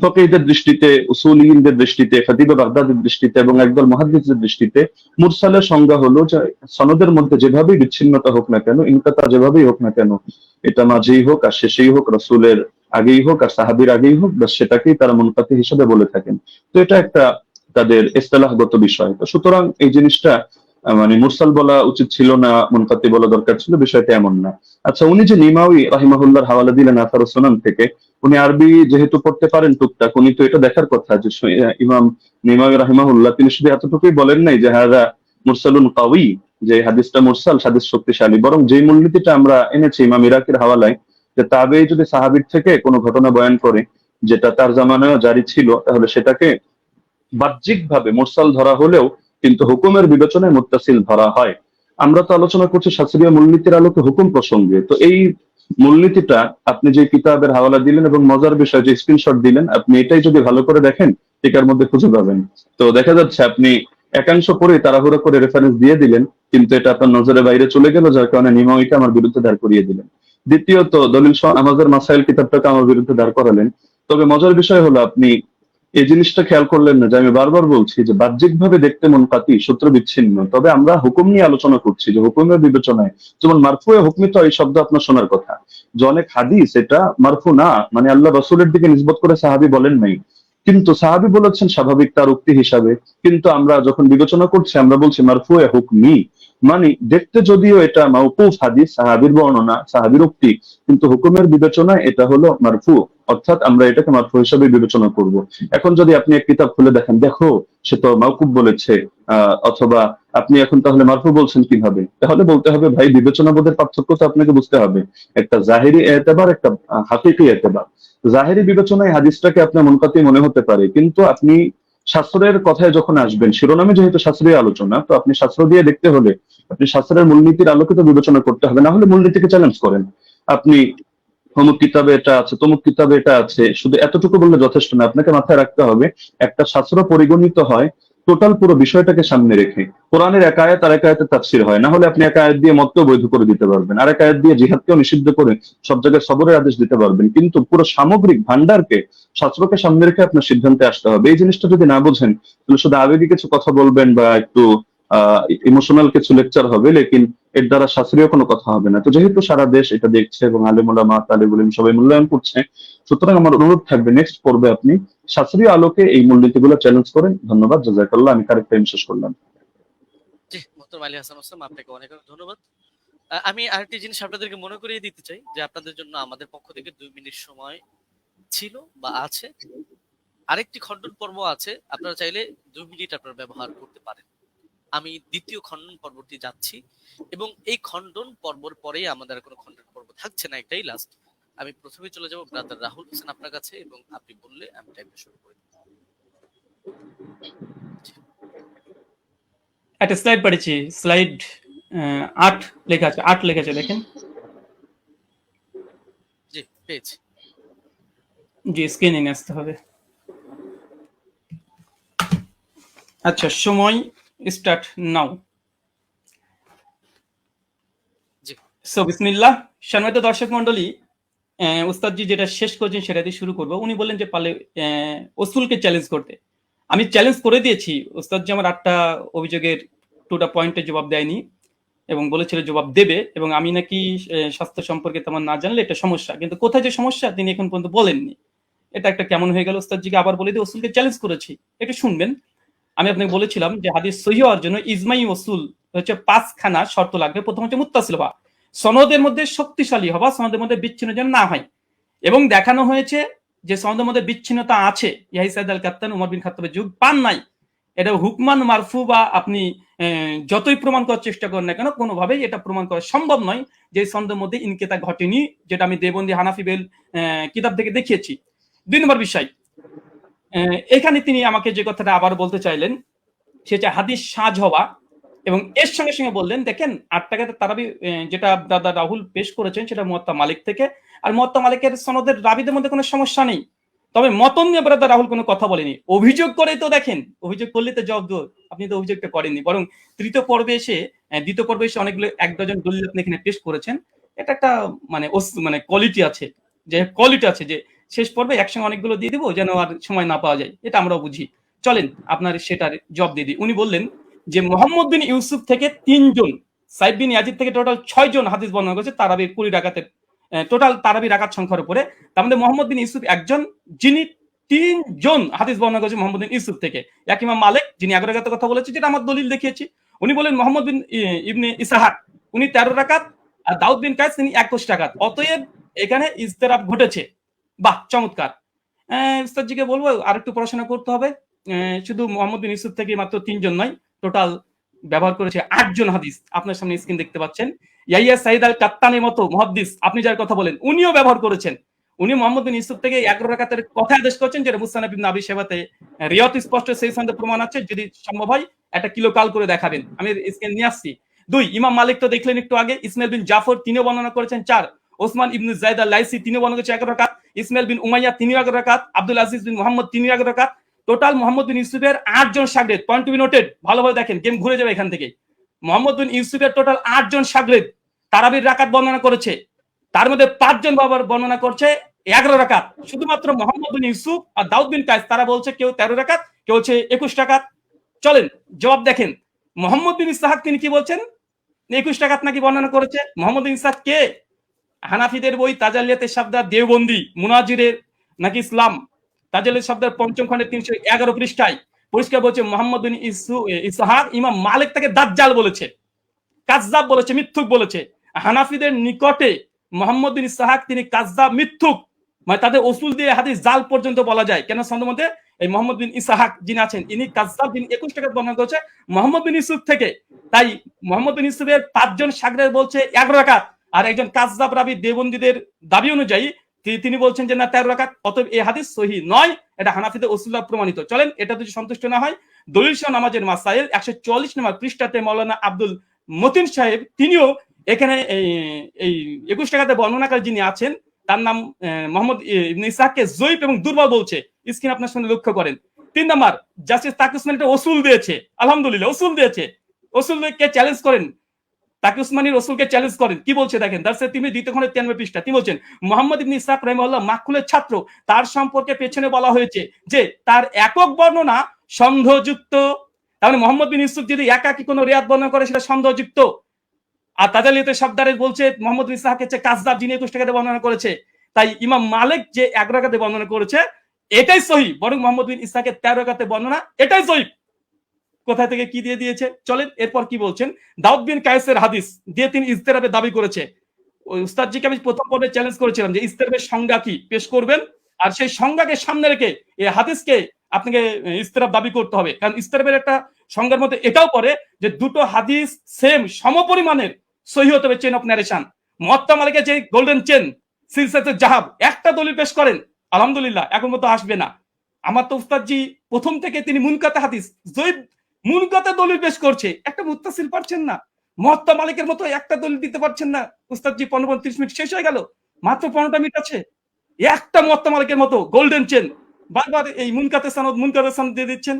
ফকিহদের দৃষ্টিতে, উসুলিয়িনদের দৃষ্টিতে, খতিবে বাগদাদের দৃষ্টিতে এবং একদল মুহাদ্দিসদের দৃষ্টিতে মুরসালের সংজ্ঞা হলো যে সনদের মধ্যে যেভাবেই বিচ্ছিন্নতা হোক না কেন, ইনকাতা যেভাবেই হোক না কেন, এটা মাঝেই হোক আর শেষেই হোক, রাসূলের আগেই হোক আর সাহাবীর আগেই হোক, বাস সেটাকেই তারা মুনকাতি হিসেবে বলে থাকেন। তো এটা একটা তাদের ইসতিলাহগত বিষয়। তো সুতরাং এই জিনিসটা মানে মুরসাল বলা উচিত ছিল না, মুনকাতি বলা দরকার ছিল, বিষয়টা এমন না। আচ্ছা, উনি যে নিমাউই রাহিমাহুল্লাহর হাওয়ালা দিলেন আসার সুনান থেকে, উনি আরবি যেহেতু পড়তে পারেন টুকটাক, উনি তো এটা দেখার কথা যে ইমাম নিমাউই রাহিমাহুল্লাহ তিনি শুধু এতটুকুই বলেন নাই যে হাযা মুরসালুন কাওয়ী, যে হাদিসটা মুরসাল, হাদিস শক্তিশালী, বরং যে মূলনীতিটা আমরা এনেছি ইমাম ইরাকির হাওয়ালায়, যে তাবেঈ যদি সাহাবীর থেকে কোনো ঘটনা বয়ান করে যেটা তার জামানায় জারি ছিল, তাহলে সেটাকে বাহ্যিকভাবে মুরসাল ধরা হলেও কিন্তু হুকুমের বিবেচনায় মুত্তাসিল ধরা হয়। আমরা তো আলোচনা করছি শাস্ত্রীয় মূলনীতির আলোকে হুকুম প্রসঙ্গে। তো এই মূলনীতিটা আপনি যে কিতাবের হাওয়ালা দিলেন এবং মজার বিষয় যে স্ক্রিনশট দিলেন, আপনি এটাই যদি ভালো করে দেখেন টিকার মধ্যে খুঁজে পাবেন। তো দেখা যাচ্ছে আপনি একাংশ পরে তাড়াহুড়ো করে রেফারেন্স দিয়ে দিলেন, কিন্তু এটা আপনার নজরের বাইরে চলে গেল, যার কারণে নিমাউইকে আমার বিরুদ্ধে দাঁড় করিয়ে দিলেন। দ্বিতীয়ত দলিল আমাদের মাসাইল কিতাবটাকে আমার বিরুদ্ধে দাঁড় করালেন। তবে মজার বিষয় হলো আপনি এই জিনিসটা খেয়াল করলেন না যে আমি বারবার বলছি যে বাহ্যিকভাবে দেখতে মুনকাতি, সূত্র বিচ্ছিন্ন, তবে আমরা হুকুম নিয়ে আলোচনা করছি যে হুকুমের বিবেচনায় যেমন মারফুয়ে হুকমিত এই শব্দ আপনার শোনার কথা, যে অনেক হাদিস এটা মারফু না, মানে আল্লাহ রাসূলের দিকে নিসবত করে সাহাবী বলেন নাই, কিন্তু সাহাবী বলেছেন স্বাভাবিক তার উক্তি হিসাবে। কিন্তু আমরা যখন বিবেচনা করছি আমরা বলছি মারফুয়ে হুকমি, মানে দেখতে যদিও এটা মাওকুফ হাদিস, সাহাবীর বর্ণনা, সাহাবীর উক্তি, কিন্তু হুকুমের বিবেচনায় এটা হলো মারফু, অর্থাৎ আমরা এটাকে মারফু হিসাবে বিবেচনা করব। এখন যদি আপনি এক কিতাব খুলে দেখেন, দেখো সে তো মাওকুফ বলেছে, অথবা আপনি এখন তাহলে মারফু বলছেন কিভাবে, তাহলে বলতে হবে ভাই বিবেচনাবোধের পার্থক্য তো আপনাকে বুঝতে হবে। একটা জাহিরি এতেবার, একটা হাকিকি এতেবার। জাহিরি বিবেচনায় হাদিসটাকে আপনার মুনকাতি মনে হতে পারে, কিন্তু আপনি শাস্ত্রের কথায় যখন আসবেন, শিরোনামে যেহেতু শাস্ত্রীয় আলোচনা, তো আপনি শাস্ত্র দিয়ে দেখতে হলে আপনি শাস্ত্রের মূলনীতির আলোকিত বিবেচনা করতে হবে, না হলে মূলনীতিকে চ্যালেঞ্জ করেন। আপনি অমুক কিতাবে এটা আছে, তমুক কিতাবে এটা আছে, শুধু এতটুকু বললে যথেষ্ট না, আপনাকে মাথায় রাখতে হবে একটা শাস্ত্র পরিগণিত হয় টোটাল পুরো বিষয়টাকে সামনে রেখে। কোরআনের এক আয়াত আর এক আয়াতের তাফসীর হয়, না হলে আপনি এক আয়াত দিয়ে মতকেও বৈধ করে দিতে পারবেন, আর এক আয়াত দিয়ে জিহাদকেও নিষিদ্ধ করে সব জায়গায় সবরের আদেশ দিতে পারবেন, কিন্তু পুরো সামগ্রিক ভান্ডারকে, শাস্ত্রকে সামনে রেখে আপনার সিদ্ধান্তে আসতে হবে। এই জিনিসটা যদি না বোঝেন তাহলে শুধু আবেগী কিছু কথা বলবেন বা একটু ইমোশনাল কিছু লেকচার হবে, লেকিন এর দ্বারা শাস্ত্রীয় কোনো কথা হবে না। তো যেহেতু সারা দেশ এটা দেখছে এবং আলেম ওলামা তালিবুল ইলম সবাই মূল্যায়ন করছে, সুতরাং আমার অনুরোধ থাকবে নেক্সট পর্বে আপনি শাস্ত্রীয় আলোকে এই মূলনীতিগুলো চ্যালেঞ্জ করেন। ধন্যবাদ, জাযাকাল্লাহ। আমি কারেক্ট টাইম শেষ করলাম। জি, মোহতরম আলী হাসান ওসমান, আপনাকে অনেক অনেক ধন্যবাদ। আমি আরেকটি জিনিস আপনাদেরকে মনে করিয়ে দিতে চাই যে আপনাদের জন্য আমাদের পক্ষ থেকে 2 মিনিট সময় ছিল বা আছে। আরেকটি খণ্ডন পর্ব আছে, আপনারা চাইলে 2 মিনিট আপনারা ব্যবহার করতে পারেন। আমি দ্বিতীয় খণ্ডন পর্বটি যাচ্ছি এবং এই খণ্ডন পর্বর পরেই আমাদের কোনো খণ্ডন পর্ব থাকছে না, একটাই লাস্ট। আমি প্রথমে চলে যাব ব্রাদার রাহুল হোসেন আপনার কাছে, এবং আপনি বললে আমি টাইমটা শুরু করে দেব। একটা স্লাইড পড়েছি, স্লাইড 8 লেখা আছে, 8 লেখা আছে, দেখেন। জি, পেয়েছি। জি, স্ক্রিনে নিয়ে আসতে হবে। আচ্ছা, সময় স্টার্ট নাও। জি, সো বিসমিল্লাহ। সম্মানিত দর্শক মন্ডলী, উস্তাদজি যেটা শেষ করেছেন সেটা দিয়ে শুরু করবো। উনি বললেন যে পারলে ওসুলকে চ্যালেঞ্জ করতে। আমি চ্যালেঞ্জ করে দিয়েছি। উস্তাদজি আমার 8টা অভিযোগের 2টা পয়েন্টের জবাব দেয়নি এবং বলেছিল জবাব দেবে, এবং আমি নাকি স্বাস্থ্য সম্পর্কে তেমন না জানলে এটা সমস্যা, কিন্তু কোথায় যে সমস্যা তিনি এখন পর্যন্ত বলেননি। এটা একটা কেমন হয়ে গেল। উস্তাদজিকে আবার বলে দিয়ে ওসুলকে চ্যালেঞ্জ করেছি, একটু শুনবেন। আমি আপনাকে বলেছিলাম যে হাদিস সহিহ হওয়ার জন্য ইজমাই ওসুল হচ্ছে 5খানা শর্ত লাগবে। প্রথম হচ্ছে মুত্তাসিল হওয়া, সনদের মধ্যে শক্তিশালী হওয়া, সনদের মধ্যে বিচ্ছিন্ন যেন না হয়, এবং দেখানো হয়েছে যে সনদের মধ্যে বিচ্ছিন্নতা আছে। ইয়াহি সাইদ আল কাত্তান উমর বিন খাত্তাবের যুগ পান নাই। এটা হুকমান মারফু বা আপনি যতই প্রমাণ করার চেষ্টা করেন না কেন, কোনোভাবেই এটা প্রমাণ করা সম্ভব নয় যে সনদের মধ্যে ইনকেতা ঘটেনি, যেটা আমি দেবন্দি হানাফি বেল কিতাব থেকে দেখিয়েছি। 2 নম্বর বিষয়, এখানে তিনি আমাকে যে কথাটা আবার বলতে চাইলেন সেটা হাদিস সাজ হওয়া, এবং এর সঙ্গে সঙ্গে বললেন দেখেন 8 টাকাতে তারাবি যেটা দাদা রাহুল পেশ করেছেন সেটা মুয়াত্তা মালিক থেকে, আর মুয়াত্তা মালিকের সনদের রাবিদের মধ্যে কোনো সমস্যা নেই। তবে মতন নিয়ে ব্রাদার রাহুল কোনো কথা বলেনি। অভিযোগ করে তো দেখেন, অভিযোগ করলে তো জবাব দো, আপনি তো অভিযোগটা করেননি, বরং দ্বিতীয় পর্বে এসে অনেকগুলো 1 ডজন দলিল আপনি এখানে পেশ করেছেন। এটা একটা মানে কোয়ালিটি আছে, যে শেষ পর্বে একসঙ্গে অনেকগুলো দিয়ে দিব যেন আর সময় না পাওয়া যায়, এটা আমরাও বুঝি। চলেন আপনার সেটার জবাব দিয়ে দিই। উনি বললেন যে মোহাম্মদ বিন ইউসুফ থেকে 3 জন, সাইদ বিন ইয়াজিদ থেকে টোটাল 6 জন হাদিস বর্ণনা করেছে তারাবির 20 রাকাতের টোটাল তারাবি রাকাত সংখ্যার উপরে। তার মধ্যে মোহাম্মদ বিন ইউসুফ একজন, যিনি 3 জন হাদিস বর্ণনা করেছে মোহাম্মদ বিন ইউসুফ থেকে। এক ইমাম মালিক যিনি 11 রাকাতের কথা বলেছে, যেটা আমার দলিল দেখিয়েছি। উনি বলেন মোহাম্মদ বিন ইবনে ইসহাক উনি 13 রাকাত, আর দাউদ বিন কায়েস তিনি 21 রাকাত। অতএব এখানে ইজতিরাব ঘটেছে। বাহ, চমৎকার। উস্তাদজিকে বলবো আর একটু পড়াশোনা করতে হবে। শুধু মোহাম্মদ বিন ইউসুফ থেকে মাত্র 3 জন নয়, টোটাল ব্যবহার করেছে 8 জন হাদিস। আপনার সামনে স্ক্রিন দেখতে পাচ্ছেন। ইয়াহিয়া সাইদ আল কাত্তানের মতো মুহাদ্দিস আপনি যার কথা বলেন উনিও ব্যবহার করেছেন। উনি মোহাম্মদ বিন ইউসুফ থেকে 11 রাকাতের কথা আদেশ করেছেন, যেটা মুসনাদ ইবনে আবি শাইবাতে রিয়াত স্পষ্ট সেই সনদে প্রমাণ আছে। যদি সম্ভব হয় একটা কিলো কাল করে দেখাবেন, আমি স্ক্রিন নিয়ে আসছি। 2 ইমাম মালিক তো দেখলেন একটু আগে, ইসমাইল বিন জাফর তিনিও বর্ণনা করেছেন 4, ওসমান ইবনে যায়েদ আল লাইসি তিনিও বর্ণনা করেছেন 11 রাকাত, ইসমাইল বিন উমাইয়া তিনিও 11 রাকাত, আব্দুল আজিজ বিন মুহাম্মদ তিনিও 11 রাকাত, টোটাল মোহাম্মদ বিন ইউসুফের 8 জন শাগরেদ, পয়েন্ট টু বি নোটেড, ভালোভাবে দেখেন, গেম ঘুরে যাবে এখান থেকে। মোহাম্মদ বিন ইউসুফের টোটাল 8 জন শাগরেদ তারাবির রাকাত বর্ণনা করেছে, তার মধ্যে 5 জন বাবার বর্ণনা করছে 11 রাকাত। শুধুমাত্র মোহাম্মদ বিন ইউসুফ আর দাউদ বিন কায়েস তারা বলছে কেউ 13 রাকাত, কেউ হচ্ছে 21 রাকাত। চলেন জবাব দেখেন, মোহাম্মদ বিন ইসহাক তিনি কি বলছেন, 21 রাকাত নাকি বর্ণনা করেছে। মোহাম্মদ বিন ইসহাক কে? হানাফিদের বই তাজালিয়াতে শাবদার দেওবন্দি মুনাজিরের নাকি ইসলাম তাজালিয়াত শাবদার 5ম খণ্ডের 311 পৃষ্ঠায় পরিষ্কার বলছে মোহাম্মদ বিন ইসহাক ইমাম মালিক তাকে দাজ্জাল বলেছে, কাযযাব বলেছে, মিথ্যুক বলেছে। হানাফিদের নিকটে মোহাম্মদ বিন ইসহাক তিনি কাযযাব, মিথ্যুক, মানে তাদের উসুল দিয়ে হাদিস জাল পর্যন্ত বলা যায়। কেন সন্দেহ মধ্যে এই মোহাম্মদ বিন ইসহাক যিনি আছেন ইনি কাযযাব, যিনি 21 রাকাত বর্ণনা করেছে মোহাম্মদ বিন ইউসুফ থেকে। তাই মোহাম্মদ বিন ইউসুফের 5 জন শাগরেদ বলছে 11 রাকাত, আর একজন কাযযাব রাবি দেওবন্দীদের দাবি অনুযায়ী তিনি বলছেন যে না 13 রাকাত। অতএব এই হাদিস সহিহ নয়, এটা হানাফিদের উসুল প্রমাণিত। চলেন এটা যদি সন্তুষ্ট না হয়, দলিল সহ নামাজের মাসাইল 144 নম্বর পৃষ্ঠাতে মাওলানা আব্দুল মতিন সাহেব তিনিও এখানে এই 21 রাকাতে বর্ণনাকারী যিনি আছেন তার নাম মোহাম্মদ ইবনে ইসহাককে জয়ীফ এবং দুর্বল বলছে। স্ক্রিন আপনার সামনে লক্ষ্য করেন। 3 নাম্বার, জাস্টিস তাকি উসমানী একটা উসুল দিয়েছে, আলহামদুলিল্লাহ উসুল দিয়েছে। উসুলকে চ্যালেঞ্জ করেন, তাকি উসমানীর রসুলকে চ্যালেঞ্জ করেন। কি বলছে দেখেন, দারসে তিনি 2 খণ্ডের 93 পৃষ্ঠা। তিনি বলছেন মোহাম্মদ ইবনে ইসহাক রাহিমাহুল্লাহ মাকহুলের ছাত্র, তার সম্পর্কে পেছনে বলা হয়েছে যে তার একক বর্ণনা সন্দেহযুক্ত। তাহলে মোহাম্মদ বিন ইউসুফ যদি একাকী কোনো রিয়াত বর্ণনা করে সেটা সন্দেহযুক্ত। আর তাজালিয়াতে শাবদারে বলছে মোহাম্মদ বিন ইসহাক হচ্ছে কাযযাব, যিনি 21 রাকাতে বর্ণনা করেছে। তাই ইমাম মালিক যে 11 রাকাতে বর্ণনা করেছে এটাই সহিহ, বরং মোহাম্মদ বিন ইসহাকের 13 রাকাতে বর্ণনা এটাই সহিহ। কোথা থেকে কি দিয়ে দিয়েছে চলেন এরপর কি বলছেন। দাউদ বিন কায়েসের হাদিস দিয়ে তিনি ইজতিরাবের দাবি করেছে। ওই উস্তাদজিকে আমি প্রথম পর্বে চ্যালেঞ্জ করেছিলাম যে ইজতিরাবের সংজ্ঞা কি পেশ করবেন, আর সেই সংজ্ঞাকে সামনে রেখে এই হাদিসকে আপনাকে ইজতিরাব দাবি করতে হবে। কারণ ইজতিরাবের একটা সংজ্ঞার মধ্যে এটাও পড়ে যে দুটো হাদিস সেম সমপরিমাণের সহিহ হতে হবে, চেন অফ ন্যারেশন। মুয়াত্তা মালিকের যে গোল্ডেন চেন সিলসিলাতুল জাহাব, একটা দলিল পেশ করেন আলহামদুলিল্লাহ এখন মতো আসবে না। আমার তো উস্তাদজি প্রথম থেকে তিনি মুনকাতে হাদিস জয়ীফ মুনকাতে দলিল পেশ করছে, একটা মুত্তাসিল পারছেন না। মুয়াত্তা মালিকের মতো একটা দলিল দিতে পারছেন না। উস্তাদজি 15-30 মিনিট শেষ হয়ে গেল, মাত্র 15টা মিনিট আছে। একটা মুয়াত্তা মালিকের মতো গোল্ডেন চেন বারবার এই মুনকাতে সনদ দিয়ে দিচ্ছেন।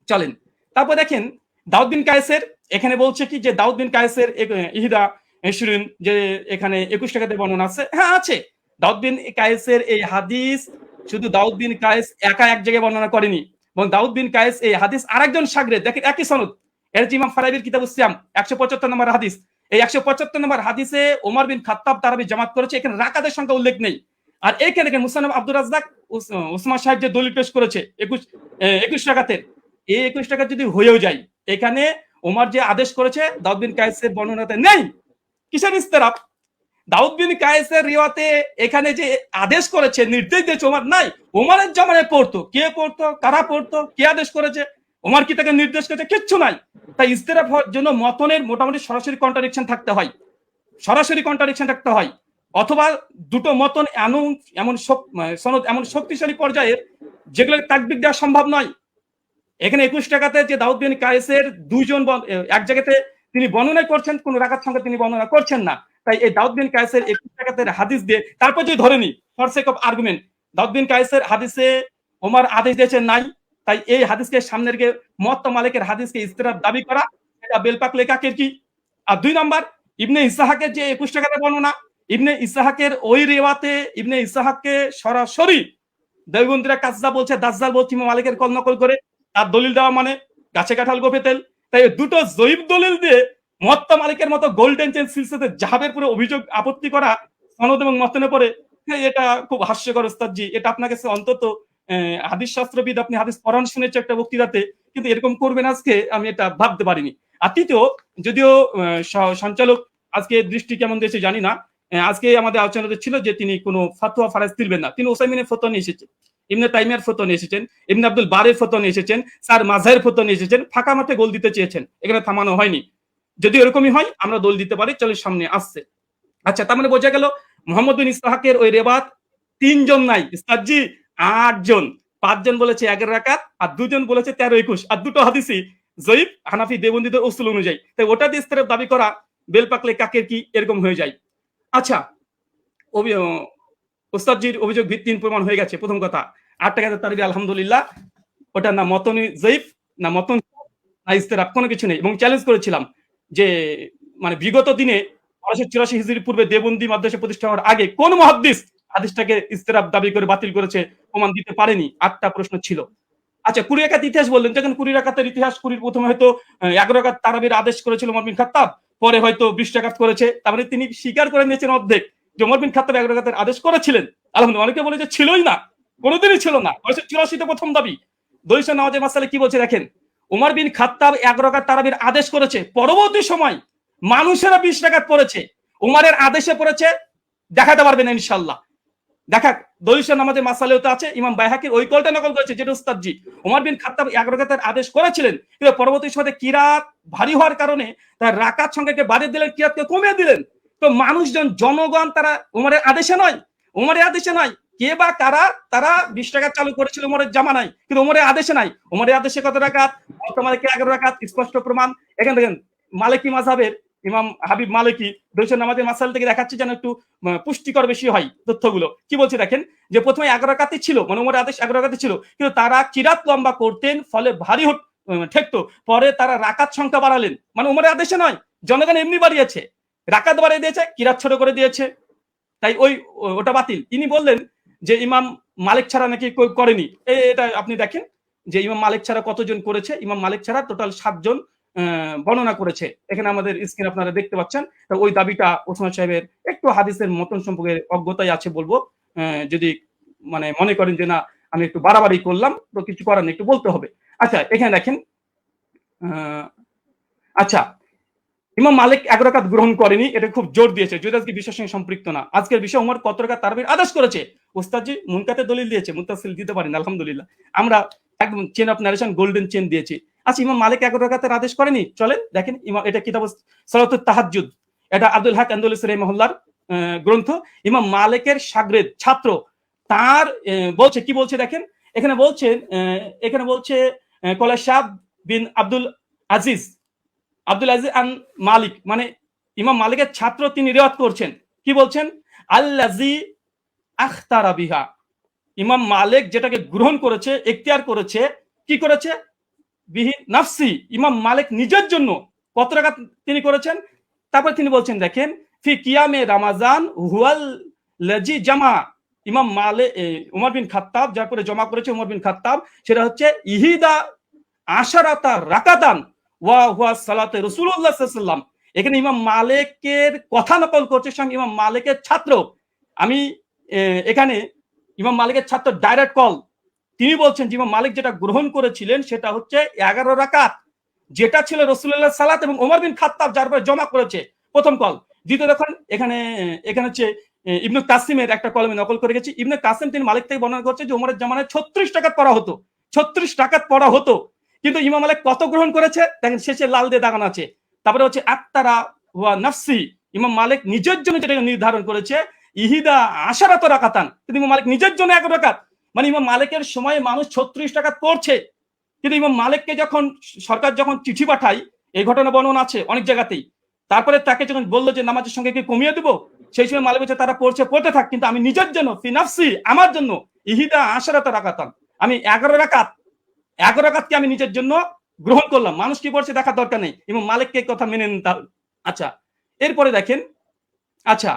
চলেন তারপর দেখেন দাউদ বিন কায়েসের এখানে বলছে কি যে দাউদ বিন কায়েসের ইহদা ইশরিন যে এখানে 21 রাকাতে বর্ণনা আছে। হ্যাঁ আছে। দাউদ বিন কায়েসের এই হাদিস শুধু দাউদ বিন কায়েস একা এক জায়গায় বর্ণনা করেনি, এবং দাউদ বিন কায়েস এই হাদিস আরেকজন শাগরেদ, দেখেন একই সনদ, এর ইমাম ফারাবির কিতাবুস সিয়াম 175 নম্বর হাদিস। এই 175 নম্বর হাদিসে ওমর বিন খাত্তাব তারাবি জামাত করেছে, এখানে রাকাতের সংখ্যা উল্লেখ নেই। আর এখানে দেখেন মুসান্নাফ আব্দুর রাজ্জাক উসমান সাহেব যে দলিল পেশ করেছে 21 রাকাতের, এই 21 রাকাত যদি হয়েও যায় এখানে ওমর যে আদেশ করেছে দাউদ বিন কায়েসের বর্ণনাতে নেই। কিসের ইস্তেরাব? দাউদ বিন কায়েসের রিওয়াতে এখানে যে আদেশ করেছে, নির্দেশ দিয়েছে ওমর নাই। ওমরের জামানায় পড়তো, কে পড়তো, কারা পড়তো, কে আদেশ করেছে, ওমর কি তাকে নির্দেশ করেছে, কিচ্ছু নাই। তাই ইস্তেরাব হওয়ার জন্য মতনের মোটামুটি সরাসরি কন্ট্রাডিকশন থাকতে হয়, সরাসরি কন্ট্রাডিকশন থাকতে হয়, অথবা দুটো মতন এমন সনদ এমন শক্তিশালী পর্যায়ের যেগুলো তাকবির দেওয়া সম্ভব নয়। এখানে 21 রাকাতে যে দাউদ বিন কায়েসের 2 জন এক জায়গাতে তিনি বর্ণনা করছেন, কোন রাকাত সংখ্যা তিনি বর্ণনা করছেন না। তাই এই দাউদ বিন কায়েসের 21 রাকাতের হাদিস দিয়ে তারপর যদি ধরেনি ফর সেক অফ আর্গুমেন্ট দাউদ বিন কায়েসের হাদিসে ওমর আদেশ দিয়েছেন নাই, তাই এই হাদিসকে সামনে রেখে মুয়াত্তা মালিকের হাদিসকে ইস্তিরাব দাবি করা এটা বেলপাক লেখাকের কি। আর 2 নাম্বার ইবনে ইসহাকের যে 21 রাকাতের বর্ণনা, ইবনে ইসহাকের ওই রিওয়াতে ইবনে ইসহাককে সরাসরি দেওবন্দীরা কাযযাব বলছে, দাজ্জাল বলছে ইমাম মালিকের কল নকল করে, তার দলিল দেওয়া মানে গাছে কাঁঠাল গোপে তেল। তাই দুটো জয়ীফ দলিল দিয়ে মুয়াত্তা মালিকের মতো গোল্ডেন চেন সিলসিলাতে জাহাবের পুরো অভিযোগ আপত্তি করা সনদ এবং মতনে পড়ে, এটা খুব হাস্যকর উস্তাদজি। এটা আপনার কাছে অন্তত হাদিস শাস্ত্রবিদ, আপনি হাদিস পড়ান শুনেছে একটা বক্তৃতাতে, কিন্তু এরকম করবেন আজকে আমি এটা ভাবতে পারিনি। আর তৃতীয়, যদিও সঞ্চালক আজকে দৃষ্টি কেমন দিয়েছে জানি না, আজকে আমাদের আলোচনাতে ছিল যে তিনি কোনো ফাতোয়া ফারাজ তুলবেন না, তিনি ওসাইমিনের ফতোয়া নিয়ে এসেছেন, ইবনে তাইমিয়ার ফতোয়া নিয়ে এসেছেন, ইবনে আব্দুল বারের ফতোয়া নিয়ে এসেছেন, স্যার মাযহারের ফতোয়া নিয়ে এসেছেন, ফাঁকা মাঠে গোল দিতে চেয়েছেন, এখানে থামানো হয়নি। যদি এরকমই হয় আমরা দল দিতে পারি, চলে সামনে আসছে। আচ্ছা, তার মানে বোঝা গেল মোহাম্মদ বিন ইসহাকের ওই রেবাত 3 জন নাই, ইস্তাদজি 8 জন, 5 জন বলেছে 11 রাকাত, আর 2 জন বলেছে 13-21, আর দুটো হাদিসই জয়ীফ হানাফি দেওবন্দীদের উসুল অনুযায়ী। তাই ওটা দিয়ে ইস্তিরাব দাবি করা বেলপাকলে কাকের কি এরকম হয়ে যায়। আচ্ছা, ওস্তাদজির অভিযোগ ভিত্তিহীন প্রমাণ হয়ে গেছে। প্রথম কথা 8 টাকাতে তারিবি আলহামদুলিল্লাহ ওটা না মতন জয়ীফ, না মতন, না ইস্তেরাব, কোনো কিছু নেই। এবং চ্যালেঞ্জ করেছিলাম যে মানে বিগত দিনে 1284 হিজরি পূর্বে দেবন্দী মাদ্রাসা প্রতিষ্ঠা হওয়ার আগে কোন মুহাদ্দিস হাদিসটাকে ইস্তেরাব দাবি করে বাতিল করেছে, প্রমাণ দিতে পারেনি। 8টা প্রশ্ন ছিল। আচ্ছা, 20 রাকাত ইতিহাস বললেন, যখন 20 রাকাতের ইতিহাস, 20 প্রথমে হয়তো 11 রাকাত তারাবির আদেশ করেছিল ওমর বিন খাত্তাব, পরে হয়তো 20 রাকাত করেছে। তার মানে তিনি স্বীকার করে নিয়েছেন অর্ধেক যে ওমর বিন খাত্তাব 11 রাকাতের আদেশ করেছিলেন। আলহামদুলিল্লাহ। অনেকে বলে যে ছিলই না, কোনোদিনই ছিল না। 1984 তে প্রথম দাবি। দলিল নামাজের মাসালে কি বলছে দেখেন, ওমর বিন খাত্তাব 11 রাকাত তারাবির আদেশ করেছে, পরবর্তী সময় মানুষেরা 20 রাকাত পড়েছে, ওমরের আদেশে পড়েছে, দেখাতে পারবেন ইনশাআল্লাহ। দেখা দলিল নামাজের মাসালেও তো আছে, ইমাম বাইহাকির ওই কলটা নকল করেছে যেটা উস্তাদজি। ওমর বিন খাত্তাব 11 রাকাতের আদেশ করেছিলেন, কিন্তু পরবর্তী সময়ে কিরাত ভারী হওয়ার কারণে তার রাকাত সংখ্যাকে বাড়িয়ে দিলেন, কিরাতকে কমিয়ে দিলেন। তো মানুষজন, জনগণ, তারা ওমরের আদেশে নয়, ওমরের আদেশে নয়, কে বা কারা তারা 20 রাকাত চালু করেছিল ওমরের জামানায়, কিন্তু ওমরের আদেশে নাই। ওমরের আদেশে কত রাকাত? বর্তমানে 11 রাকাত, স্পষ্ট প্রমাণ। এখানে দেখেন মালিকি মাযহাবের ইমাম হাবিব মালিকি দলিল নামাজের মাসাল থেকে দেখাচ্ছে যেন একটু পুষ্টিকর বেশি হয় তথ্যগুলো। কি বলছে দেখেন, যে প্রথমে 11 রাকাতই ছিল, মানে ওমরের আদেশ 11 রাকাতই ছিল, কিন্তু তারা কিরাত লম্বা করতেন, ফলে ভারী ঠেকতো। পরে তারা রাকাত সংখ্যা বাড়ালেন, মানে ওমরের আদেশে নয়, জনগণ এমনি বাড়িয়েছে, রাকাত বাড়িয়ে দিয়েছে, কিরাত ছোট করে দিয়েছে, তাই ওটা বাতিল। তিনি বললেন যে ইমাম মালিক ছাড়া নাকি কেউ করেনি। এটা আপনি দেখেন যে ইমাম মালিক ছাড়া কতজন করেছে। ইমাম মালিক ছাড়া টোটাল 7 জন বর্ণনা করেছে। এখানে আমাদের স্ক্রিন আপনারা দেখতে পাচ্ছেন। ওই দাবিটা ওসমান সাহেবের একটু হাদিসের মতন সম্পর্কে অজ্ঞতাই আছে বলবো। যদি মানে মনে করেন যে না আমি একটু বাড়াবাড়ি করলাম, তো কিছু করার নেই, একটু বলতে হবে। আচ্ছা, এখানে দেখেন, আচ্ছা, ইমাম মালিক 11 রাকাত গ্রহণ করেনি, এটা খুব জোর দিয়েছে, যদি আজকে বিষয়ের সঙ্গে সম্পৃক্ত না। আজকের বিষয় ওমর কত রাকাত তারাবির আদেশ করেছে। ওস্তাদজি মুনকাতে দলিল দিয়েছে, মুত্তাসিল দিতে পারেন, আলহামদুলিল্লাহ। আমরা একদম chain of narration golden chain দিয়েছি। আচ্ছা, ইমাম মালিক 11 রাকাতের আদেশ করেনি, চলেন দেখেন। এটা কিতাব সালাতুত তাহাজ্জুদ, এটা আব্দুল হক আন্দলুসি রাহিমাহুল্লাহর গ্রন্থ। ইমাম মালিকের শাগরেদ, ছাত্র, তার বলছে, কি বলছে দেখেন, এখানে বলছে কলা শাহ বিন আব্দুল আজিজ আন মালিক, মানে ইমাম মালিকের ছাত্র, তিনি রিওয়ায়াত করছেন। কি বলছেন? আল্লাজি আখতারা বিহা, ইমাম মালিক যেটাকে গ্রহণ করেছে, এখতিয়ার করেছে, কি করেছে? বিহি নাফসি, ইমাম মালিক নিজের জন্য কত রাকাত তিনি করেছেন। তারপর তিনি বলছেন দেখেন, ফি কিয়ামে রমাজান হুয়াল লাজি জামা, ইমাম মালিক ওমর বিন খাত্তাব যার পরে জমা করেছে ওমর বিন খাত্তাব, সেটা হচ্ছে ইহিদা আশারাতা রাকাতান ওয়া হুয়া সালাতে রাসূলুল্লাহ সাল্লাল্লাহু আলাইহি ওয়াসাল্লাম। এখানে ইমাম মালিকের কথা নকল করছে, সঙ্গে ইমাম মালিকের ছাত্র। আমি এখানে ইমাম মালিকের ছাত্র ডাইরেক্ট কল, তিনি বলছেন যে ইমাম মালিক যেটা গ্রহণ করেছিলেন সেটা হচ্ছে 11 রাকাত, যেটা ছিল রাসূলুল্লাহ সালাত এবং ওমর বিন খাত্তাব যার পরে জমা করেছে, প্রথম কল। দ্বিতীয় দেখেন, এখানে হচ্ছে ইবনে কাসিমের একটা কলমে নকল করে গেছি। ইবনে কাসিম তিনি মালিক থেকে বর্ণনা করছে যে ওমরের জামানায় 36 রাকাত পড়া হতো, 36 রাকাত পড়া হতো, কিন্তু ইমাম মালিক কত গ্রহণ করেছে দেখেন, শেষে লাল দিয়ে দাগানো আছে। তারপরে হচ্ছে আত্তারা ওয়া নাফসি, ইমাম মালিক নিজের জন্য যেটা নির্ধারণ করেছে, ইহিদা আশারাত রাকাতান, কিন্তু ইমাম মালিক নিজের জন্য 11 রাকাত। মানে ইমাম মালিকের সময় মানুষ 36 রাকাত পড়ছে, কিন্তু ইমাম মালিককে যখন সরকার যখন চিঠি পাঠায়, এই ঘটনা বর্ণনা আছে অনেক জায়গাতেই, তারপরে তাকে যখন বললো যে নামাজের সঙ্গে কি কমিয়ে দেবো, সেই সময় মালিক বলছে তারা পড়তে থাক, কিন্তু আমি নিজের জন্য, ফি নাফসি, আমার জন্য, ইহিদা আশারাত রাকাতান, আমি 11 রাকাতকে আমি নিজের জন্য গ্রহণ করলাম। মানুষ কি পড়ছে দেখার দরকার নেই, ইমাম মালিককে কথা মেনে নিন। আচ্ছা, এরপরে দেখেন, আচ্ছা,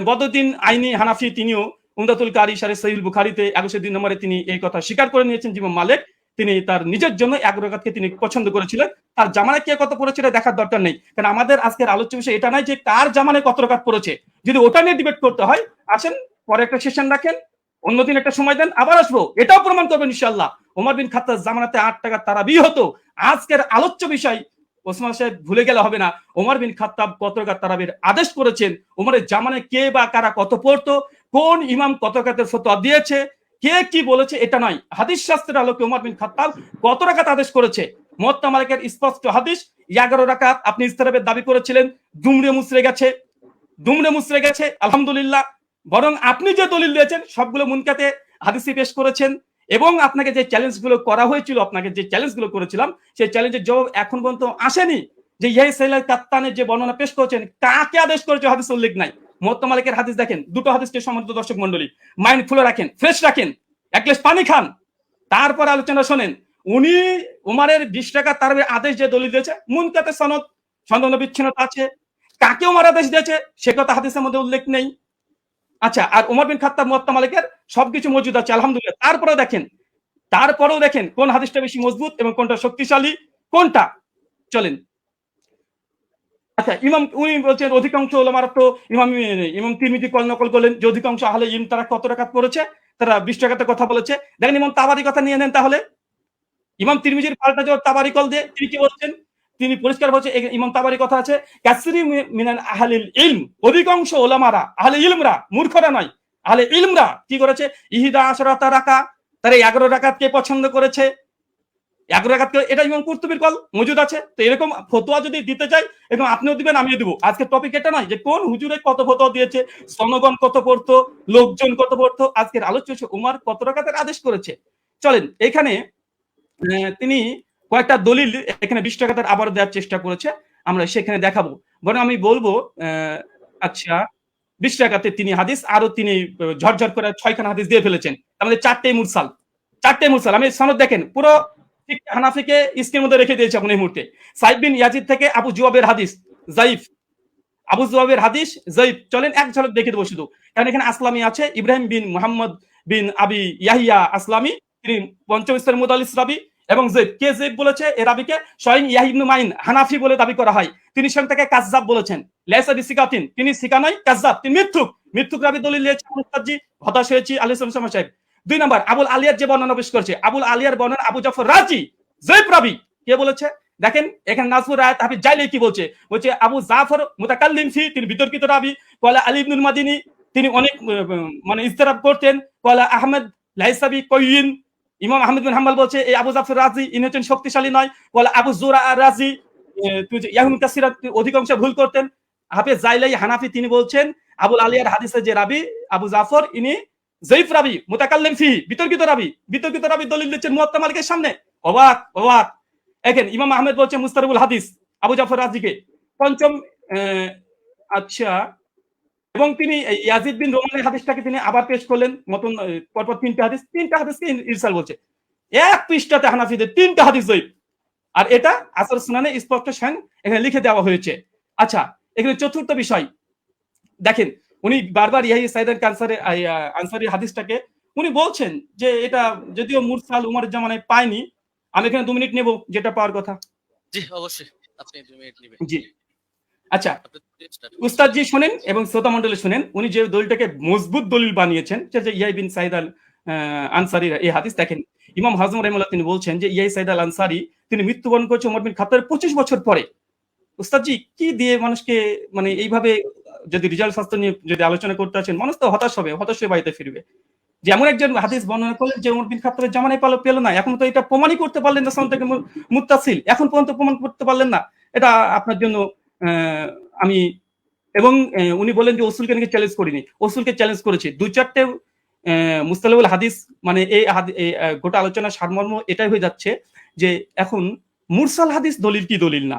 বদরুদ্দিন আইনি হানাফি, তিনিও উমদাতুল কারি শারহ সহিহ বুখারীতে 102 নম্বরে তিনি এই কথা স্বীকার করে নিয়েছেন যে ইমাম মালিক তিনি তার নিজের জন্য 11 রাকাতকে তিনি পছন্দ করেছিলেন। তার জামানায় কে কত পড়েছিল দেখার দরকার নেই, কারণ আমাদের আজকের আলোচ্য বিষয় এটা নয় যে কার জামানায় কত রাকাত পড়েছে। যদি ওটা নিয়ে ডিবেট করতে হয়, আসেন পরে একটা সেশন রাখেন, অন্যদিন একটা সময় দেন, আবার আসবো, এটাও প্রমাণ করবেন ইনশাআল্লাহ। ওমর বিন খাত্তাব জামানাতে 8 রাকাত তারাবি হতো। আজকের আলোচ্য বিষয় ওসমান সাহেব ভুলে গেলে হবে না, ওমর বিন খাত্তাব কত রাকাত তারাবির আদেশ করেছেন, ওমরের জামানায় কে বা কারা কত পড়তো, কোন ইমাম কত রাকাতের ফতোয়া দিয়েছে, কে কি বলেছে, এটা নয়। হাদিস শাস্ত্রের আলোকে ওমর বিন খাত্তাব কত রাকাত আদেশ করেছে, মুওয়াত্তা মালিকের স্পষ্ট হাদিস 11 রাকাত। আপনি ইস্তেরাবের দাবি করেছিলেন, দুমড়ে মুচড়ে গেছে, আলহামদুলিল্লাহ। বরং আপনি যে দলিল দিয়েছেন সবগুলো মুনকাতে হাদিসে পেশ করেছেন, এবং আপনাকে যে চ্যালেঞ্জগুলো করা হয়েছিল, আপনাকে যে চ্যালেঞ্জগুলো করেছিলাম, সেই চ্যালেঞ্জের জবাব এখন পর্যন্ত আসেনি। যে ইয়া সাইলাল কাত্তানের যে বর্ণনা পেশ করেছেন, কাকে আদেশ করেছে হাদিস উল্লেখ নাই। মুওয়াত্তা মালিকের হাদিস দেখেন, দুটো হাদিসকে সম্মানিত দর্শক মণ্ডলী মাইন্ডফুল রাখেন, ফ্রেশ রাখেন, এক গ্লাস পানি খান, তারপর আলোচনা শোনেন, উনি উমারের 20 টাকা তারাবির আদেশ যে দলিল দিয়েছে, মুনকাতে সনদ, সনদ বিচ্ছিন্নতা আছে। কাকে উমার আদেশ দিয়েছে সে কথা হাদিসের মধ্যে উল্লেখ নেই। আচ্ছা, আর উমর বিন খাত্তাব মুয়াত্তা মালিকের সবকিছু মজুদ আছে আলহামদুলিল্লাহ। তারপরেও দেখেন কোন হাদিসটা বেশি মজবুত এবং কোনটা শক্তিশালী, কোনটা। চলেন, আচ্ছা, উনি বলছেন অধিকাংশ ওলামারা তো ইমাম তিরমিজি নকল করলেন যে অধিকাংশ আহলে ইলম তারা কত রাকাত পড়েছে, তারা 20 টাকাতে কথা বলেছে। দেখেন ইমাম তাবারি কথা নিয়ে নেন তাহলে। ইমাম তিরমিজির পাল্টা জবাব তাবারি কল দিয়ে তিনি কি বলছেন, তিনি পরিষ্কার বলছে ইমাম তাবারি কথা আছে, কাসরি মিনাল আহলিল ইলম, অধিকাংশ ওলামারা, আহলে ইলমরা, মূর্খরা নয়, আহলে ইলমরা কি করেছে, ইহিদা আশরাতা রাকা, তারা 11 রাকাতকে পছন্দ করেছে। 11 রাকাতকে, এটা ইমাম কুরতুবীর কল মজুদ আছে। তো এরকম ফতোয়া যদি দিতে চাই, এরকম আপনিও দিবেন আমিও দিব। আজকে টপিক এটা নয় যে কোন হুজুরে কত ফতোয়া দিয়েছে, জনগণ কত পড়তো, লোকজন কত পড়তো। আজকের আলোচ্য হচ্ছে উমার কত রাকাতের আদেশ করেছে। চলেন, এখানে তিনি কয়েকটা দলিল এখানে 20 টাকাতে আবার দেওয়ার চেষ্টা করেছে, আমরা সেখানে দেখাবো। বরং আমি বলবো আচ্ছা, 20 টাকাতে তিনি হাদিস আরো তিনি ঝরঝর করে 6খানা হাদিস দিয়ে ফেলেছেন। আমাদের 4টে মুরসাল। আমি সনদ দেখেন, পুরো হানাফিকে স্ক্রিনের মধ্যে রেখে দিয়েছি আপনি এই মুহূর্তে। সাইদ বিন ইয়াজিদ থেকে আবু জুয়াবের হাদিস যায়িফ, আবু জুয়াবের হাদিস যায়িফ। চলেন এক ঝলক দেখে দেবো শুধু, কারণ এখানে আসলামী আছে, ইব্রাহিম বিন মুহাম্মদ বিন আবি ইয়াহিয়া আসলামী, তিনি পঞ্চম স্তরের মুদাল্লিস রাবী। এবং যায়িফ, কে যায়িফ বলেছে এ রাবীকে, স্বয়ং ইয়াহিয়া ইবনে মাইন হানাফি বলে দাবি করা হয়। তিনি স্বয়ং তাকে কাযযাব বলেছেন, লাইসা বিসিকাতিন, তিনি সিকা নয়, কাযযাব, তিনি মিথ্যুক রাবী দলিল দিয়েছেন। মুস্তাজি হতাশ হয়েছি আলাইহিস সালাম সাহেব। 2 নাম্বার, আবুল আলিয়ার যে বর্ণনা পেশ করেছে, আবুল আলিয়ার বর্ণনা আবু জাফর রাজি যায়িফ রাবী, কে বলেছে দেখেন এখানে নাজমুর রায়াত হাফিজ জাইলি কি বলছে, আবু জাফর মুতাকাল্লিম ফি, তিনি বিতর্কিত রাবী। ক্বালা আলী ইবনুল মাদিনী, তিনি অনেক মানে ইজতিরাব করতেন। ক্বালা আহমদ লাইসাবি কয়িন, ইমাম আহমদ বিন হাম্বল বলছে এই আবু জাফর রাজি ইনি হচ্ছেন শক্তিশালী নয়। ক্বালা আবু জুরা রাজি, ইয়াহুম কাসিরা অধিকাংশ ভুল করতেন। হাফেজ জাইলাই হানাফি, তিনি বলছেন আবুল আলিয়ার হাদিসের যে রাবী আবু জাফর, ইনি যায়িফ রাবী, মুতাকাল্লিম ফি, বিতর্কিত রাবী দলিল দিচ্ছেন মুয়াত্তা মালিকের সামনে। অবাক। দেখেন ইমাম আহমেদ বলছে মুস্তারিবুল হাদিস আবু জাফর রাজিকে। পঞ্চম, আচ্ছা, এবং তিনি ইয়াজিদ বিন রোমানের হাদিসটাকে তিনি আবার পেশ করলেন, মতন পরপর 3টে হাদিসকে ইরসাল বলছে। এক পৃষ্ঠাতে হানাফিদের 3টা হাদিস যায়িফ, আর এটা আসর সুনানে স্পষ্ট স্বয়ং এখানে লিখে দেওয়া হয়েছে। আচ্ছা, এখানে চতুর্থ বিষয় দেখেন, উনি বারবার ইয়াহিয়া সাইদ আনসারীর হাদিসটাকে উনি বলছেন যে এটা যদিও মুরসাল উমরের জামানায় পায়নি। আমি এখানে 2 মিনিট নেব, যেটা পাওয়ার কথা। জি অবশ্যই, আপনি 2 মিনিট নেবেন। জি, আচ্ছা, উস্তাদ জি শুনেন এবং শ্রোতা মণ্ডলী শুনেন, উনি যে দলিলটাকে মজবুত দলিল বানিয়েছেন, যে ইয়াহিয়া বিন সাইদ আল আনসারীর এই হাদিস দেখেন, ইমাম হাজম রাহিমাহুল্লাহ তিনি বলছেন যে ইয়াহিয়া সাইদ আল আনসারী তিনি মৃত্যুবরণ করেছে উমর বিন খাত্তাবের 25 বছর পরে। উস্তাদ জি কি দিয়ে মানুষকে মানে এইভাবে যদি রিজাল্ট শাস্ত্র নিয়ে যদি আলোচনা করতে আসেন, মানুষ তো হতাশ হয়ে বাড়িতে ফিরবে। যে এমন একজন হাদিস বর্ণনা করলেন যে উমর বিন খাত্তাবের জামানায় পেল না, এখন তো এটা প্রমাণই করতে পারলেন না, সনদ থেকে মুত্তাসিল, এখন পর্যন্ত প্রমাণ করতে পারলেন না। এটা আপনার জন্য আমি, এবং উনি বলেন যে ওসুলকে নাকি চ্যালেঞ্জ করিনি, ওসুলকে চ্যালেঞ্জ করেছি। 2-4টে মুস্তালাহুল হাদিস, মানে এই গোটা আলোচনার সারমর্ম এটাই হয়ে যাচ্ছে যে এখন মুরসাল হাদিস দলিল কি দলিল না,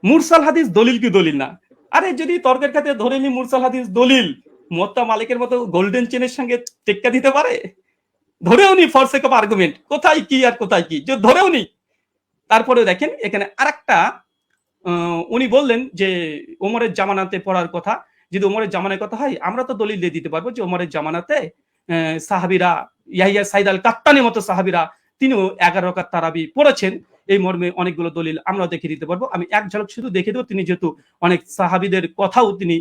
মুরসাল হাদিস দলিল কি দলিল না। আরে যদি তর্কের খাতে ধরে নি মুরসাল হাদিস দলিল, মুয়াত্তা মালিকের মতো গোল্ডেন চেনের সঙ্গে টেক্কা দিতে পারে, ধরেও নি ফর সেক অফ আর্গুমেন্ট, কোথায় কি আর কোথায় কি, যে ধরেও নি। তারপরে দেখেন এখানে আরেকটা উনি বললেন যে ওমরের জামানাতে পড়ার কথা, যদি ওমরের জামানার কথা হয় আমরা তো দলিল দিয়ে দিতে পারবো যে ওমরের জামানাতে সাহাবীরা, ইয়াহিয়া সাইদ আল কাত্তানির মতো সাহাবীরা তিনিও 11 রাকাত তারাবি পড়েছেন। এই মর্মে অনেকগুলো দলিল আমরা দেখে দিতে পারবো। আমি এক ঝলক শুধু দেখে দেবো, তিনি যেহেতু অনেক সাহাবীদের কথাও তিনি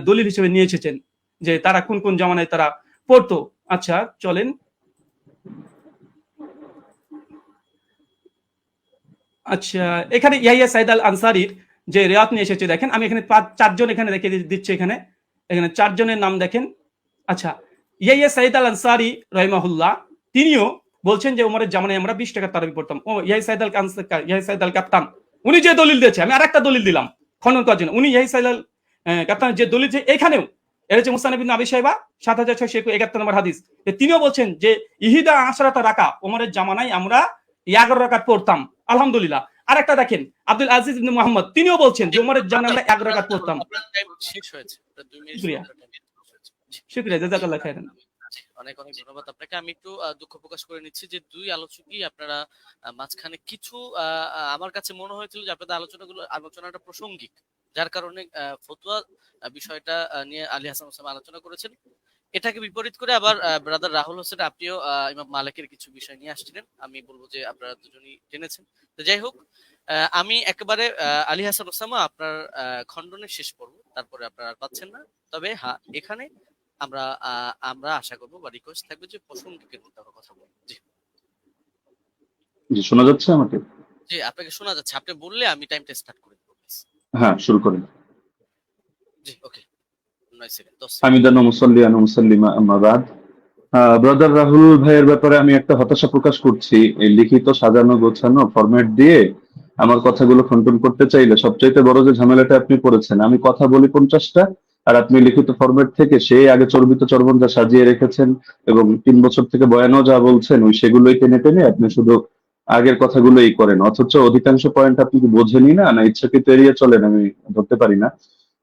দলিল হিসেবে নিয়ে এসেছেন যে তারা কোন কোন জামানায় তারা পড়তো। আচ্ছা চলেন, আচ্ছা, এখানে ইয়াহিয়া সাইদ আল আনসারীর যে রিওয়ায়াত নিয়ে এসেছে দেখেন, আমি এখানে 4জন এখানে রেখে দিচ্ছি, এখানে 4 জনের নাম দেখেন। আচ্ছা, ইয়াহিয়া সাইদ আল আনসারী রাহিমাহুল্লাহ তিনিও বলছেন যে ওমরের জামানায় আমরা 20 টাকা তারাবি পড়তাম। ইয়াহিয়া সাইদ আল কাত্তান উনি যে দলিল দিয়েছে, আমি আরেকটা দলিল দিলাম খনন করার জন্য। উনি ইয়াহিয়া সাইদ আল কাত্তানের যে দলিল, যে এখানেও এর হচ্ছে মুসনাদ ইবনে আবি শাইবা 7671 নম্বর হাদিস, তিনিও বলছেন যে ইহিদা আশরাতা রাকা, ওমরের জামানায় আমরা 11 রাকাত পড়তাম আলহামদুলিল্লাহ। আরেকটা দেখেন আব্দুল আজিজ ইবনে মুহাম্মদ, তিনিও বলছেন যে ওমরের জামানায় আমরা 11 রাকাত পড়তাম। শেষ হয়েছে, 2 মিনিট। শুকরিয়া, জাযাকাল্লাহ খাইরান। অনেক অনেক ধন্যবাদ আপনাকে। আমি একটু দুঃখ প্রকাশ করে নিচ্ছি যে দুই আলোচকই আপনারা মাঝখানে কিছু আমার কাছে মনে হয়েছিল যে আপনাদের আলোচনাটা প্রাসঙ্গিক, যার কারণে ফতোয়া বিষয়টা নিয়ে আলী হাসান ওসামা আলোচনা করেছেন। এটাকে বিপরীত করে আবার ব্রাদার রাহুল হোসেন আপনিও ইমাম মালিকের কিছু বিষয় নিয়ে আসছিলেন। আমি বলবো যে আপনারা দুজনই টেনেছেন। তো যাই হোক, আমি একেবারে আলী হাসান ওসামা আপনার খণ্ডনের শেষ পর্ব, তারপরে আপনারা আর পাচ্ছেন না। তবে হ্যাঁ, এখানে আমরা আশা করবো বা রিকোয়েস্ট থাকবে যে প্রসঙ্গিকের মধ্যে আমরা কথা বলবো। জি জি, শোনা যাচ্ছে আমাকে? জি, আপনাকে শোনা যাচ্ছে। আপনি বললে আমি টাইমটা স্টার্ট করে দেবো প্লিজ। হ্যাঁ, শুরু করেন। জি ওকে, 9 সেকেন্ড 10 সেকেন্ড। হামিদান ওয়া মুসাল্লিয়ান ওয়া মুসাল্লিমা আম্মা বাদ। ব্রাদার রাহুল ভাইয়ের ব্যাপারে আমি একটা হতাশা প্রকাশ করছি। এই লিখিত সাজানো গোছানো ফরম্যাট দিয়ে আমার কথাগুলো খণ্ডন করতে চাইলে সবচাইতে বড় যে ঝামেলাটা আপনি করেছেন, আমি কথা বলি 50টা আর আপনি লিখিত ফরম্যাট থেকে সেই আগে চর্বিত চর্বণ যা সাজিয়ে রেখেছেন এবং 3 বছর থেকে বয়ানও যা বলছেন ওই সেগুলোই টেনে টেনে আপনি শুধু আগের কথাগুলোই করেন, অথচ অধিকাংশ পয়েন্ট আপনি কি বোঝেনই না ইচ্ছাকৃত এড়িয়ে চলেন, আমি ধরতে পারি না।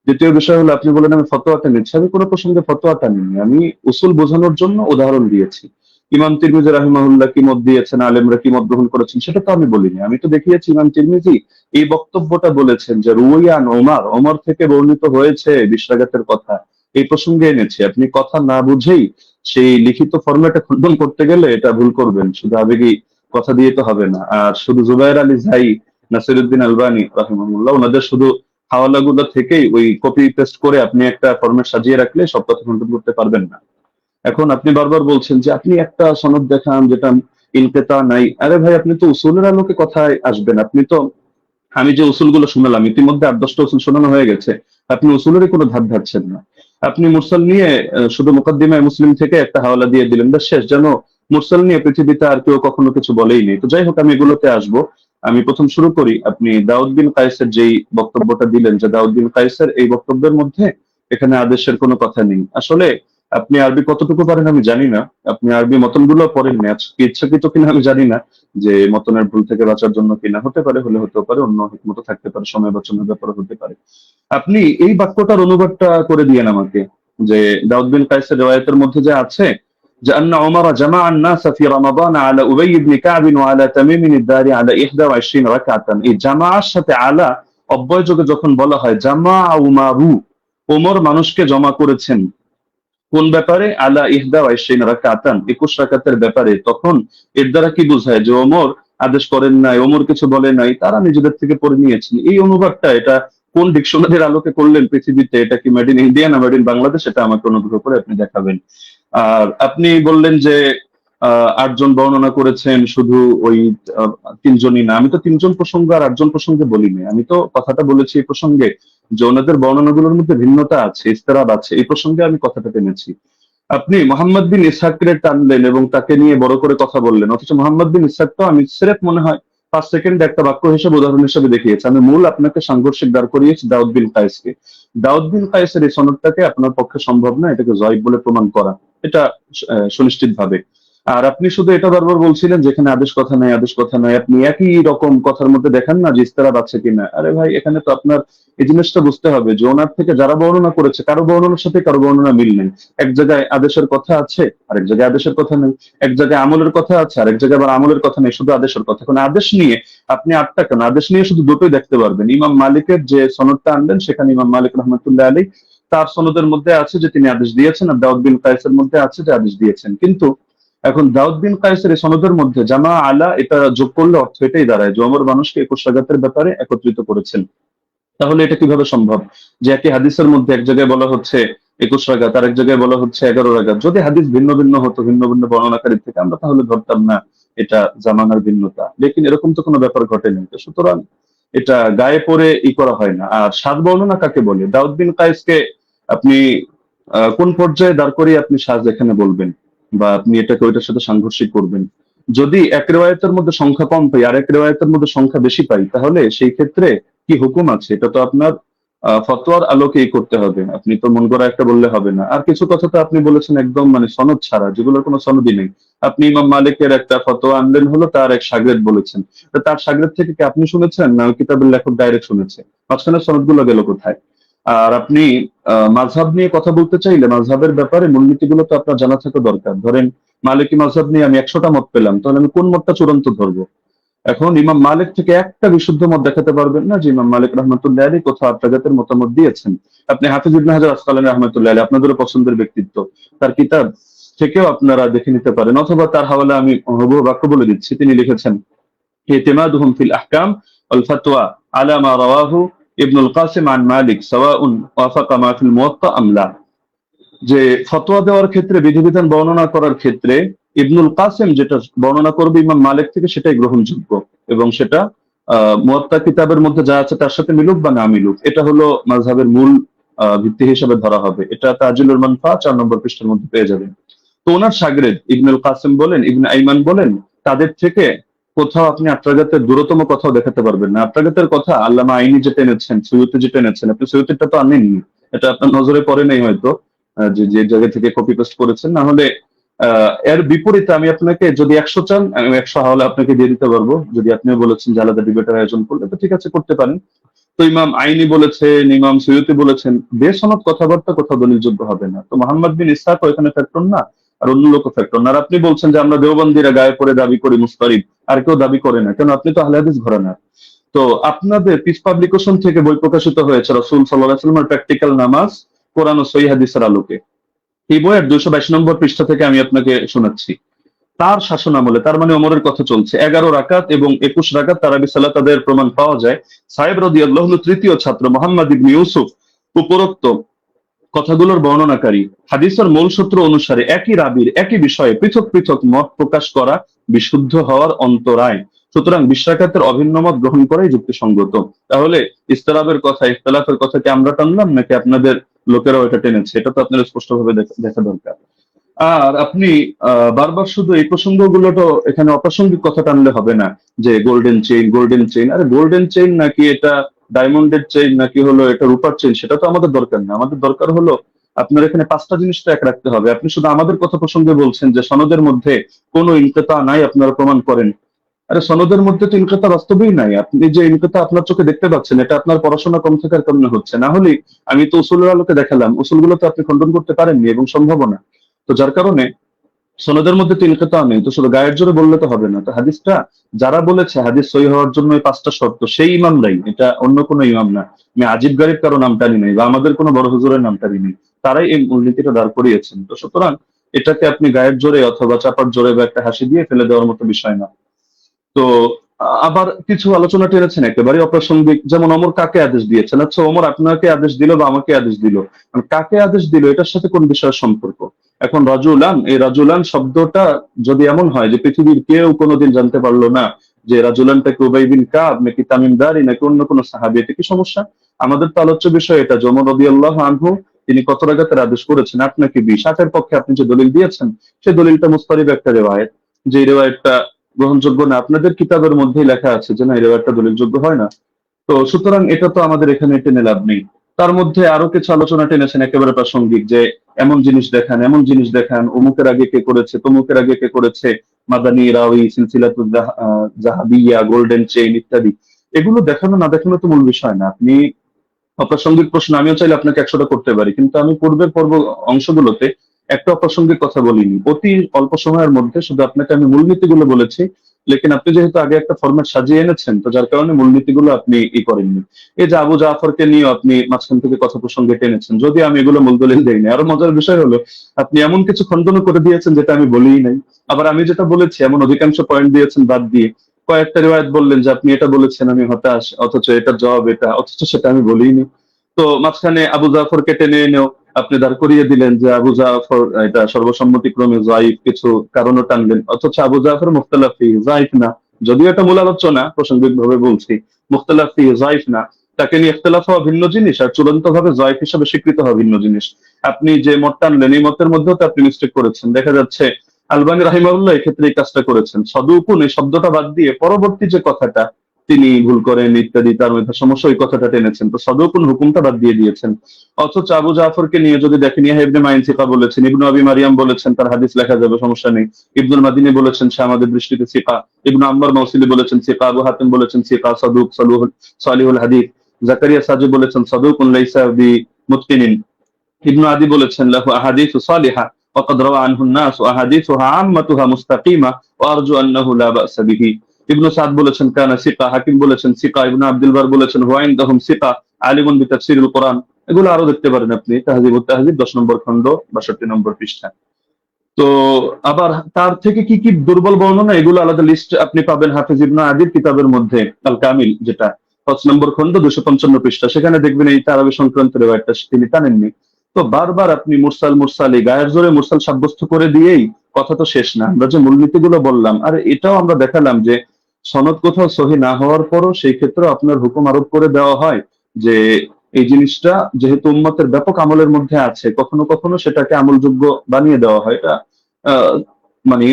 দ্বিতীয় বিষয় হলো আপনি বলেন আমি ফতোয়াটা নিচ্ছি, আমি কোনো প্রসঙ্গে ফতোয়াটা নিইনি, আমি উসুল বোঝানোর জন্য উদাহরণ দিয়েছি। ইমাম তিরমিজি রাহিমাহুল্লাহ কি মত দিয়েছেন, আলেমরা কি মত গ্রহণ করেছেন সেটা তো আমি বলিনি। আমি তো দেখিয়েছি ইমাম তিরমিজি এই বক্তব্যটা বলেছেন যে রুয়ান ওমর থেকে বর্ণিত হয়েছে বিশ্রাঘাতের কথা, এই প্রসঙ্গে এনেছি। আপনি কথা না বুঝেই সেই লিখিত ফরম্যাটে খণ্ডন করতে গেলে এটা ভুল করবেন, শুধু আবেগী কথা দিয়ে তো হবে না। আর শুধু জুবায়ের আলী জাই, নাসিরুদ্দিন আলবানী রাহিমাহুল্লাহ ওনাদের শুধু হাওয়ালাগুলো থেকেই ওই কপি পেস্ট করে আপনি একটা ফরম্যাট সাজিয়ে রাখলে সব কথা খণ্ডন করতে পারবেন না। এখন আপনি বারবার বলছেন যে আপনি একটা সনদ দেখান যেটা ইনকেতা নাই। আরে ভাই, আপনি তো উসুলের আলোকে কথায় আসবেন। আপনি তো, আমি যে উসুলগুলো শুনালাম ইতিমধ্যে 8-10টা উসুল শোনানো হয়ে গেছে, আপনি উসুলেরই কোনো ধার ধারছেন না। আপনি মুরসাল নিয়ে শুধু মুকদ্দিমায়ে মুসলিম থেকে একটা হাওয়ালা দিয়ে দিলেন, ব্যাস শেষ। যেন মুরসাল নিয়ে পৃথিবীতে আর কেউ কখনো কিছু বলেই নেই। তো যাই হোক, আমি এগুলোতে আসবো। আমি প্রথম শুরু করি, আপনি দাউদ বিন কায়েসের যেই বক্তব্যটা দিলেন যে দাউদ বিন কায়েসের এই বক্তব্যের মধ্যে এখানে আদেশের কোনো কথা নেই। আসলে আপনি আরবি কতটুকু পারেন আমি জানি না, আপনি আরবি মতনগুলো পড়েননি, আজকে ইচ্ছাকৃত কিনা আমি জানি না, যে মতনের ভুল থেকে বাঁচার জন্য কিনা, হতে পারে, হলে হতে পারে, অন্য হিকমত থাকতে পারে, সময় বাঁচানোর ব্যাপারে হতে পারে। আপনি এই বাক্যটার অনুবাদটা করে দিয়েন আমাকে, যে দাউদ বিন কায়েসের রিওয়ায়াতের মধ্যে যে আছে যে আন্না উমর জামা الناس في رمضان على ابي بن كعب وعلى تميم الداري على 21 রাকাতান। এই জামাআর সাথে আলা অব্যয় যোগে যখন বলা হয় জামা উমারু, ওমর মানুষকে জমা করেছেন কোন ব্যাপারে, আলা 21 রাকাতান 21 রাকাতের ব্যাপারে, তখন এর দ্বারা কি বোঝায় যে ওমর আদেশ করেন নাই, ওমর কিছু বলে নাই, তারা নিজেদের থেকে পড়ে নিয়েছেন। এই অনুবাদটা এটা কোন ডিকশনারির আলোকে করলেন পৃথিবীতে? এটা কি মেড ইন ইন্ডিয়া না মেড ইন বাংলাদেশ? এটা আমাকে অনুগ্রহ করে আপনি দেখাবেন। আর আপনি বললেন যে 8 জন বর্ণনা করেছেন, শুধু ওই 3জনই না। আমি তো 3জন প্রসঙ্গ আর 8জন প্রসঙ্গে বলিনি, আমি তো কথাটা বলেছি এই প্রসঙ্গে যে ওনাদের বর্ণনাগুলোর মধ্যে ভিন্নতা আছে, ইস্তেরাব আছে, এই প্রসঙ্গে আমি কথাটা টেনেছি। আপনি মোহাম্মদ বিন ইসহাককে টানলেন এবং তাকে নিয়ে বড় করে কথা বললেন, অথচ মোহাম্মদ বিন ইসহাক তো আমি স্রেফ মনে হয় 5 সেকেন্ড একটা বাক্য হিসেবে উদাহরণ হিসেবে দেখিয়েছি। আমি মূল আপনাকে সাংঘর্ষিক দাঁড় করিয়েছি দাউদ বিন কায়েসকে। দাউদ বিন কায়েসের এই সনদটাকে আপনার পক্ষে সম্ভব না এটাকে জয়ীফ বলে প্রমাণ করা, এটা সুনিশ্চিত ভাবে। আর আপনি শুধু এটা বারবার বলছিলেন যেখানে আদেশ কথা নাই, আদেশ কথা নাই, আপনি একই রকম কথার মধ্যে দেখেন না যে ইস্তেরাব আছে কিনা। আরে ভাই, এখানে তো আপনার এই জিনিসটা বুঝতে হবে যে ওনার থেকে যারা বর্ণনা করেছে কারো বর্ণনার সাথে কারো বর্ণনা মিল নেই। এক জায়গায় আদেশের কথা আছে, আরেক জায়গায় আদেশের কথা নেই। এক জায়গায় আমলের কথা আছে, আরেক জায়গায় আবার আমলের কথা নেই, শুধু আদেশের কথা। এখন আদেশ নিয়ে আপনি 8টা কেন, আদেশ নিয়ে শুধু দুটোই দেখতে পারবেন। ইমাম মালিকের যে সনদটা আনবেন সেখানে ইমাম মালিক রহমতুল্লাহ আলী তার সনদের মধ্যে আছে যে তিনি আদেশ দিয়েছেন, আর দাউদ বিন কায়েসের মধ্যে আছে যে আদেশ দিয়েছেন। কিন্তু এখন দাউদ বিন কায়েসের এই সনদের মধ্যে জামা আলা এটা যোগ করলে অর্থ এটাই দাঁড়ায় যে ওমর মানুষকে 21 রাকাতের ব্যাপারে একত্রিত করেছেন। তাহলে এটা কিভাবে সম্ভব যে একই হাদিসের মধ্যে এক জায়গায় বলা হচ্ছে 21 রাকাত, আর এক জায়গায় বলা হচ্ছে 11 রাকাত? যদি হাদিস ভিন্ন ভিন্ন হতো, ভিন্ন ভিন্ন বর্ণনাকারীর থেকে, আমরা তাহলে ধরতাম না এটা জামানার ভিন্নতা। লেকিন এরকম তো কোনো ব্যাপার ঘটেনি। তো সুতরাং এটা গায়ে পড়ে করা হয় না। আর সাত বর্ণনা কাকে বলে? দাউদ বিন কায়েসকে আপনি কোন পর্যায়ে দাঁড় করিয়ে আপনি সাজ এখানে বলবেন, বা আপনি এটাকে ওইটার সাথে সাংঘর্ষিক করবেন? যদি এক রেওয়ায়েতের মধ্যে সংখ্যা কম পাই আর এক রেওয়ায়েতের মধ্যে সংখ্যা বেশি পাই, তাহলে সেই ক্ষেত্রে কি হুকুম আছে? এটা তো আপনার ফতোয়ার আলোকেই করতে হবে, আপনি তো মন গড়া একটা বললে হবে না। আর কিছু কথা তো আপনি বলেছেন একদম সনদ ছাড়া, যেগুলোর কোনো সনদই নেই। আপনি ইমাম মালিকের একটা ফতোয়া আনলেন, হলো তার এক শাগরেদ বলেছেন, তার শাগরেদ থেকে কি আপনি শুনেছেন না ওই কিতাবের লেখক ডাইরেক্ট শুনেছে? মাঝখানে সনদগুলো গেল কোথায়? আর আপনি মাযহাব নিয়ে কথা বলতে চাইলে মাযহাবের ব্যাপারে মূলনীতিগুলো তো আপনার জানা থাকা দরকার। ধরেন মালিকি মাযহাব নিয়ে আমি 100টা মত পেলাম, তাহলে আমি কোন মতটা চূড়ান্ত ধরবো? এখন ইমাম মালিক থেকে একটা বিশুদ্ধ মত দেখাতে পারবেন না যে ইমাম মালিক রহমতুল্লাহ আলাইহি কোথাও আত্রাজাতের মতামত দিয়েছেন। আপনি হাফিজ ইবনে হাজার আসকালানী রহমতুল্লাহ আলাইহি, আপনাদেরও পছন্দের ব্যক্তিত্ব, তার কিতাব থেকেও আপনারা দেখে নিতে পারেন, অথবা তার হাওয়ালা আমি হুবহু বাক্য বলে দিচ্ছি। তিনি লিখেছেন ইতিমাদুহুম ফিল আহকাম ওয়াল ফাতওয়া আলা মা রাওয়াহু ইবনুল কাসিম আন মালিক সাওয়াউন ওয়াফাকা মা ফিল মুওয়াত্তা আম লা। যে ফতোয়া দেওয়ার ক্ষেত্রে, বিধিবিধান বর্ণনা করার ক্ষেত্রে ইবনুল কাসিম যেটা বর্ণনা করবে ইমাম মালিক থেকে সেটাই গ্রহণযোগ্য, এবং সেটা মুয়াত্তা কিতাবের মধ্যে যা আছে তার সাথে মিলুক বা না মিলুক, এটা হলো মাযহাবের মূল ভিত্তি হিসেবে ধরা হবে। এটা তাজিলুল মানফা 4 নম্বর পৃষ্ঠার মধ্যে পেয়ে যাবেন। তো ওনার শাগরেদ ইবনুল কাসিম বলেন, ইবনে আইমান বলেন, তাদের থেকে কোথাও আপনি আত্রাগাতের দূরতম কথাও দেখাতে পারবেন না। আত্রাগাতের কথা আল্লামা আইনি যেটা এনেছেন, সৈয়দী যেটা এনেছেন, আপনি সৈয়দীটা তো আনেননি, এটা আপনার নজরে পড়ে নাই হয়তো, যে যে জায়গা থেকে কপি পেস্ট করেছেন। না হলে এর বিপরীতে আমি আপনাকে, যদি 100 চান আমি 100 হাওলা আপনাকে দিয়ে দিতে পারবো। যদি আপনিও বলেছেন যে আলাদা ডিবেটের আয়োজন করলে, তো ঠিক আছে, করতে পারেন। তো ইমাম আইনি বলেছেন, ইমাম সৈয়দী বলেছেন, বেসনদ কথাবার্তা কোথাও দলিলযোগ্য হবে না। তো মোহাম্মদ বিন ইসহাক ওখানে ফ্যাক্টর না, আর অন্য লোক ফ্যাক্টর না। আর আপনি বলছেন যে আমরা দেওবন্দিরা গায়ে পরে দাবি করি মুস্তারিদ, আর কেউ দাবি করে না, কেন? আপনি তো আহলে হাদিস ঘরানার। তো আপনাদের পিস পাবলিকেশন থেকে বই প্রকাশিত হয়েছে রাসূল সাল্লাল্লাহু আলাইহি ওয়াসাল্লামের প্র্যাকটিক্যাল নামাজ কোরআন ও সহিহ হাদিসের আলোকে। এই বইয়ের 222 নম্বর পৃষ্ঠা থেকে আমি আপনাকে শোনাচ্ছি। তার শাসন আমলে, তার মানে ওমরের কথা চলছে, 11 রাকাত এবং 21 রাকাত তারাবি সালাত আদায়ের প্রমাণ পাওয়া যায়। সাহেব রাদিয়াল্লাহু আনহু তৃতীয় ছাত্র মুহাম্মদ ইবনে ইউসুফ উপরোক্ত কথাগুলোর বর্ণনাকারী। হাদিসের মূল সূত্র অনুসারে একই রাবির একই বিষয়ে পৃথক পৃথক মত প্রকাশ করা বিশুদ্ধ হওয়ার অন্তরায়। সুতরাং 20 রাকাতের অভিন্ন মত গ্রহণ করাই যুক্তিসঙ্গত। তাহলে ইস্তিরাবের কথা, ইখতিলাফের কথা কি আমরা টানলাম নাকি আপনাদের লোকেরাও এটা টেনেছে? এটা তো আপনার স্পষ্টভাবে দেখা দরকার। আর আপনি বারবার শুধু এই প্রসঙ্গগুলো তো এখানে অপ্রাসঙ্গিক কথা টানলে হবে না, যে গোল্ডেন চেইন, গোল্ডেন চেইন। আরে গোল্ডেন চেইন নাকি এটা ডায়মন্ডের চেইন নাকি হলো এটা রূপার চেইন, সেটা তো আমাদের দরকার না। আমাদের দরকার হলো আপনার এখানে 5টা জিনিস তো এক রাখতে হবে। আপনি শুধু আমাদের কথা প্রসঙ্গে বলছেন যে সনদের মধ্যে কোনো ইনকিতা নাই, আপনারা প্রমাণ করেন। আরে সনদের মধ্যে তো ইনকিতা বাস্তবেই নাই। আপনি যে ইনকিতা আপনার চোখে দেখতে পাচ্ছেন, এটা আপনার পড়াশোনা কম থাকার কারণে হচ্ছে। না হলে আমি তো উসুলের আলোকে দেখালাম, উসুলগুলো তো আপনি খণ্ডন করতে পারেননি এবং সম্ভব না। তো যার কারণে সনদের মধ্যে তো ইনকিতা নেই, তো শুধু গায়ের জোরে বললে তো হবে না। তো হাদিসটা যারা বলেছে হাদিস সহি হওয়ার জন্য এই 5টা শর্ত, সেই ইমামরাই, এটা অন্য কোনো ইমাম না। আমি আজিব গারিব কারো নাম টানি নাই, বা আমাদের কোনো বড় হুজুরের নাম টানি নাই, তারাই এই মূলনীতিটা দাঁড় করিয়েছেন। তো সুতরাং এটাকে আপনি গায়ের জোরে অথবা চাপার জোরে বা একটা হাসি দিয়ে ফেলে দেওয়ার মতো বিষয় না। তো আবার কিছু আলোচনা টেনেছেন একেবারে অপ্রাসঙ্গিক, যেমন ওমর কাকে আদেশ দিয়েছেন। আচ্ছা, ওমর আপনাকে আদেশ দিল বা আমাকে আদেশ দিল, কাকে আদেশ দিল এটার সাথে কোন বিষয়ের সম্পর্ক? এখন রাজুলান, এই রাজুলান শব্দটা যদি এমন হয় যে পৃথিবীর কেউ কোনোদিন জানতে পারলো না যে রাজুলানটাকে উবাই বিন কাব নাকি তামিম দারি নাকি অন্য কোনো সাহাবী, এটা কি সমস্যা? আমাদের তো আলোচ্য বিষয় এটা, ওমর রাদিয়াল্লাহু আনহু তিনি কত রাকাতের আদেশ করেছেন, 8 নাকি 20? 8 এর পক্ষে আপনি যে দলিল দিয়েছেন সেই দলিলটা মুস্তারিব একটা রিওয়ায়াত, যে রিওয়ায়াতটা গ্রহণযোগ্য না। আপনাদের কিতাবের মধ্যেই লেখা আছে যে না, এই রিওয়ায়াতটা দলিলযোগ্য হয় না। তো সুতরাং এটা তো আমাদের এখানে টেনে লাভ নেই। তার মধ্যে আরো কিছু আলোচনা টেনেছেন একেবারে প্রাসঙ্গিক, যে এমন জিনিস দেখান, এমন জিনিস দেখান, অমুকের আগে কে করেছে, তমুকের আগে কে করেছে, মাদানী রাওয়ি, সিলসিলাতুল জাহাবিয়া, গোল্ডেন চেইন ইত্যাদি। এগুলো দেখানো না দেখানো তো মূল বিষয় না। আপনি অপ্রাসঙ্গিক প্রশ্ন আমিও চাইলে আপনাকে 100টা করতে পারি, কিন্তু আমি পূর্বের অংশগুলোতে একটা অপ্রাসঙ্গিক কথা বলিনি। অতি অল্প সময়ের মধ্যে শুধু আপনাকে আমি মূলনীতিগুলো বলেছি, লেকিন আপনি যেহেতু আগে একটা ফরম্যাট সাজিয়ে এনেছেন, তো যার কারণে মূলনীতিগুলো আপনি করেননি। এই যে আবু জাফরকে নিয়ে আপনি মাঝখান থেকে কথা প্রসঙ্গে টেনেছেন, যদি আমি এগুলো মূল দলিল দেইনি। আরো মজার বিষয় হলো আপনি এমন কিছু খণ্ডন করে দিয়েছেন যেটা আমি বলিই নাই। আবার আমি যেটা বলেছি এমন অধিকাংশ পয়েন্ট দিয়েছেন বাদ দিয়ে কয়েকটা রিওয়ায়াত বললেন যে আপনি এটা বলেছেন, আমি হতাশ, অথচ এটার জবাব এটা, অথচ সেটা আমি বলিনি। তো মাঝখানে আবু জাফরকে টেনে এনেও আপনি দাঁড় করিয়ে দিলেন যে আবু জাফর এটা সর্বসম্মতিক্রমে যায়িফ, কিছু কারণও টানলেন, অথচ আবু জাফর মুখতালাফ ফিহি যায়িফ না। যদিও এটা মূল আলোচনা, প্রাসঙ্গিক ভাবে বলছি, মুখতালাফ ফিহি যায়িফ না। তাকে নিয়ে ইখতিলাফ হওয়া ভিন্ন জিনিস, আর চূড়ান্ত ভাবে যায়িফ হিসেবে স্বীকৃত হওয়া ভিন্ন জিনিস। আপনি যে মত টানলেন এই মতের মধ্যেও তো আপনি মিস্টেক করেছেন। দেখা যাচ্ছে আলবানী রাহিমাহুল্লাহ এক্ষেত্রে এই কাজটা করেছেন, সদুকুন এই শব্দটা বাদ দিয়ে পরবর্তী যে কথাটা তিনি ভুল করেন ইত্যাদি, তার মধ্যে সমস্যা, ওই কথাটা টেনেছেন। তো সদুকুন হুকুমটা বাদ দিয়ে দিয়েছেন। অথচ আবু জাফরকে নিয়ে যদি দেখেন, ইয়াহয়া ইবনে মাইন সিকা বলেছেন, ইবনু আবি মারিয়াম বলেছেন তার হাদিস লেখা যাবে, সমস্যা নেই। ইবনুল মাদিনী বলেছেন সে আমাদের দৃষ্টিতে সিকা, ইবনু আম্মার মাউসিলি বলেছেন সিকা, আবু হাতিম বলেছেন সিকা, সাদুক, সালিহুল হাদিস, জাকারিয়া সাজি বলেছেন সাদুকুন লাইসা বিমুতকিনিন। ইবনু আদি বলেছেন লাহু আহাদিসু সালিহা ওয়াকাদ রাওয়া আনহু الناس واحاديثها عامتها مستقيمه وارجو انه لا باس به। ইবনু সাদ বলেছেন কানা সিকা, হাকিম বলেছেন সিকা, ইবনু আব্দুল বার বলেছেন হুয়া ইনদাহুম সিকা আলিমুন বিতাফসিরিল কোরআন। এগুলো আরো দেখতে পারেন আপনি তাহযিবুত তাহযিব 10 নম্বর খণ্ড 62 নম্বর পৃষ্ঠা। তো আবার তার থেকে কি কি দুর্বল বর্ণনা, এগুলো আলাদা লিস্ট আপনি পাবেন হাফিজ ইবনে আদির কিতাবের মধ্যে আল কামিল, যেটা 5 নম্বর খণ্ড 255 পৃষ্ঠা। সেখানে দেখবেন এই তারাবি সংক্রান্ত রিওয়ায়াতটা তিনি টানেননি। তো বারবার আপনি মুরসাল মুরসালি গায়ের জোরে মুরসাল সাব্যস্ত করে দিয়েই কথা তো শেষ না। আমরা যে মূলনীতিগুলো বললাম, আর এটাও আমরা দেখালাম যে সনদ কোথাও সহি না হওয়ার পরও সেই ক্ষেত্রে আপনার হুকুম আরোপ করে দেওয়া হয় যে এই জিনিসটা যেহেতু উম্মতের ব্যাপক আমলের মধ্যে আছে, কখনো কখনো সেটাকে আমলযোগ্য বানিয়ে দেওয়া হয়। এটা আহ, মানে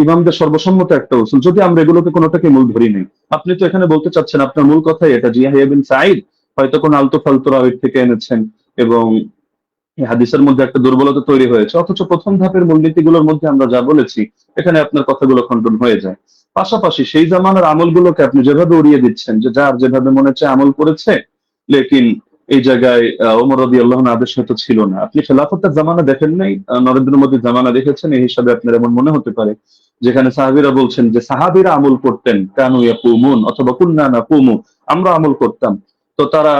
ইমামদের সর্বসম্মত একটা উসুল, যদি আমরা এগুলোকে কোনোটাকে মূল ধরি নেই। আপনি তো এখানে বলতে চাচ্ছেন আপনার মূল কথাই এটা যে ইয়াহইয়া বিন সাঈদ হয়তো কোন আলতু ফালতু রাওয়ীর থেকে এনেছেন এবং এই হাদিসের মধ্যে একটা দুর্বলতা তৈরি হয়েছে, অথচ প্রথম ধাপের মূলনীতিগুলোর মধ্যে আমরা যা বলেছি এখানে আপনার কথাগুলো খণ্ডন হয়ে যায়। পাশাপাশি সেই জামানার আমলগুলোকে আপনি যেভাবে উড়িয়ে দিচ্ছেন যে যার যেভাবে মনে হচ্ছে আমল করেছে, লেকিন এই জায়গায় ওমর রাদিয়াল্লাহু আনহু আদেশ হয়তো ছিল না। আপনি খেলাফতের জামানা দেখেন নাই, নরেন্দ্র মোদীর জামানা দেখেছেন, এই হিসাবে আপনার এমন মনে হতে পারে যেখানে সাহাবীরা বলছেন যে সাহাবীরা আমল করতেন কানু ইয়াকুমুন অথবা কুন্না নাকুমু, আমরা আমল করতাম। তো তারা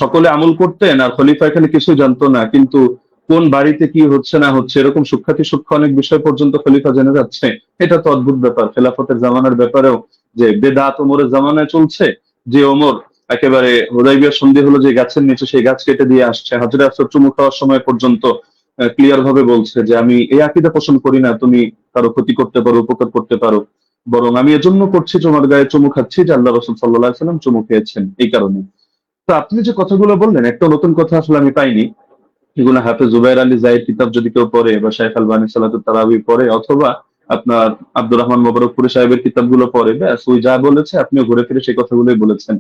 সকলে আমল করতেন আর খলিফা এখানে কিছু জানতো না, কিন্তু কোন বাড়িতে কি হচ্ছে না হচ্ছে এরকম সূক্ষ্মাতি সূক্ষ্ম অনেক বিষয় পর্যন্ত খলিফা জেনে যাচ্ছে। এটা তো অদ্ভুত ব্যাপার। খেলাফতের জামানার ব্যাপারেও যে বেদাত ওমরের জামানায় চলছে, যে ওমর একেবারে হুদাইবিয়ার সন্ধি হলো যে গাছের নিচে সেই গাছ কেটে দিয়ে আসছে, হযরত আসর চুমু খাওয়ার সময় পর্যন্ত ক্লিয়ার ভাবে বলছে যে আমি এই আকীদা পোষণ করি না তুমি কারো ক্ষতি করতে পারো, উপকার করতে পারো, বরং আমি এজন্য করছি তোমার গায়ে চুমু খাচ্ছি যে আল্লাহ রাসূল সাল্লাল্লাহু আলাইহি ওয়াসাল্লাম চুমু খেয়েছেন এই কারণে। তো আপনি যে কথাগুলো বললেন একটা নতুন কথা আসলে আমি পাইনি। এগুলো হাফেজ জুবাইর আলী জাহিদ কিতাব যদি কেউ পড়ে বা শাইখ আলবানী সালাতুত তারাবি পড়ে অথবা আপনার আব্দুর রহমান মোবারকপুরি সাহেবের কিতাবগুলো পড়ে, ব্যাস ওই যা বলেছে আপনিও ঘুরে ফিরে সেই কথাগুলোই বলেছেন।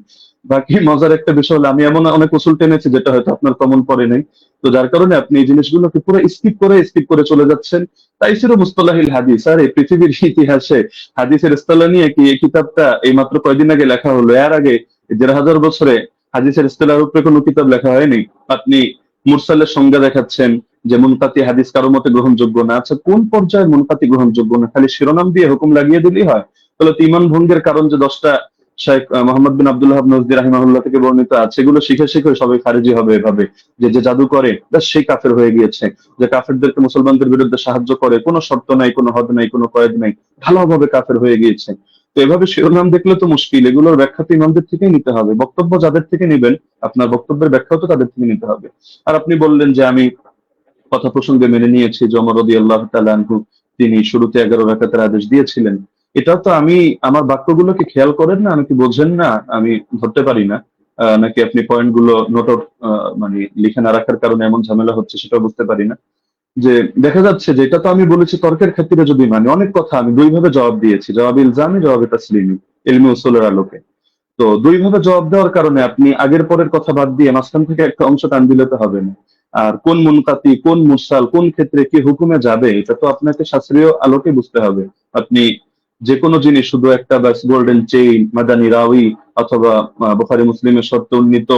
বাকি মজার একটা বিষয় হলো আমি এমন অনেক উসুল টেনেছি যেটা হয়তো আপনার কমন পড়ে নাই, তো যার কারণে আপনি এই জিনিসগুলোকে পুরো স্কিপ করে চলে যাচ্ছেন। তাই ছিল মুস্তালাহিল হাদিস। আর এই পৃথিবীর ইতিহাসে হাদিসের ইসতিলাহ নিয়ে কি এই কিতাবটা এই মাত্র কয়দিন আগে লেখা হলো, এর আগে ১,৫০০ বছরে হাদিসের ইসতিলাহের উপরে কোনো কিতাব লেখা হয়নি। আপনি মুরসালের সংজ্ঞা দেখাচ্ছেন যে মুনকাতি হাদিস কারো মতে গ্রহণযোগ্য না। আচ্ছা কোন পর্যায়ে মুনকাতি গ্রহণযোগ্য না? খালি শিরোনাম দিয়ে হুকুম লাগিয়ে দিলেই হয়? তাহলে তো ঈমান ভঙ্গের কারণ যে 10টা শেখ মোহাম্মদ বিন আব্দুল ওয়াহাব নজদি রাহিমাহুল্লাহ থেকে বর্ণিত আছে, এগুলো শিখে সবাই খারিজি হবে এভাবে যে যে জাদু করে ব্যাস সেই কাফের হয়ে গিয়েছে, যে কাফেরদেরকে মুসলমানদের বিরুদ্ধে সাহায্য করে, কোনো শর্ত নাই, কোনো হদ নাই, কোনো কয়েদ নাই, ভালোভাবে কাফের হয়ে গিয়েছে। তো এভাবে শিরোনাম দেখলে তো মুশকিল। এগুলোর ব্যাখ্যা তো ইমামদের থেকেই নিতে হবে, বক্তব্য যাদের থেকে নিবেন আপনার বক্তব্যের ব্যাখ্যাও তো তাদের থেকে নিতে হবে। আর আপনি বললেন যে আমি কথা প্রসঙ্গে মেনে নিয়েছি যে ওমর রাদিয়াল্লাহু তাআলা আনহু তিনি শুরুতে 11 রাকাতের আদেশ দিয়েছিলেন। এটাও তো আমি আমার বাক্যগুলোকে খেয়াল করেন না, নাকি বোঝেন না আমি ধরতে পারি না, নাকি আপনি পয়েন্টগুলো নোট মানে লিখে না রাখার কারণে এমন ঝামেলা হচ্ছে সেটাও বুঝতে পারি না। যে দেখা যাচ্ছে যে এটা তো আমি বলেছি তর্কের ক্ষেত্রে যদি মানে অনেক কথা আমি দুই ভাবে জবাব দিয়েছি, জবাবে ইলজামি, জবাবে তাসলিমি, ইলমি উসুলের আলোকে। তো দুই ভাবে জবাব দেওয়ার কারণে আপনি আগের পরের কথা বাদ দিয়ে মাঝখান থেকে একটা অংশ টান দিলে তো হবে না। আর কোন মুনকাতি, কোন মুরসাল, কোন ক্ষেত্রে কি হুকুমে যাবে এটা তো আপনাকে শাস্ত্রীয় আলোকে বুঝতে হবে। আপনি যে কোনো জিনিস শুধু একটা ব্যাস গোল্ডেন চেইন, মাদানী রাউি অথবা বুখারী মুসলিমের শর্তে উন্নীত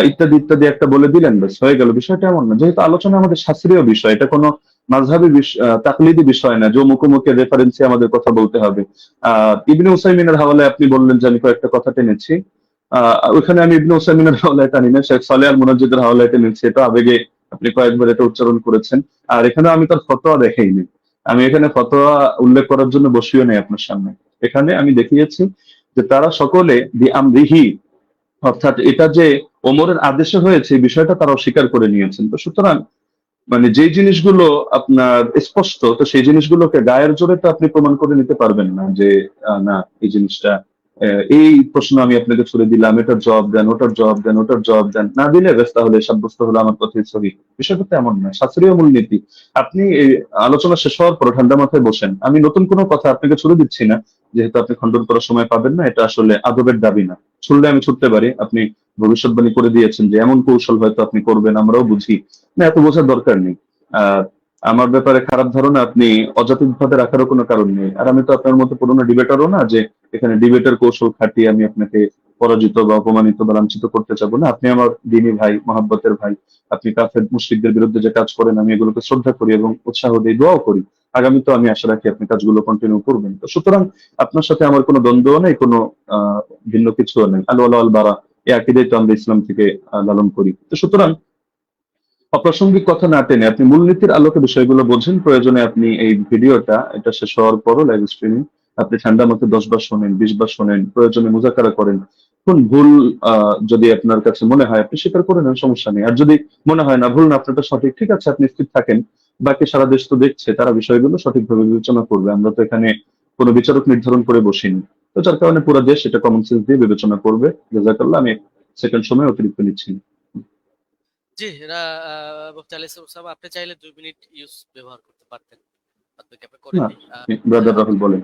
ইত্যাদি ইত্যাদি একটা বলে দিলেন ব্যাস হয়ে গেল। বিষয়টা এমন না। যেহেতু আলোচনা আমাদের শাস্ত্রীয় বিষয়, এটা কোনো মাযহাবী তাকলিদি বিষয় না যে মুখোমুখি রেফারেন্সে আমাদের কথা বলতে হবে। ইবনে উসাইমিনের হাওয়ালায় আপনি বললেন যে আমি কয়েকটা কথা টেনেছি, ওইখানে আমি ইবনে উসাইমিনের হাওয়ালায় টানি না, শেখ সালেহ আল মুনাজ্জিদের হাওয়ালায় টেনেছি। এটা আবেগে আপনি কয়েকবার এটা উচ্চারণ করেছেন। আর এখানে আমি তার ফতোয়া দেখাইনি, আমি এখানে ফতোয়া উল্লেখ করার জন্য বসিও নেই আপনার সামনে। এখানে আমি দেখিয়েছি যে তারা সকলে বিআমরিহি, অর্থাৎ এটা যে ওমরের আদেশে হয়েছে এই বিষয়টা তারা অস্বীকার করে নিয়েছেন। তো সুতরাং মানে যে জিনিসগুলো আপনার স্পষ্ট, তো সেই জিনিসগুলোকে গায়ের জোরে তো আপনি প্রমাণ করে নিতে পারবেন না যে না এই জিনিসটা এই প্রশ্ন আমি আপনাকে ছুড়ে দিলাম, এটার জবাব দেন, ওটার জবাব দেন, ওটার জবাব দেন, না দিলে বেশ তাহলে সাব্যস্ত হলো আমার কথাই সহি। বিষয়টা তো এমন না, শাস্ত্রীয় মূলনীতি। আপনি এই আলোচনা শেষ হওয়ার পর ঠান্ডা মাথায় বসেন, আমি নতুন কোনো কথা আপনাকে ছুড়ে দিচ্ছি না, যেহেতু আপনি খণ্ডন করার সময় পাবেন না, এটা আসলে আদবের দাবি না। ছুড়লে আমি ছুটতে পারি, আপনি ভবিষ্যৎবাণী করে দিয়েছেন যে এমন কৌশল হয়তো আপনি করবেন, আমরাও বুঝি না, এত বোঝার দরকার নেই। আহ আমার ব্যাপারে খারাপ ধারণা আপনি অযৌক্তিক ভাবে রাখারও কোনো কারণ নেই। আর আমি তো আপনার মতো পুরোনো ডিবেটারও না যে এখানে ডিবেটের কৌশল খাটিয়ে আমি আপনাকে পরাজিত বা অপমানিত বা লাঞ্ছিত করতে চাবো না। আপনি আমার দিনী ভাই, মহাব্বতের ভাই। আপনি কাফের মুশরিকদের বিরুদ্ধে যে কাজ করেন আমি এগুলোকে শ্রদ্ধা করি এবং উৎসাহ দিই, দোয়াও করি। আগামীতেও আমি আশা রাখি আপনি কাজগুলো কন্টিনিউ করবেন। তো সুতরাং আপনার সাথে আমার কোনো দ্বন্দ্ব নেই, কোনো ভিন্ন কিছুও নেই। আল ওয়ালা আল বারা, এই আকীদাই তো আমরা ইসলাম থেকে লালন করি। তো সুতরাং অপ্রাসঙ্গিক কথা না টেনে আপনি মূলনীতির আলোকে বিষয়গুলো বোঝেন। প্রয়োজনে আপনি এই ভিডিওটা এটা শেষ হওয়ার পরও লাইভ স্ট্রিমিং আপনি ঠান্ডা মতো 10 বার শোনেন, 20 বার শোনেন, প্রয়োজনে মুজাকারা করেন। কোন ভুল যদি আপনার কাছে মনে হয় আপনি স্বীকার করে নেন, সমস্যা নেই। আর যদি মনে হয় না ভুল না আপনারটা সঠিক, ঠিক আছে, আপনি স্থির থাকেন। বাকি সারা দেশ তো দেখছে, তারা বিষয়গুলো সঠিকভাবে বিবেচনা করবে। আমরা তো এখানে কোনো বিচারক নির্ধারণ করে বসিনি। তো যার কারণে পুরো দেশ এটা কমন সেন্স দিয়ে বিবেচনা করবে। জাযাকাল্লাহ। আমি সেকেন্ড সময় অতিরিক্ত নিচ্ছি না। জি, মুফতি আলী ওসামা, আপনি চাইলে 2 মিনিট ইউজ ব্যবহার করতে পারতেন, বাদবাকি আপনি না, করেননি। ব্রাদার রাহুল বলেন।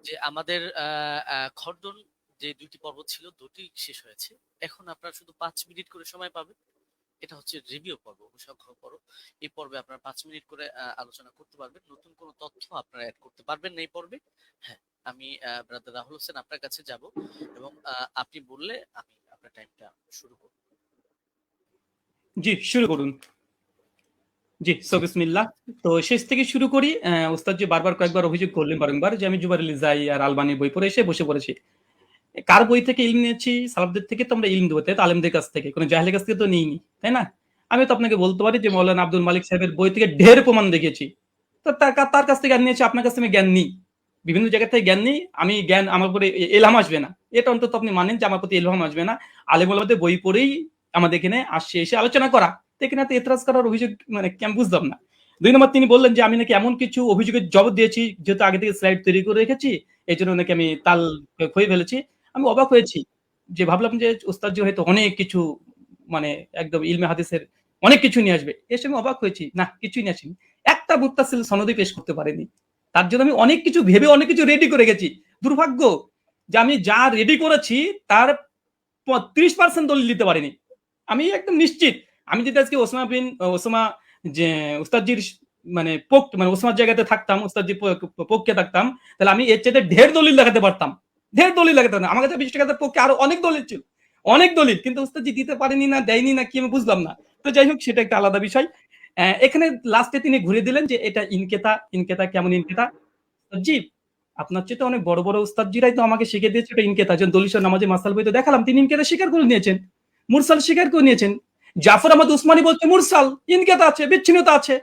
যে আমাদের খণ্ডন যে 2টি পর্ব ছিল, 2টি শেষ হয়েছে। এখন আপনারা শুধু 5 মিনিট করে সময় পাবেন। এটা হচ্ছে রিভিউ পর্ব, অনুসংখ্য পর্ব। এই পর্বে আপনারা 5 মিনিট করে আলোচনা করতে পারবেন। নতুন কোনো তথ্য আপনারা অ্যাড করতে পারবেন না এই পর্বে। হ্যাঁ, আমি ব্রাদার রাহুল হোসেন আপনার কাছে যাব এবং আপনি বললে আমি আপনার টাইমটা শুরু করব। জি, শুরু করুন। জি, বিসমিল্লাহ। তো শেষ থেকে শুরু করি। ওস্তাদ জি বারবার কয়েকবার অভিযোগ করলেন বারংবার যে আমি জুবাইর লিজাই আর আলবানির বই পড়ে এসে বসে পড়েছি। কার বই থেকে ইলম নিয়েছি? সালাফদের থেকে তো আমরা ইলম দেবো, তাই তো? আলেমদের কাছ থেকে, কোনো জাহেলের কাছ থেকে তো নিইনি, তাই না? আমি তো আপনাকে বলতে পারি যে মৌলানা আব্দুল মালিক সাহেবের বই থেকে ঢের প্রমাণ দেখিয়েছি। তো তার কাছ থেকে জ্ঞান নিয়েছি, আপনার কাছ থেকে আমি জ্ঞান নিই। বিভিন্ন জায়গা থেকে জ্ঞান নিই। আমি জ্ঞান আমার উপরে এলহাম আসবে না, এটা অন্তত আপনি মানেন যে আমার প্রতি এলহাম আসবে না। আলেম ওলামাদের বই পড়েই আমাদের এখানে আসছে, এসে আলোচনা করা। তো এখানে এত এতরাজ করার অভিযোগ মানে কি আমি বুঝলাম না। 2 নম্বর, তিনি বললেন যে আমি নাকি এমন কিছু অভিযোগের জবাব দিয়েছি, যেহেতু আগে থেকে স্লাইড তৈরি করে রেখেছি, এই জন্য নাকি আমি তাল খয়ে ফেলেছি। আমি অবাক হয়েছি, যে ভাবলাম যে ওস্তাদ জি হয়তো অনেক কিছু মানে একদম ইলমে হাদিসের অনেক কিছু নিয়ে আসবে। এসে আমি অবাক হয়েছি, না কিছুই নিয়ে আসেনি। একটা মুত্তাসিল সনদই পেশ করতে পারেনি। তার জন্য আমি অনেক কিছু ভেবে অনেক কিছু রেডি করে গেছি। দুর্ভাগ্য যে আমি যা রেডি করেছি তার 30% দলিল দিতে পারিনি। আমি একদম নিশ্চিত, আমি যদি আজকে ওসামা যে উস্তাদজির মানে মানে ওসামার জায়গাতে থাকতাম, উস্তাদজির পক্ষে থাকতাম, তাহলে আমি এর চেয়ে ঢের দলিল দেখাতে পারতাম। ঢের দলিল দেখাতে পারতাম। আমার কাছে 20 টাকার পক্ষে আরো অনেক দলিল ছিল, অনেক দলিল, কিন্তু উস্তাদজি দিতে পারেনি, না দেয়নি, না কি আমি বুঝলাম না। তো যাই হোক, সেটা একটা আলাদা বিষয়। এখানে লাস্টে তিনি ঘুরে দিলেন যে এটা ইনকেতা। ইনকেতা কেমন ইনকেতা? জি, আপনার চেয়ে তো অনেক বড় বড় উস্তাদজিরাই তো আমাকে শিখিয়ে দিয়েছে এটা ইনকেতা। যেমন দলিল নামাজে মাসাল বই তো দেখালাম, তিনি ইনকেতা স্বীকার করে নিয়েছেন, মুরসাল স্বীকার করে নিয়েছেন। জাফর আহমদ উসমানী বলছে মুরসাল, ইনকেতা আছে, বিচ্ছিন্নতা আছে।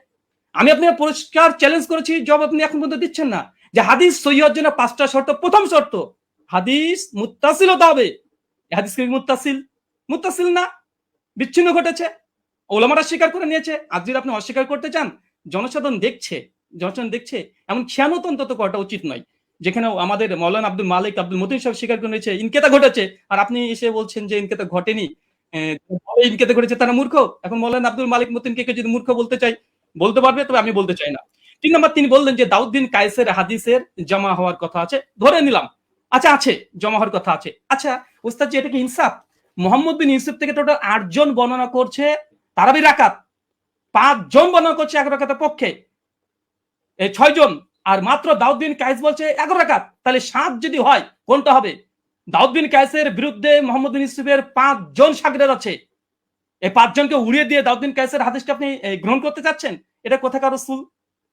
আমি আপনাকে পরিষ্কার চ্যালেঞ্জ করেছি, জবাব আপনি এখন পর্যন্ত দিচ্ছেন না। যে হাদিস সহিহ হওয়ার জন্য 5টা শর্ত। প্রথম শর্ত, হাদিস মুত্তাসিল হতে হবে। হাদিস কি মুত্তাসিল? মুত্তাসিল না, বিচ্ছিন্ন ঘটেছে। ওলামারা স্বীকার করে নিয়েছে। আজ যদি আপনি অস্বীকার করতে চান, জনসাধারণ দেখছে, জনসাধারণ দেখছে, এমন খেয়ানত অন্তত করাটা উচিত নয়। যেখানে আমাদের মৌলানা আব্দুল মালিক, আব্দুল মতিন সাহেব স্বীকার করে নিয়েছে ইনকেতা ঘটেছে, আর আপনি এসে বলছেন যে ইনকেতা ঘটেনি। ইনকেতা ঘটেছে, তারা মূর্খ। এখন মৌলানা আব্দুল মালিক মতিনকে যদি মূর্খ বলতে চাই, বলতে পারবে, তবে আমি বলতে চাই না। 3 নম্বর, তিনি বললেন যে দাউদ বিন কায়েসের হাদিসের জমা হওয়ার কথা আছে। ধরে নিলাম, আচ্ছা আছে, জমা হওয়ার কথা আছে। আচ্ছা উস্তাদ জি, এটা কি ইনসাফ? মোহাম্মদ বিন ইউসুফ থেকে টোটাল 8 জন বর্ণনা করছে তারাবি রাকাত, 5 জন বর্ণনা করছে 11 রাকাতের পক্ষে, 6 জন। আর মাত্র দাউদ বিন কায়েস বলছে 11 রাকাত। তাহলে 7 যদি হয়, কোনটা হবে? দাউদ বিন কায়েসের বিরুদ্ধে মোহাম্মদ বিন ইউসুফের 5 জন শাগিরদ আছে। এই 5 জনকে উড়িয়ে দিয়ে দাউদ বিন কায়েসের হাদিসটা আপনি গ্রহণ করতে চাচ্ছেন? এটা কোথাকার রাসূল?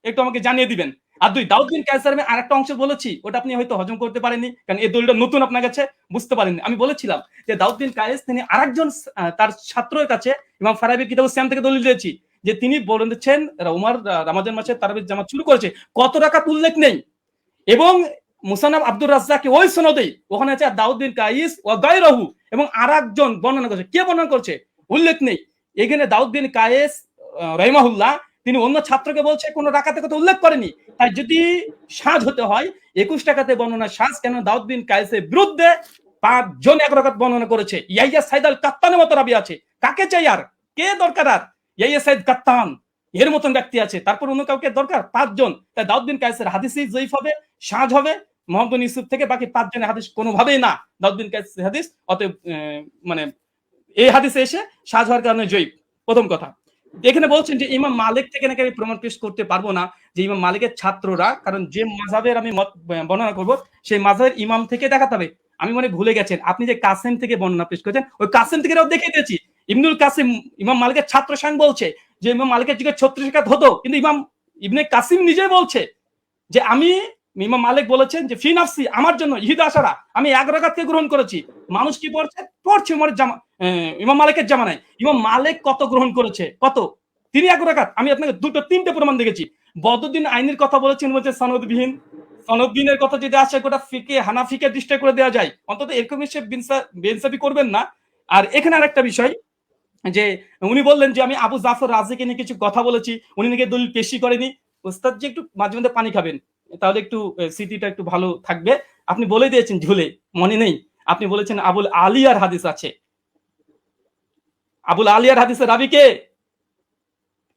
একটু আমাকে জানিয়ে দিবেন। আর 2, দাউদ বিন কায়েসের আমি আরেকটা অংশ বলেছি, ওটা আপনি হয়তো হজম করতে পারেননি, কারণ এই দলিলটা নতুন আপনার কাছে, বুঝতে পারেননি। আমি বলেছিলাম যে দাউদ বিন কায়েস তিনি আরেকজন তার ছাত্রের কাছে ইমাম ফারাবি কিতাবুস সিয়াম থেকে দলিল দিয়েছি, যে তিনি বলেছেন উমর রমজান মাসে তারাবির জামাত শুরু করেছে, কত রাকাত উল্লেখ নেই। এবং মুসান্নাফ আব্দুর রাজ্জাক ওই সনদেই ওখানে আছে দাউদ বিন কায়েস ওয়া গায়রহু, এবং আরেকজন বর্ণনা করছে, কে বর্ণনা করছে উল্লেখ নেই। এখানে দাউদ বিন কায়েস রাহিমাহুল্লাহ তিনি অন্য ছাত্রকে বলছে কোন রাকাতে কথা উল্লেখ করেনি। তাই যদি সাজ হতে হয় 21 টাকাতে বর্ণনা সাজ, কেন দাউদ বিন কায়েসের বিরুদ্ধে 5 জন 1 রাকাত বর্ণনা করেছে। ইয়াইয়া সাইদ আল কাত্তানের মতো রাবি আছে, কাকে চাই আর, কে দরকার আর? ইয়াইয়া সাইদ কাত্তান এর মতন ব্যক্তি আছে, তারপর অন্য কাউকে দরকার? 5 জন। তাই দাউদ বিন কায়েসের হাদিসই জয়ীফ হবে, সাজ হবে মোহাম্মদ বিন ইউসুফ থেকে, বাকি 5 জনের হাদিস কোনোভাবেই না দাউদ বিন কায়েসের হাদিস। অতএব মানে এই হাদিসে এসে সাজ হওয়ার কারণে জয়ীফ। প্রথম কথা। এখানে বলছেন যে ইমাম মালিক থেকে নাকি আমি প্রমাণ পেশ করতে পারবো না, যে ইমাম মালিকের ছাত্ররা, কারণ যে মাযহাবের আমি মত বর্ণনা করব সেই মাযহাবের ইমাম থেকে দেখাতে হবে। আমি মনে হয় ভুলে গেছেন, আপনি যে কাসেম থেকে বর্ণনা পেশ করেছেন, ওই কাসেম থেকে দেখে দিয়েছি। ইবনুল কাসিম ইমাম মালিকের ছাত্র সাং বলছে যে ইমাম মালিকের যুগে 36 রাকাত হতো, কিন্তু ইমাম ইবনে কাসিম নিজে বলছে যে আমি, ইমাম মালিক বলেছেন যে ফি নাফসি, আমার জন্য ইহিদা আশারা, আমি 11 রাকাতকে গ্রহণ করেছি। মানুষ কি পড়ছে ইমাম মালিকের জামানায়। ইমাম মালিক কত গ্রহণ করেছে, কত? তিনি 11 রাকাত। আমি আপনাকে 2-3টে প্রমাণ দেখেছি। বদরুদ্দিন আইনের কথা বলেছেন, বলছে সনদবিহীন। সনদবিহীনের কথা যদি আসে গোটা ফিকে হানাফিকে ডিস্ট্রাই করে দেওয়া যায়, অন্তত এরকম এসে বেইনসাফি করবেন না। আর এখানে আরেকটা বিষয়, যে উনি বললেন যে আমি আবু জাফর রাজিকে নিয়ে কিছু কথা বলেছি, উনি নাকি দলিল পেশি করেনি। ওস্তাদ জি একটু মাঝে মধ্যে পানি খাবেন, তাহলে একটু স্মৃতিটা একটু ভালো থাকবে। আপনি বলে দিয়েছেন ঝুলে, মনে নেই? আপনি বলেছেন আবুল আলিয়ার হাদিস আছে। আবুল আলিয়ার হাদিসের রাবি কে?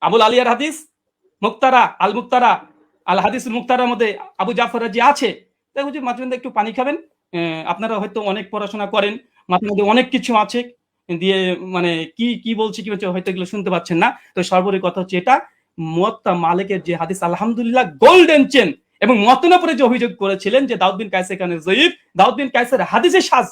আবুল আলিয়ার হাদিস মুক্তারা আল মুক্তারা আল হাদিসুল মুক্তারার মধ্যে আবু জাফর রাজি আছে। তাই বুঝি মাঝে মধ্যে একটু পানি খাবেন। আপনারা হয়তো অনেক পড়াশোনা করেন, মাঝে মধ্যে অনেক কিছু আছে দিয়ে, মানে কি বলছি কি বলছে হয়তো এগুলো শুনতে পাচ্ছেন না। তো সর্বোপরি কথা হচ্ছে এটা, মুয়াত্তা মালিকের যে হাদিস আলহামদুলিল্লাহ গোল্ডেন চেন, এবং মতনের উপরে যে অভিযোগ করেছিলেন যে দাউদ বিন কায়েস এখানে জয়ীফ, দাউদ বিন কায়েসের হাদিসে সাজ,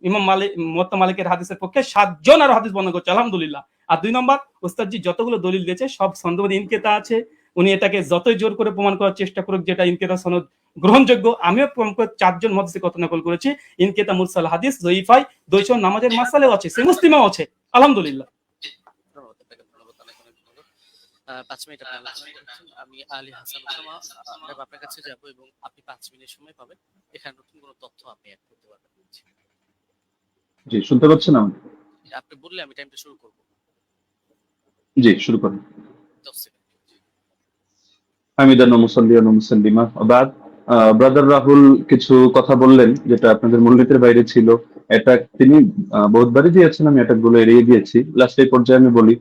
ইমাম মালিক মুয়াত্তা মালিকের হাদিসের পক্ষে 7 জন আর হাদিস বর্ণনা করছে আলহামদুলিল্লাহ। আর 2 নম্বর, ওস্তাদজি যতগুলো দলিল দিয়েছে সব সনদে ইনকিতা আছে। উনি এটাকে যতই জোর করে প্রমাণ করার চেষ্টা করুক যেটা ইনকিতা সনদ গ্রহণযোগ্য, আমিও 4 জন মুহাদ্দিসের কথা নকল করেছি। ইনকিতা মুরসাল হাদিস জয়ীফাই, 200 নামাজের মাসালাও আছে, সে মুসলিমাও আছে আলহামদুলিল্লাহ। ধন্যবাদ আপনাকে, ধন্যবাদ, অনেক অনেক ধন্যবাদ। 5 মিনিট আপনি আলোচনা করছেন। আমি আলী হাসান ওসামা আপনার কাছে যাব এবং আপনি 5 মিনিট সময় পাবেন। এখানে নতুন কোনো তথ্য আপনি অ্যাড করতে পারবেন। জি, শুনতে পাচ্ছেন আমাকে? আপনি বললে আমি টাইমটা শুরু করব। জি, শুরু করুন। 10 সেকেন্ড। হামিদান ওয়া মুসাল্লিয়ান ওয়া মুসাল্লিমা ওয়া বাদ। ব্রাদার রাহুল কিছু কথা বললেন যেটা আপনাদের মূলনীতির বাইরে ছিল। এটা তিনি বহুতবারই দিয়েছেন, আমি এটাগুলো এড়িয়ে গিয়েছি। লাস্ট এই পর্যায়ে আমি বলি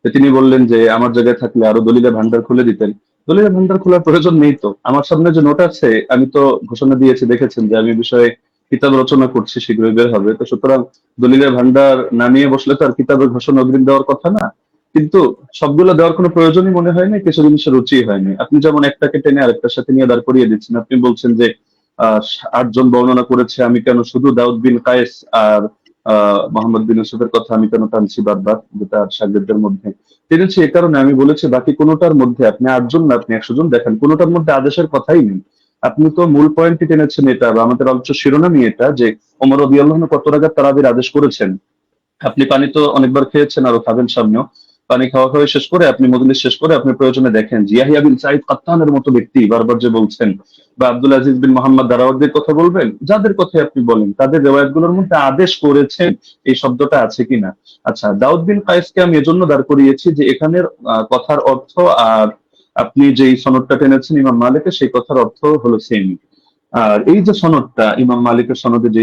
যে তিনি বললেন যে আমার জায়গায় থাকলে আরো দলিলের ভান্ডার খুলে দিতেন। দলিলের ভান্ডার খোলার প্রয়োজন নেই তো। আমার সামনে যে নোট আছে, আমি তো ঘোষণা দিয়েছি, দেখেছেন যে আমি বিষয়ে কিতাব রচনা করছি, শীঘ্রই বের হবে। তো সুতরাং দলিলের ভান্ডার না নিয়ে বসলে তো আর কিতাবের ঘোষণা অগ্রিম দেওয়ার কথা না। কিন্তু সবগুলো দেওয়ার কোনো প্রয়োজনই মনে হয় না, কিছু জিনিসের রুচি হয়নি। আপনি যেমন একটাকে টেনে আরেকটার সাথে নিয়ে দাঁড় করিয়ে দিচ্ছেন। আপনি বলছেন যে 8 জন বর্ণনা করেছে, আমি কেন শুধু দাউদ বিন কায়েস আর মোহাম্মদ বিন ইউসুফের কথা আমি কেন টানছি বারবার, যেটা শাগিরদের মধ্যে টেনেছি। এ কারণে আমি বলেছি বাকি কোনোটার মধ্যে আপনি 8 জন না আপনি 100 জন দেখান, কোনোটার মধ্যে আদেশের কথাই নেই। আপনি তো মূল পয়েন্টটি টেনেছেন এটা, বা আমাদের আলোচ্য শিরোনামই এটা, যে ওমর রাদিয়াল্লাহু আনহু কত রাকাত তারাবির আদেশ করেছেন। আপনি পানি তো অনেকবার খেয়েছেন, আরো খাবেন সামনেও। পানি খাওয়া হয়ে শেষ করে আপনি মজলিস শেষ করে আপনি প্রয়োজনে দেখেন যে ইয়াহিয়া বিন সাঈদ কাত্তানের মতো ব্যক্তি বারবার যে বলছেন, বা আব্দুল আজিজ বিন মোহাম্মদ দারাওয়ারদির কথা বলবেন, যাদের কথা আপনি বলেন তাদের রিওয়ায়াতগুলোর মধ্যে আদেশ করেছেন এই শব্দটা আছে কিনা। আচ্ছা, দাউদ বিন কায়েসকে আমি এজন্য দাঁড় করিয়েছি যে এখানের কথার অর্থ আর আপনি যেই সনদটা টেনেছেন ইমাম মালিকের, সেই কথার অর্থ হলো সেম। আর এই যে সনদটা ইমাম মালিকের সনদে যে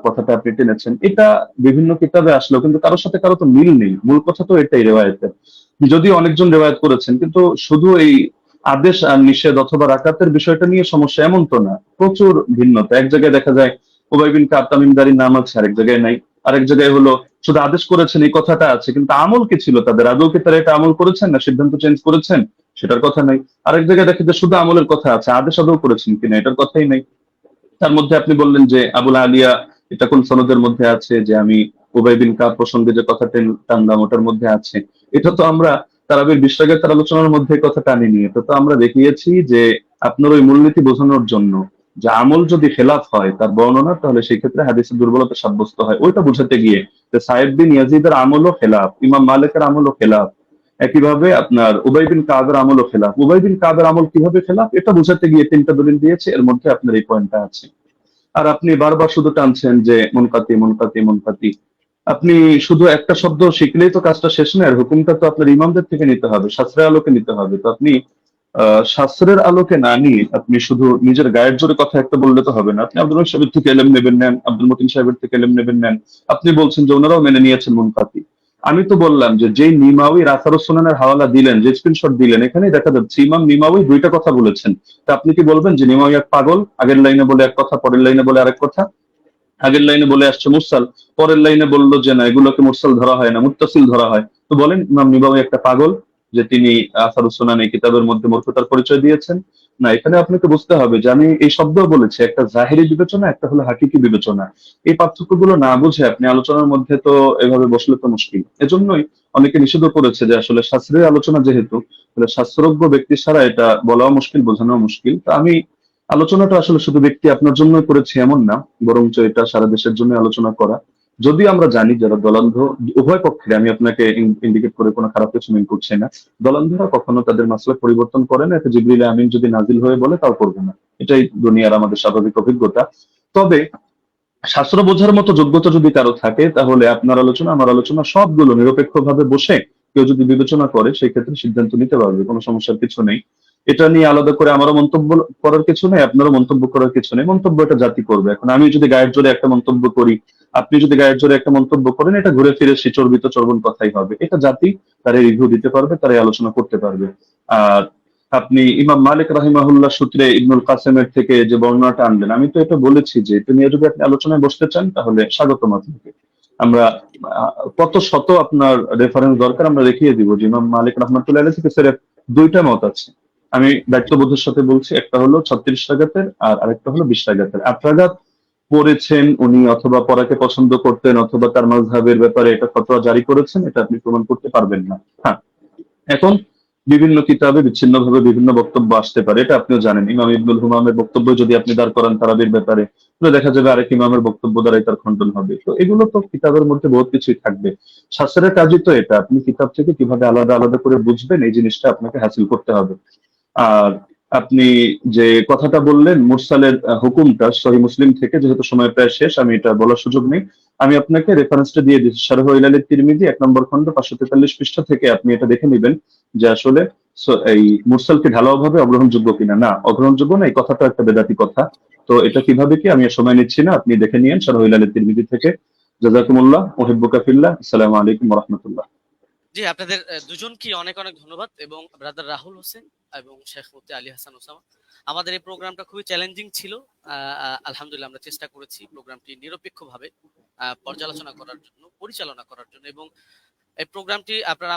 কথাটা আপনি টেনেছেন, এটা বিভিন্ন কিতাবে আসলেও কিন্তু কারোর সাথে কারো তো মিল নেই। মূল কথা তো এটাই রেওয়ায়েতের, যদিও অনেকজন রেওয়ায়েত করেছেন, কিন্তু শুধু এই আদেশ আর নিষেধ অথবা রাকাতের বিষয়টা নিয়ে সমস্যা এমন তো না, প্রচুর ভিন্নতা। এক জায়গায় দেখা যায় উবাই বিন কাব তামিমদারির নাম আছে, আরেক জায়গায় নাই। আরেক জায়গায় হলো শুধু আদেশ করেছেন এই কথাটা আছে, কিন্তু আমল কি ছিল তাদের, আদৌ কি তারা এটা আমল করেছেন না সিদ্ধান্ত চেঞ্জ করেছেন সেটার কথা নাই। আরেক জায়গায় দেখে যে শুধু আমলের কথা আছে, আদেশ আদৌ করেছেন কিনা এটার কথাই নাই। তার মধ্যে আপনি বললেন যে আবুল আলিয়া এটা কোন সনদের মধ্যে আছে, যে আমি উবাই বিন কাব প্রসঙ্গে যে কথা টানলাম ওটার মধ্যে আছে। এটা তো আমরা তারাবির 20 রাকাতের আলোচনার মধ্যে কথা টানিনি। এটা তো আমরা দেখিয়েছি যে আপনার ওই মূলনীতি বোঝানোর জন্য যে আমল যদি খেলাফ হয় তার বর্ণনা, তাহলে সেই ক্ষেত্রে হাদিসের দুর্বলতা সাব্যস্ত হয়, ওইটা বোঝাতে গিয়ে যে সাহেব বিন ইয়াজিদের আমলও খেলাফ, ইমাম মালিকের আমলও খেলাফ, একইভাবে আপনার উবাই বিন কাবের আমলও খেলাফ। উবাই বিন কাবের আমল কিভাবে খেলাফ এটা বোঝাতে গিয়ে 3টা দলিল দিয়েছে, এর মধ্যে আপনার এই পয়েন্টটা আছে। আর আপনি বারবার শুধু টানছেন যে মুনকাতি মুনকাতি মুনকাতি। আপনি শুধু একটা শব্দ শিখলেই তো কাজটা শেষ নয়, আর হুকুমটা তো আপনার ইমামদের থেকে নিতে হবে, শাস্ত্রের আলোকে নিতে হবে। তো আপনি শাস্ত্রের আলোকে না নিয়ে আপনি শুধু নিজের গায়ের জোরে কথা একটা বললে তো হবে না। আপনি আব্দুল রহিম সাহেবের থেকে এলেম নেবেন নেন, আব্দুল মতিন সাহেবের থেকে এলেম নেবেন নেন। আপনি বলছেন যে ওনারাও মেনে নিয়েছেন মুনকাতি। আমি তো বললাম যে যেই নিমাউই রাসারুস সুনানের হাওয়ালা দিলেন, যে স্ক্রিনশট দিলেন, এখানেই দেখা যাচ্ছে ইমাম নিমাউই 2টা কথা বলেছেন। তা আপনি কি বলবেন যে নিমাউই এক পাগল, আগের লাইনে বলে এক কথা পরের লাইনে বলে আরেক কথা? আগের লাইনে বলে আসছে মুরসাল, পরের লাইনে বললো যে না এগুলোকে মুরসাল ধরা হয় না, মুত্তাসিল ধরা হয়। তো বলেন ইমাম নিমাউই একটা পাগল? যে তিনি আসারুস সুনান এই কিতাবের মধ্যে মূর্খতার পরিচয় দিয়েছেন। না, এখানে আপনাকে বুঝতে হবে যে আমি এই শব্দ বলেছি, একটা জাহেরি বিবেচনা, একটা হলো হাকিকি বিবেচনা। এই পার্থক্যগুলো না বুঝে আপনি আলোচনার মধ্যে তো এভাবে বসলে তো মুশকিল। এজন্যই অনেকে নিষিদ্ধ করেছে যে আসলে শাস্ত্রীয় আলোচনা যেহেতু, তাহলে শাস্ত্রজ্ঞ ব্যক্তি ছাড়া এটা বলাও মুশকিল, বোঝানো মুশকিল। তো আমি আলোচনাটা আসলে শুধু ব্যক্তি আপনার জন্য করেছি এমন না, বরঞ্চ এটা সারা দেশের জন্য আলোচনা করা। যদি আমরা জানি যারা দলান্ধ, উভয় পক্ষে আমি আপনাকে ইন্ডিকেট করে কোনো খারাপ কিছু মিন করছি না, দলান্ধরা কখনো তাদের মাসলাক পরিবর্তন করে না। এটা জিবরিল আমিন যদি নাজিল হয়ে বলে তাও করবে না, এটাই দুনিয়ার আমাদের স্বাভাবিক অভিজ্ঞতা। তবে শাস্ত্র বোঝার মতো যোগ্যতা যদি কারো থাকে, তাহলে আপনার আলোচনা আমার আলোচনা সবগুলো নিরপেক্ষভাবে বসে কেউ যদি বিবেচনা করে, সেই ক্ষেত্রে সিদ্ধান্ত নিতে পারবে, কোনো সমস্যার কিছু নেই। এটা নিয়ে আলাদা করে আমারও মন্তব্য করার কিছু নেই, আপনারও মন্তব্য করার কিছু নেই। মন্তব্য এটা জাতি করবে। এখন আমি যদি গায়ের জোরে একটা মন্তব্য করি, আপনি যদি গায়ের জোরে একটা মন্তব্য করেন, এটা ঘুরে ফিরে সেই চর্বিত চর্বণ কথাই হবে। এটা জাতি তারা রিভিউ দিতে পারবে, তারা এই আলোচনা করতে পারবে। আর আপনি ইমাম মালিক রাহিমাহুল্লাহ সূত্রে ইবনুল কাসেমের থেকে যে বর্ণনাটা আনলেন, আমি তো এটা বলেছি যে এটা নিয়ে যদি আপনি আলোচনায় বসতে চান তাহলে স্বাগতম আপনাকে। আমরা কত শত আপনার রেফারেন্স দরকার আমরা দেখিয়ে দিব যে ইমাম মালিক রহমতুল্লাহ আলাইহি থেকে সিরেফ দুইটা মত আছে। আমি দায়িত্ববোধের সাথে বলছি, একটা হলো 36 রাগাতের আর আরেকটা হলো 20 রাগাতের। 8 রাগাত পড়েছেন উনি, অথবা পড়াকে পছন্দ করতেন, অথবা তার মাযহাবের ব্যাপারে এটা ফতোয়া জারি করেছেন, এটা আপনি প্রমাণ করতে পারবেন না। হ্যাঁ, এখন বিভিন্ন কিতাবে বিচ্ছিন্নভাবে বিভিন্ন বক্তব্য আসতে পারে, এটা আপনিও জানেন। ইমাম ইবনুল হুমামের বক্তব্য যদি আপনি দাঁড় করান তারাবির ব্যাপারে, তাহলে দেখা যাবে আরেক ইমামের বক্তব্য দ্বারাই তার খণ্ডন হবে। তো এগুলো তো কিতাবের মধ্যে বহুত কিছুই থাকবে। শাস্ত্রের কাজই তো এটা, আপনি কিতাব থেকে কিভাবে আলাদা আলাদা করে বুঝবেন এই জিনিসটা আপনাকে হাসিল করতে হবে। আর আপনি যে কথাটা বললেন মুরসালের হুকুমটা সহিহ মুসলিম থেকে, যেহেতু সময় প্রায় শেষ আমি এটা বলার সুযোগ নেই, আমি আপনাকে রেফারেন্সটা দিয়ে দিচ্ছি। শারহ ইলাল তিরমিজি 1 নম্বর খণ্ড 543 পৃষ্ঠা থেকে আপনি এটা দেখে নেবেন যে আসলে এই মুরসালকে ঢালাওভাবে অগ্রহণযোগ্য কিনা। না, অগ্রহণযোগ্য না, এই কথাটা একটা বেদাতি কথা। তো এটা কিভাবে কি আমি আর সময় নিচ্ছি না, আপনি দেখে নিয়েন শারহ ইলাল তিরমিজি থেকে। জাযাকুমুল্লাহ, উহিব্বুকা ফিল্লাহ। আসসালামু আলাইকুম ওয়া রাহমাতুল্লাহ। জি, আপনাদের দুজনকে অনেক অনেক ধন্যবাদ, এবং ব্রাদার রাহুল হোসেন এবং শেখ মুফতি আলী হাসান ওসামা। আমাদের এই প্রোগ্রামটা খুবই চ্যালেঞ্জিং ছিল। আলহামদুলিল্লাহ আমরা চেষ্টা করেছি প্রোগ্রামটি নিরপেক্ষভাবে পর্যালোচনা করার জন্য, পরিচালনা করার জন্য, এবং এই প্রোগ্রামটি আপনারা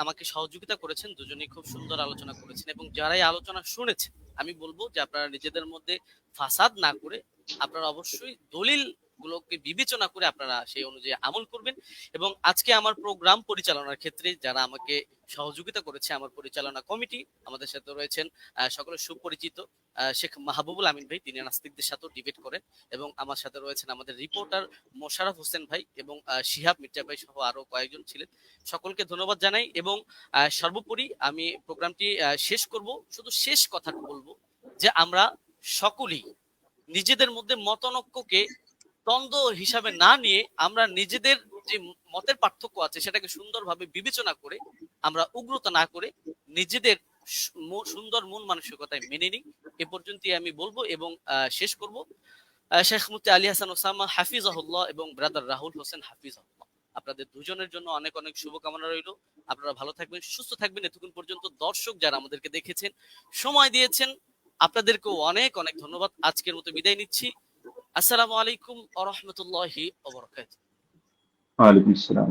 আমাকে সহযোগিতা করেছেন। দুজনেই খুব সুন্দর আলোচনা করেছেন, এবং যারা এই আলোচনা শুনেছেন আমি বলবো যে আপনারা নিজেদের মধ্যে ফাসাদ না করে আপনারা অবশ্যই দলিল গুলোকে বিবেচনা করে আপনারা সেই অনুযায়ী আমল করবেন। এবং আজকে আমার প্রোগ্রাম পরিচালনার ক্ষেত্রে যারা আমাকে সহযোগিতা করেছে, আমার পরিচালনা কমিটি, আমাদের সাথে রয়েছেন সকলের সুপরিচিত শেখ মাহবুবুল আমিন ভাই, তিনি নাস্তিকদের সাথেও ডিবেট করেন, এবং আমার সাথে রয়েছেন আমাদের রিপোর্টার মোশাররফ হোসেন ভাই এবং শিহাব মির্জা ভাই সহ আরো কয়েকজন ছিলেন। সকলকে ধন্যবাদ জানাই, এবং সর্বোপরি আমি প্রোগ্রামটি শেষ করব, শুধু শেষ কথা বলবো যে আমরা সকলেই নিজেদের মধ্যে মতানৈক্যকে দ্বন্দ্ব হিসাবে না নিয়ে আমরা নিজেদের যে মতের পার্থক্য আছে সেটাকে সুন্দরভাবে বিবেচনা করে আমরা উগ্রতা না করে নিজেদের সুন্দর মন মানসিকতায় মেনে নিই। এ পর্যন্তই আমি বলবো, এবং শেষ করব। শেখ মুফতি আলী হাসান ওসামা হাফিজাহুল্লাহ এবং ব্রাদার রাহুল হোসেন হাফিজাহুল্লাহ, আপনাদের দুজনের জন্য অনেক অনেক শুভকামনা রইল। আপনারা ভালো থাকবেন, সুস্থ থাকবেন। এতক্ষণ পর্যন্ত দর্শক যারা আমাদেরকে দেখেছেন, সময় দিয়েছেন, আপনাদেরকেও অনেক অনেক ধন্যবাদ। আজকের মতো বিদায় নিচ্ছি। আসসালামু আলাইকুম ওয়া রাহমাতুল্লাহি ওয়া বারাকাতুহু। ওয়ালাইকুম আসসালাম।